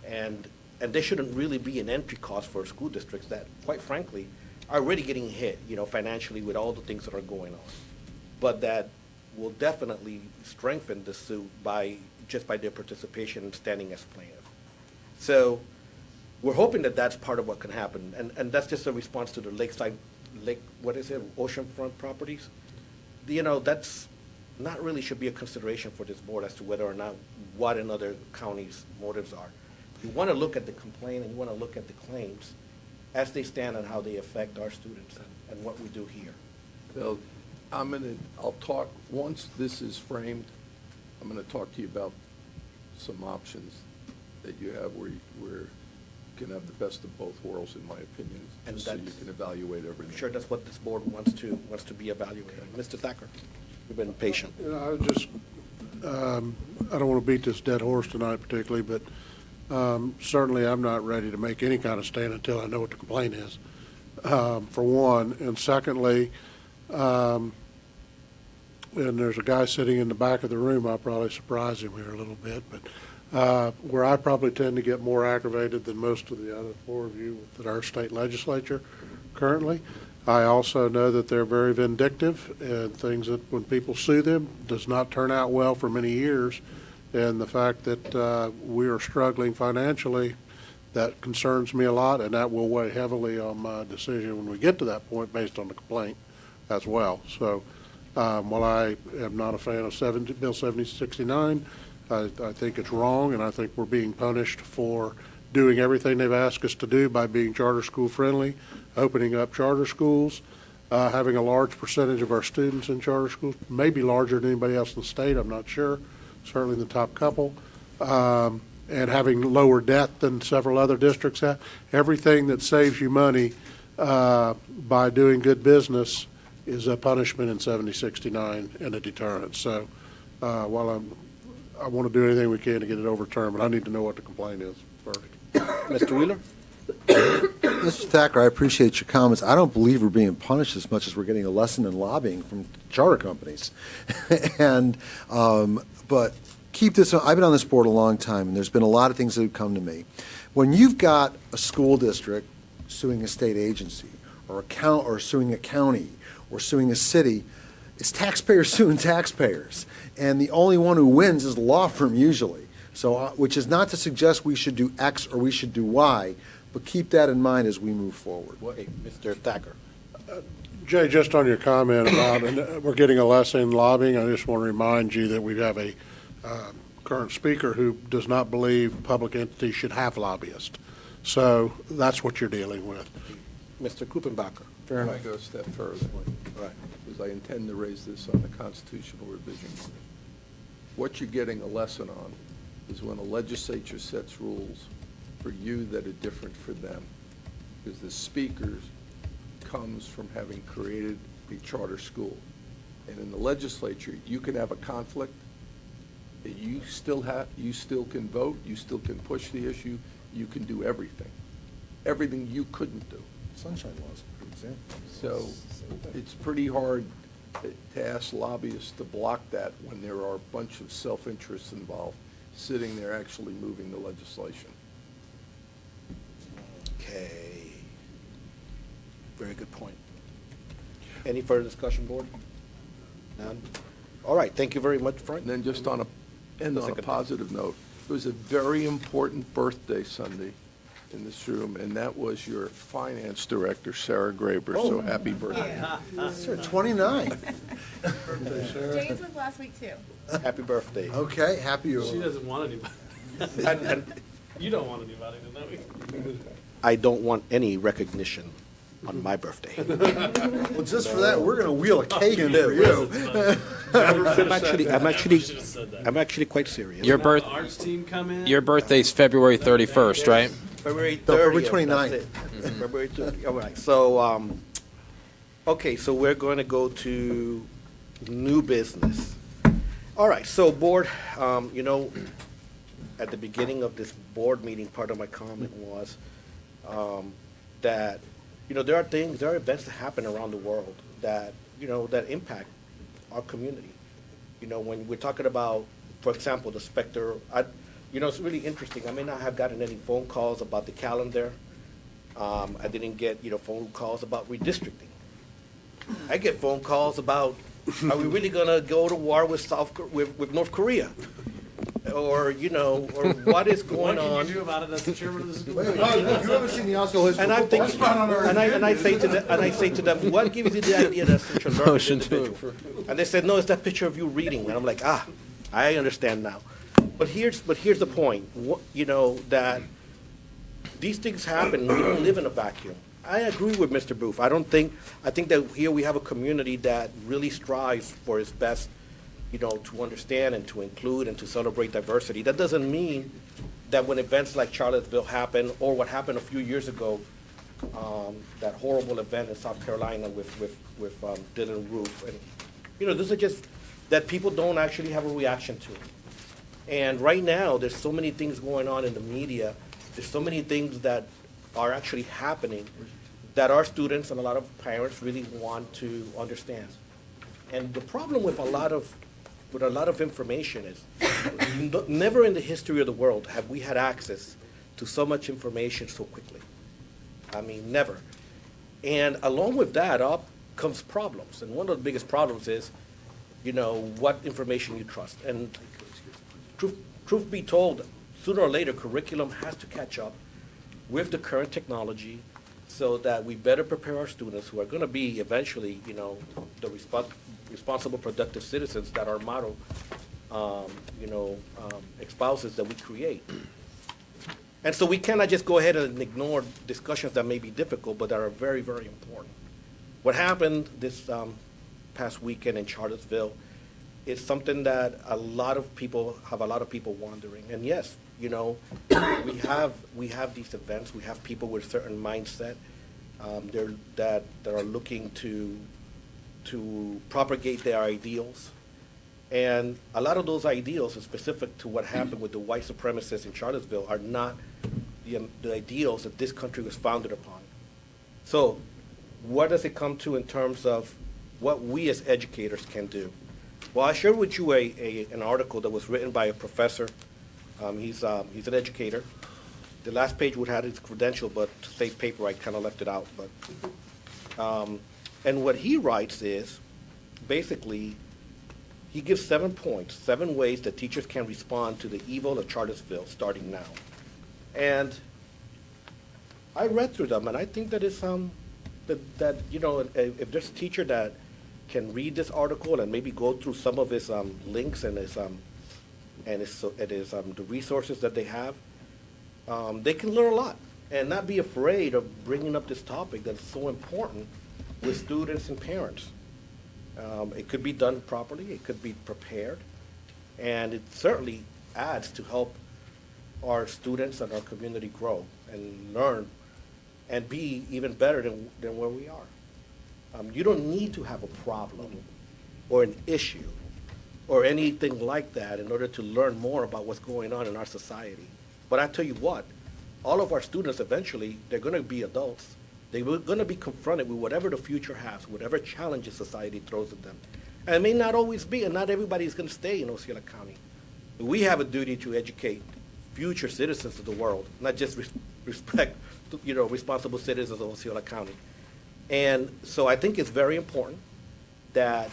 And there shouldn't really be an entry cost for school districts that, quite frankly, are already getting hit, you know, financially with all the things that are going on. But that will definitely strengthen the suit just by their participation and standing as plaintiff. So we're hoping that that's part of what can happen. And that's just a response to the oceanfront properties. You know, that's not really should be a consideration for this board as to whether or not what in other counties' motives are. You want to look at the complaint and you want to look at the claims as they stand and how they affect our students and what we do here. Well, I'll talk, once this is framed, I'm going to talk to you about some options that you have where you can have the best of both worlds, in my opinion, And so you can evaluate everything. I'm sure that's what this board wants to be evaluated. Mr. Thacker, you've been patient. You know, I don't want to beat this dead horse tonight particularly, but certainly I'm not ready to make any kind of stand until I know what the complaint is, for one. And secondly, and there's a guy sitting in the back of the room, I'll probably surprise him here a little bit, but where I probably tend to get more aggravated than most of the other four of you at our state legislature currently. I also know that they're very vindictive, and things that when people sue them does not turn out well for many years. And the fact that we are struggling financially, that concerns me a lot, and that will weigh heavily on my decision when we get to that point based on the complaint as well. So while I am not a fan of Bill 7069, I think it's wrong, and I think we're being punished for doing everything they've asked us to do by being charter school friendly, opening up charter schools, having a large percentage of our students in charter schools, maybe larger than anybody else in the state, I'm not sure, certainly in the top couple, and having lower debt than several other districts have. Everything that saves you money by doing good business is a punishment in 7069 and a deterrent. So while I want to do anything we can to get it overturned, but I need to know what the complaint is first. Mr. Wheeler? Mr. Thacker, I appreciate your comments. I don't believe we're being punished as much as we're getting a lesson in lobbying from charter companies. And, but keep this, I've been on this board a long time, and there's been a lot of things that have come to me. When you've got a school district suing a state agency, or suing a county, or suing a city, it's taxpayers suing taxpayers. And the only one who wins is the law firm usually. So, which is not to suggest we should do X or we should do Y, but keep that in mind as we move forward. Hey, Mr. Thacker. Jay, just on your comment about we're getting a lesson in lobbying, I just want to remind you that we have a current speaker who does not believe public entities should have lobbyists. So that's what you're dealing with. Mr. Kupenbacher. Fair enough. I go a step further, Right. because I intend to raise this on the constitutional revision. What you're getting a lesson on is when a legislature sets rules for you that are different for them, because the speaker comes from having created a charter school. And in the legislature, you can have a conflict. You still can vote, you still can push the issue, you can do everything. Everything you couldn't do. Sunshine laws, for example. So it's pretty hard to ask lobbyists to block that when there are a bunch of self-interests involved, sitting there actually moving the legislation. Okay. Very good point. Any further discussion, board? None? All right, thank you very much, Frank. And then just on a positive note, it was a very important birthday Sunday in this room, and that was your finance director, Sarah Graber. So happy birthday. Sir, 29. James was last week, too. Happy birthday. Okay, happy. She doesn't want anybody. And You don't want anybody to know. I don't want any recognition on my birthday. Well, just for that, we're going to wheel a cake in for you. I'm actually quite serious. Your birth. Arts team come in. Your birthday's February 31st, right? February 30th. February 29th. That's it. February 30th. All right. So, okay, so we're going to go to new business. All right. So, board, you know, at the beginning of this board meeting, part of my comment was that, you know, there are events that happen around the world that, you know, that impact our community. You know, when we're talking about, for example, the specter, you know, it's really interesting. I may not have gotten any phone calls about the calendar. I didn't get, you know, phone calls about redistricting. I get phone calls about, are we really going to go to war with with North Korea? Or, you know, or what is going on? What can you do about it as the chairman of the school? You haven't seen the Osceola history. And I'm thinking, and I say to them, what gives you the idea that such a learned individual? And they said, no, it's that picture of you reading. And I'm like, I understand now. But here's the point. You know, that these things happen. We don't live in a vacuum. I agree with Mr. Booth. I think that here we have a community that really strives for its best, you know, to understand and to include and to celebrate diversity. That doesn't mean that when events like Charlottesville happen, or what happened a few years ago, that horrible event in South Carolina with Dylan Roof, and, you know, those are just that people don't actually have a reaction to. And right now, there's so many things going on in the media. There's so many things that are actually happening that our students and a lot of parents really want to understand. And the problem with a lot of information is never in the history of the world have we had access to so much information so quickly. I mean, never. And along with that up comes problems. And one of the biggest problems is, you know, what information you trust. And truth be told, sooner or later, curriculum has to catch up with the current technology so that we better prepare our students who are going to be eventually, you know, the responsible, productive citizens that our motto, espouses that we create. And so we cannot just go ahead and ignore discussions that may be difficult, but that are very, very important. What happened this past weekend in Charlottesville is something that a lot of people wondering. And yes, you know, we have these events. We have people with a certain mindset that are looking to propagate their ideals. And a lot of those ideals, specific to what happened with the white supremacists in Charlottesville, are not the ideals that this country was founded upon. So what does it come to in terms of what we as educators can do? Well, I shared with you an article that was written by a professor. He's an educator. The last page would have his credential, but to save paper, I kind of left it out. But and what he writes is, basically, he gives 7 points, 7 ways that teachers can respond to the evil of Charlottesville starting now. And I read through them, and I think that it's that you know, if there's a teacher that can read this article and maybe go through some of his links and his the resources that they have, they can learn a lot and not be afraid of bringing up this topic that's so important with students and parents. It could be done properly, it could be prepared, and it certainly adds to help our students and our community grow and learn and be even better than where we are. You don't need to have a problem or an issue or anything like that in order to learn more about what's going on in our society. But I tell you what, all of our students eventually, they're going to be adults. They're going to be confronted with whatever the future has, whatever challenges society throws at them. And it may not always be, and not everybody is going to stay in Osceola County. We have a duty to educate future citizens of the world, not just respect, responsible citizens of Osceola County. And so I think it's very important that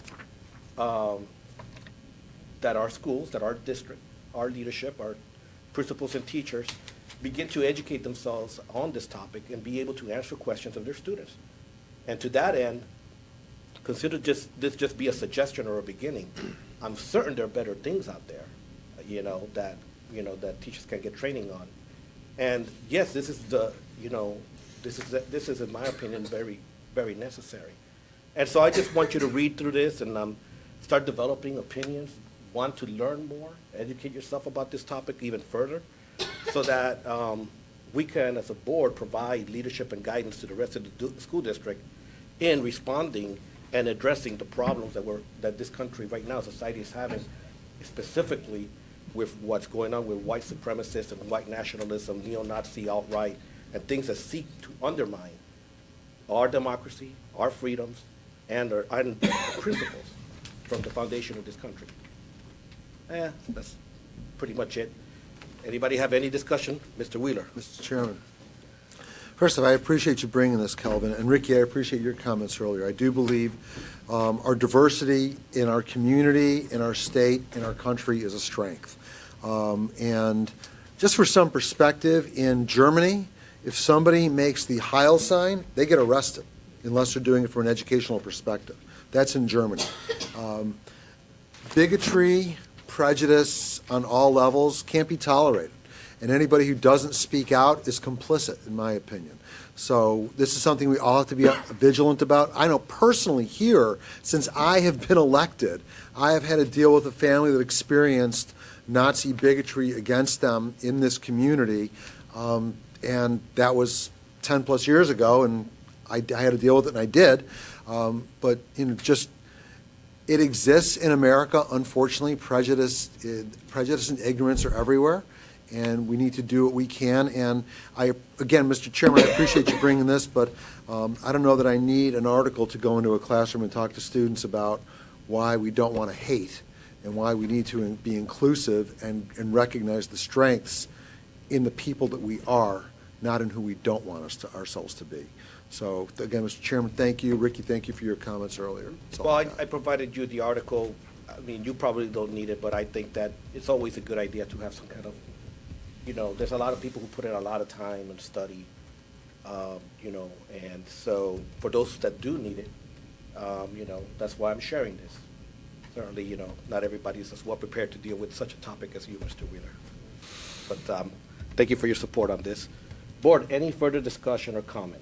that our schools, that our district, our leadership, our principals and teachers begin to educate themselves on this topic and be able to answer questions of their students. And to that end, consider this just be a suggestion or a beginning. I'm certain there are better things out there, that teachers can get training on. And yes, this is in my opinion very, very necessary. And so I just want you to read through this and start developing opinions, want to learn more, educate yourself about this topic even further, so that we can, as a board, provide leadership and guidance to the rest of the school district in responding and addressing the problems that this country right now, society is having, specifically with what's going on with white supremacists and white nationalism, neo-Nazi alt-right, and things that seek to undermine our democracy, our freedoms, and our principles from the foundation of this country. That's pretty much it. Anybody have any discussion? Mr. Wheeler. Mr. Chairman. First of all, I appreciate you bringing this, Kelvin. And Ricky, I appreciate your comments earlier. I do believe our diversity in our community, in our state, in our country is a strength. And just for some perspective, in Germany, if somebody makes the Heil sign, they get arrested unless they're doing it from an educational perspective. That's in Germany. Bigotry, prejudice on all levels can't be tolerated. And anybody who doesn't speak out is complicit, in my opinion. So this is something we all have to be vigilant about. I know personally here, since I have been elected, I have had to deal with a family that experienced Nazi bigotry against them in this community. And that was 10 plus years ago, and I had to deal with it, and I did. But it exists in America, unfortunately. Prejudice and ignorance are everywhere, and we need to do what we can. And again, Mr. Chairman, I appreciate you bringing this, but I don't know that I need an article to go into a classroom and talk to students about why we don't want to hate and why we need to be inclusive and recognize the strengths in the people that we are, not in who we don't want ourselves to be. So, again, Mr. Chairman, thank you. Ricky, thank you for your comments earlier. Well, I provided you the article. I mean, you probably don't need it, but I think that it's always a good idea to have some kind of, there's a lot of people who put in a lot of time and study, and so for those that do need it, that's why I'm sharing this. Certainly, not everybody is as well prepared to deal with such a topic as you, Mr. Wheeler. But thank you for your support on this. Board, any further discussion or comment?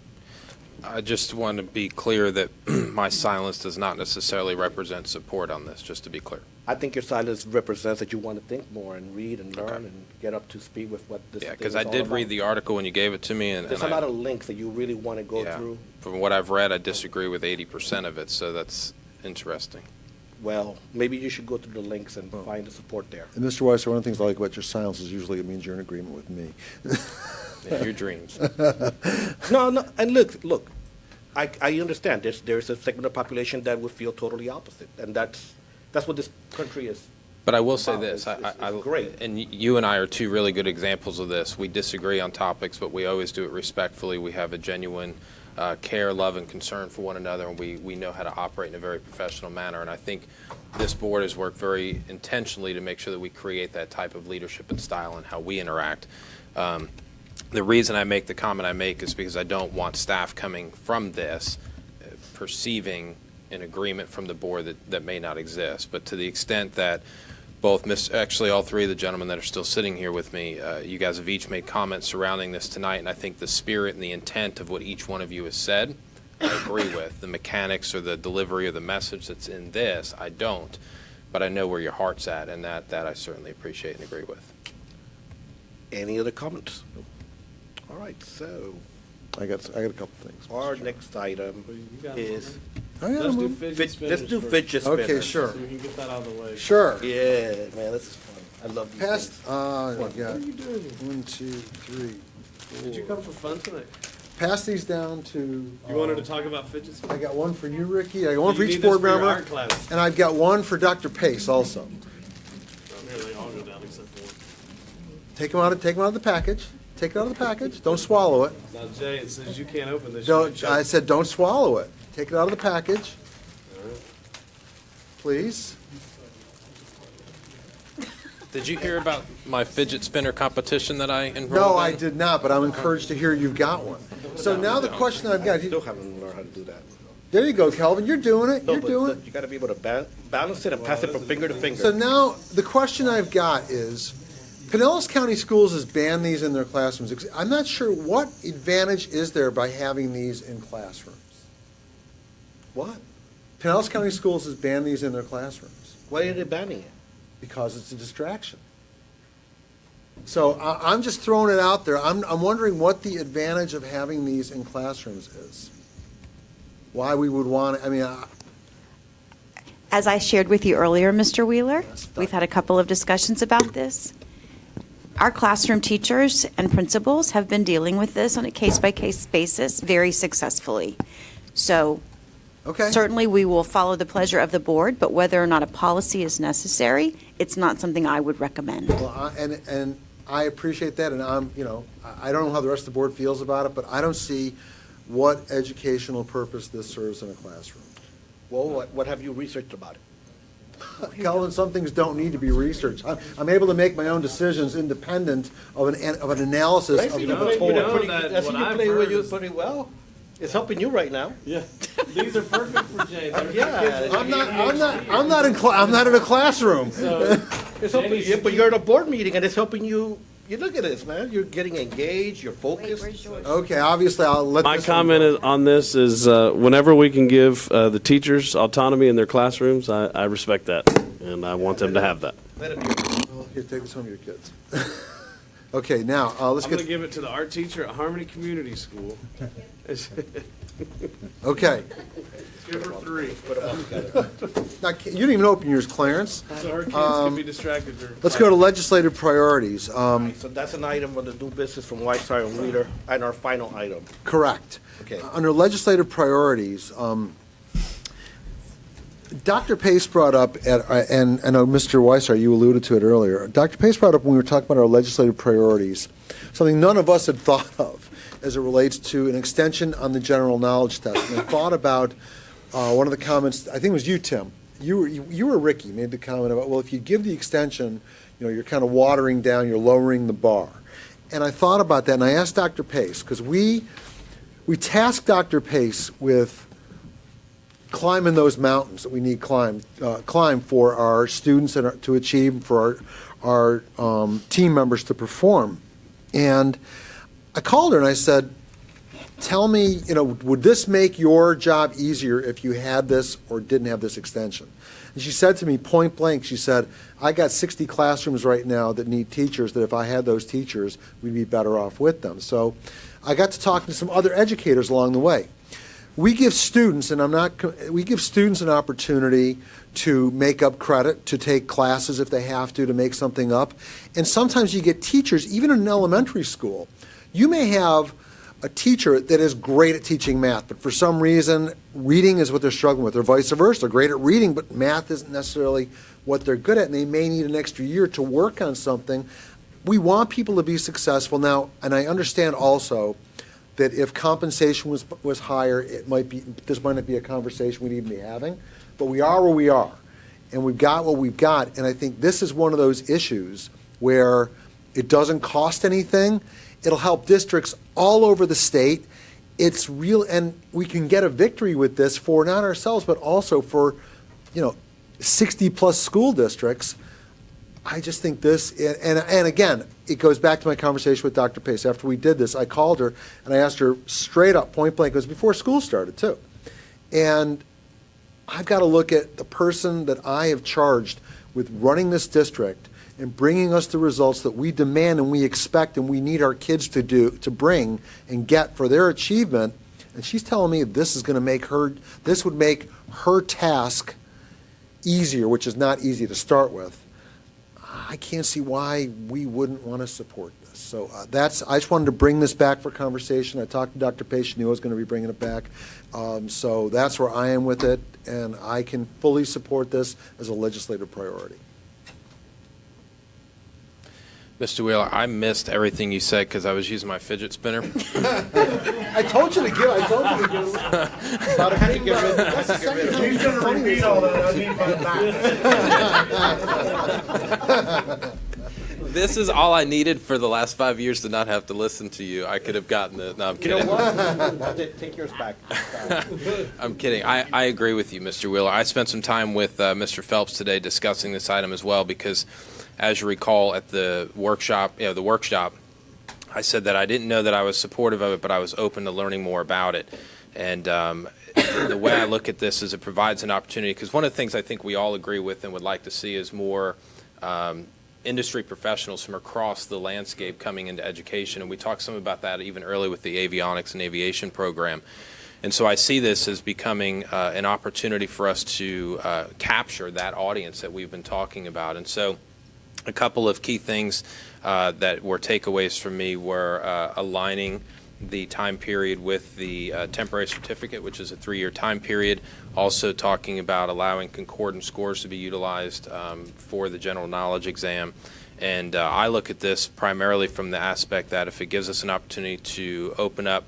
I just want to be clear that my silence does not necessarily represent support on this, just to be clear. I think your silence represents that you want to think more and read and learn and get up to speed with what this Yeah, thing because is I all did about. read the article when you gave it to me. There's a lot of links that you really want to go through. From what I've read, I disagree with 80% of it, so that's interesting. Well, maybe you should go through the links and find the support there. And Mr. Weiss, one of the things I like about your silence is usually it means you're in agreement with me. Yeah, your dreams. No, and look, I understand. There's a segment of population that would feel totally opposite, and that's what this country is. But I will say Wow, this, it's great. and you and I are two really good examples of this. We disagree on topics, but we always do it respectfully. We have a genuine care, love, and concern for one another, and we know how to operate in a very professional manner. And I think this board has worked very intentionally to make sure that we create that type of leadership and style in how we interact. The reason I make the comment I make is because I don't want staff coming from this perceiving an agreement from the board that may not exist. But to the extent that actually all three of the gentlemen that are still sitting here with me, you guys have each made comments surrounding this tonight, and I think the spirit and the intent of what each one of you has said, I agree with. The mechanics or the delivery or the message that's in this, I don't. But I know where your heart's at, and that I certainly appreciate and agree with. Any other comments? All right, so I got a couple things. our next item is Let's do fidget spinners let's do first. fidget spinners. Okay, sure. So we can get that out of the way. Sure. Yeah, man, this is fun. I love these Past, things. I What got are you doing? 1, 2, 3, 4. Did you come for fun tonight? Pass these down to. You wanted to talk about fidget I spinners? got one for you, Ricky. I got one for You each need this board for your member. art class. And I've got one for Dr. Pace also. Here, they all go down except for one. Take them out of the package. Take it out of the package. Don't swallow it. Now, Jay, it says you can't open this. Don't, I said don't swallow it. Take it out of the package. Please. Did you hear about my fidget spinner competition that I enrolled No, in? I did not, but I'm encouraged to hear you've got one. So now the question I've got, Still haven't learned how to do that. there you go, Calvin, you're doing it, No, you're but doing it. you got to be able to balance it and pass it from finger to finger. So now, the question I've got is, Pinellas County Schools has banned these in their classrooms. I'm not sure what advantage is there by having these in classrooms? What? Pinellas County Schools has banned these in their classrooms Why are they banning it? because it's a distraction. So I'm just throwing it out there. I'm wondering what the advantage of having these in classrooms is. Why we would want, As I shared with you earlier, Mr. Wheeler, we've had a couple of discussions about this. Our classroom teachers and principals have been dealing with this on a case-by-case basis very successfully. So okay. certainly we will follow the pleasure of the board, but whether or not a policy is necessary, it's not something I would recommend. Well, and I appreciate that, and I don't know how the rest of the board feels about it, but I don't see what educational purpose this serves in a classroom. Well, what have you researched about it? Calvin, some things don't need to be researched. I'm able to make my own decisions independent of an analysis I of see the you play, total. I see you play with you pretty well. It's helping you right now. Yeah, these are perfect for Jay. They're Yeah, for kids with I'm not in a classroom. So, It's helping you, but you're at a board meeting and it's helping you. You look at this, man. You're getting engaged. You're focused. Okay, obviously I'll let My this one comment go. on this is whenever we can give the teachers autonomy in their classrooms, I respect that, and I want them to have that. Let him Well, here, take this home to your kids. Okay, now, let's I'm going to get, give it to the art teacher at Harmony Community School. okay. Give her 3. Put them all together. Now, you didn't even open yours, Clarence. So her kids can be distracted during Let's go to legislative priorities. So that's an item on the new business from Whiteside and Wheeler, and our final item. Correct. Okay. Under legislative priorities, Dr. Pace brought up, and I know Mr. Weissar, you alluded to it earlier. Dr. Pace brought up when we were talking about our legislative priorities, something none of us had thought of as it relates to an extension on the general knowledge test. And I thought about one of the comments, I think it was you, Tim. You were Ricky, made the comment about, well, if you give the extension, you're kind of watering down, you're lowering the bar. And I thought about that, and I asked Dr. Pace, because we tasked Dr. Pace with climbing those mountains that we need climb for our students and to achieve, for our team members to perform. And I called her and I said, tell me, would this make your job easier if you had this or didn't have this extension? And she said to me point blank, she said, I got 60 classrooms right now that need teachers, that if I had those teachers, we'd be better off with them. So I got to talk to some other educators along the way. We give students, we give students an opportunity to make up credit, to take classes if they have to make something up. And sometimes you get teachers, even in an elementary school. You may have a teacher that is great at teaching math, but for some reason, reading is what they're struggling with, or vice versa. They're great at reading, but math isn't necessarily what they're good at, and they may need an extra year to work on something. We want people to be successful now, and I understand also that if compensation was higher, this might not be a conversation we'd even be having, but we are where we are, and we've got what we've got, and I think this is one of those issues where it doesn't cost anything. It'll help districts all over the state. It's real, and we can get a victory with this for not ourselves, but also for, 60-plus school districts. I just think this, and again, it goes back to my conversation with Dr. Pace. After we did this, I called her and I asked her straight up, point blank, it was before school started too. And I've got to look at the person that I have charged with running this district and bringing us the results that we demand and we expect and we need our kids to bring and get for their achievement. And she's telling me this is going to make this would make her task easier, which is not easy to start with. I can't see why we wouldn't want to support this. So I just wanted to bring this back for conversation. I talked to Dr. Pace, she knew I was going to be bringing it back. So that's where I am with it, and I can fully support this as a legislative priority. Mr. Wheeler, I missed everything you said because I was using my fidget spinner. I told you to give. About how do you get rid of it? He's going to repeat all that. I need my back. This is all I needed for the last 5 years to not have to listen to you. I could have gotten it. No, I'm kidding. You know what? Take yours back. I'm kidding. I agree with you, Mr. Wheeler. I spent some time with Mr. Phelps today discussing this item as well because, as you recall, at the workshop, I said that I didn't know that I was supportive of it, but I was open to learning more about it. And the way I look at this is it provides an opportunity, because one of the things I think we all agree with and would like to see is more industry professionals from across the landscape coming into education. And we talked some about that even early with the avionics and aviation program. And so I see this as becoming an opportunity for us to capture that audience that we've been talking about. And so a couple of key things that were takeaways from me were aligning the time period with the temporary certificate, which is a 3-year time period. Also talking about allowing concordant scores to be utilized for the general knowledge exam. And I look at this primarily from the aspect that if it gives us an opportunity to open up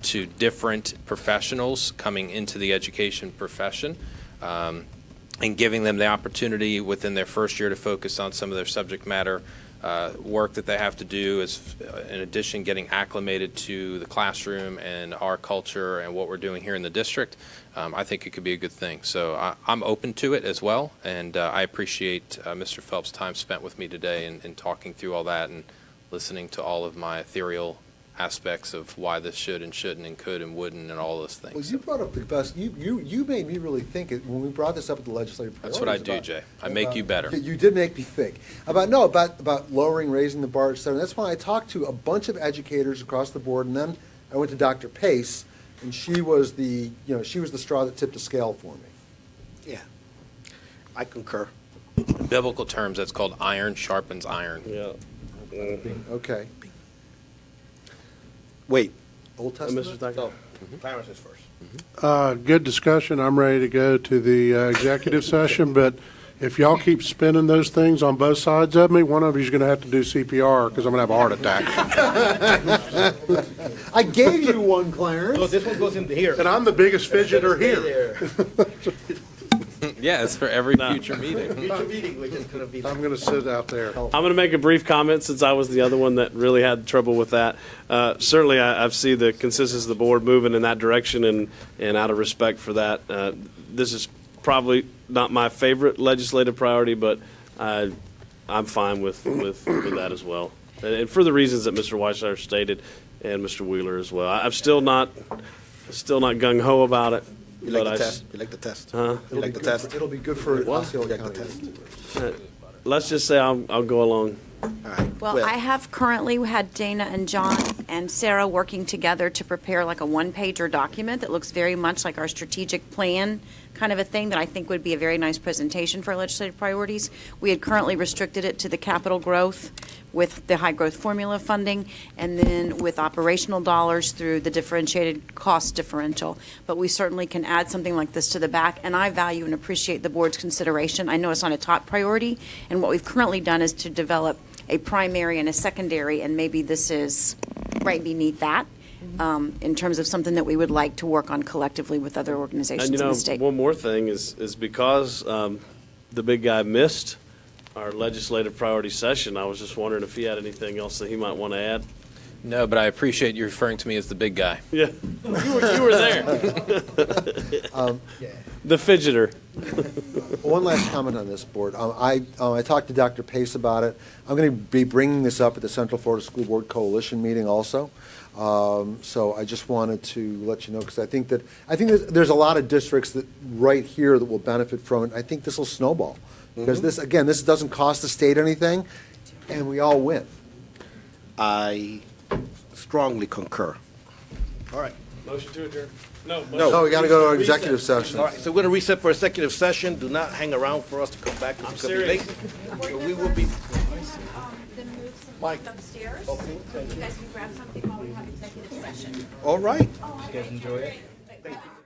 to different professionals coming into the education profession, and giving them the opportunity within their first year to focus on some of their subject matter work that they have to do, is in addition getting acclimated to the classroom and our culture and what we're doing here in the district. I think it could be a good thing. So I'm open to it as well, and I appreciate Mr. Phelps' time spent with me today in talking through all that and listening to all of my ethereal aspects of why this should and shouldn't and could and wouldn't and all those things. Well, you brought up the best. You made me really think it when we brought this up at the legislative priorities. That's what I do, Jay. I make you better. You did make me think about lowering, raising the bar, etc. That's why I talked to a bunch of educators across the board, and then I went to Dr. Pace, and she was the straw that tipped the scale for me. Yeah, I concur. In biblical terms, that's called iron sharpens iron. Yeah. Okay. Wait. Old Testament? Mr. Thacker? Clarence is first. Good discussion. I'm ready to go to the executive session, but if y'all keep spinning those things on both sides of me, one of you's going to have to do CPR because I'm going to have a heart attack. I gave you one, Clarence. Oh, this one goes into here. And I'm the biggest fidgeter here. Yeah, it's for every future meeting. Future meeting, we're just going to be. I'm going to sit out there. I'm going to make a brief comment since I was the other one that really had trouble with that. Certainly, I see the consensus of the board moving in that direction, and out of respect for that, this is probably not my favorite legislative priority, but I'm fine with that as well. And for the reasons that Mr. Weisler stated and Mr. Wheeler as well. I'm still not gung-ho about it. You like the test? You like the test? Huh? You like the test? It'll be good for Osceola County. Let's just say I'll go along. All right. Well, I have currently had Dana and John and Sarah working together to prepare like a one-pager document that looks very much like our strategic plan kind of a thing that I think would be a very nice presentation for our legislative priorities. We had currently restricted it to the capital growth with the high growth formula funding, and then with operational dollars through the differentiated cost differential. But we certainly can add something like this to the back, and I value and appreciate the board's consideration. I know it's not a top priority, and what we've currently done is to develop a primary and a secondary, and maybe this is right beneath that. In terms of something that we would like to work on collectively with other organizations And in the state. one more thing is because the big guy missed our legislative priority session, I was just wondering if he had anything else that he might want to add. No, but I appreciate you referring to me as the big guy. Yeah, you were there. The fidgeter. One last comment on this, board. I talked to Dr. Pace about it. I'm going to be bringing this up at the Central Florida School Board Coalition meeting also. So I just wanted to let you know, because I think there's a lot of districts that right here that will benefit from it. I think this will snowball, because this doesn't cost the state anything, and we all win. I strongly concur. All right. Motion to adjourn. No, we got to go to our executive session. All right, so we're going to reset for executive session. Do not hang around for us to come back. I'm serious. We will be. Then move some Mike. upstairs. Okay. You guys can grab something while we have executive session. All right. You guys enjoy it? Thank you.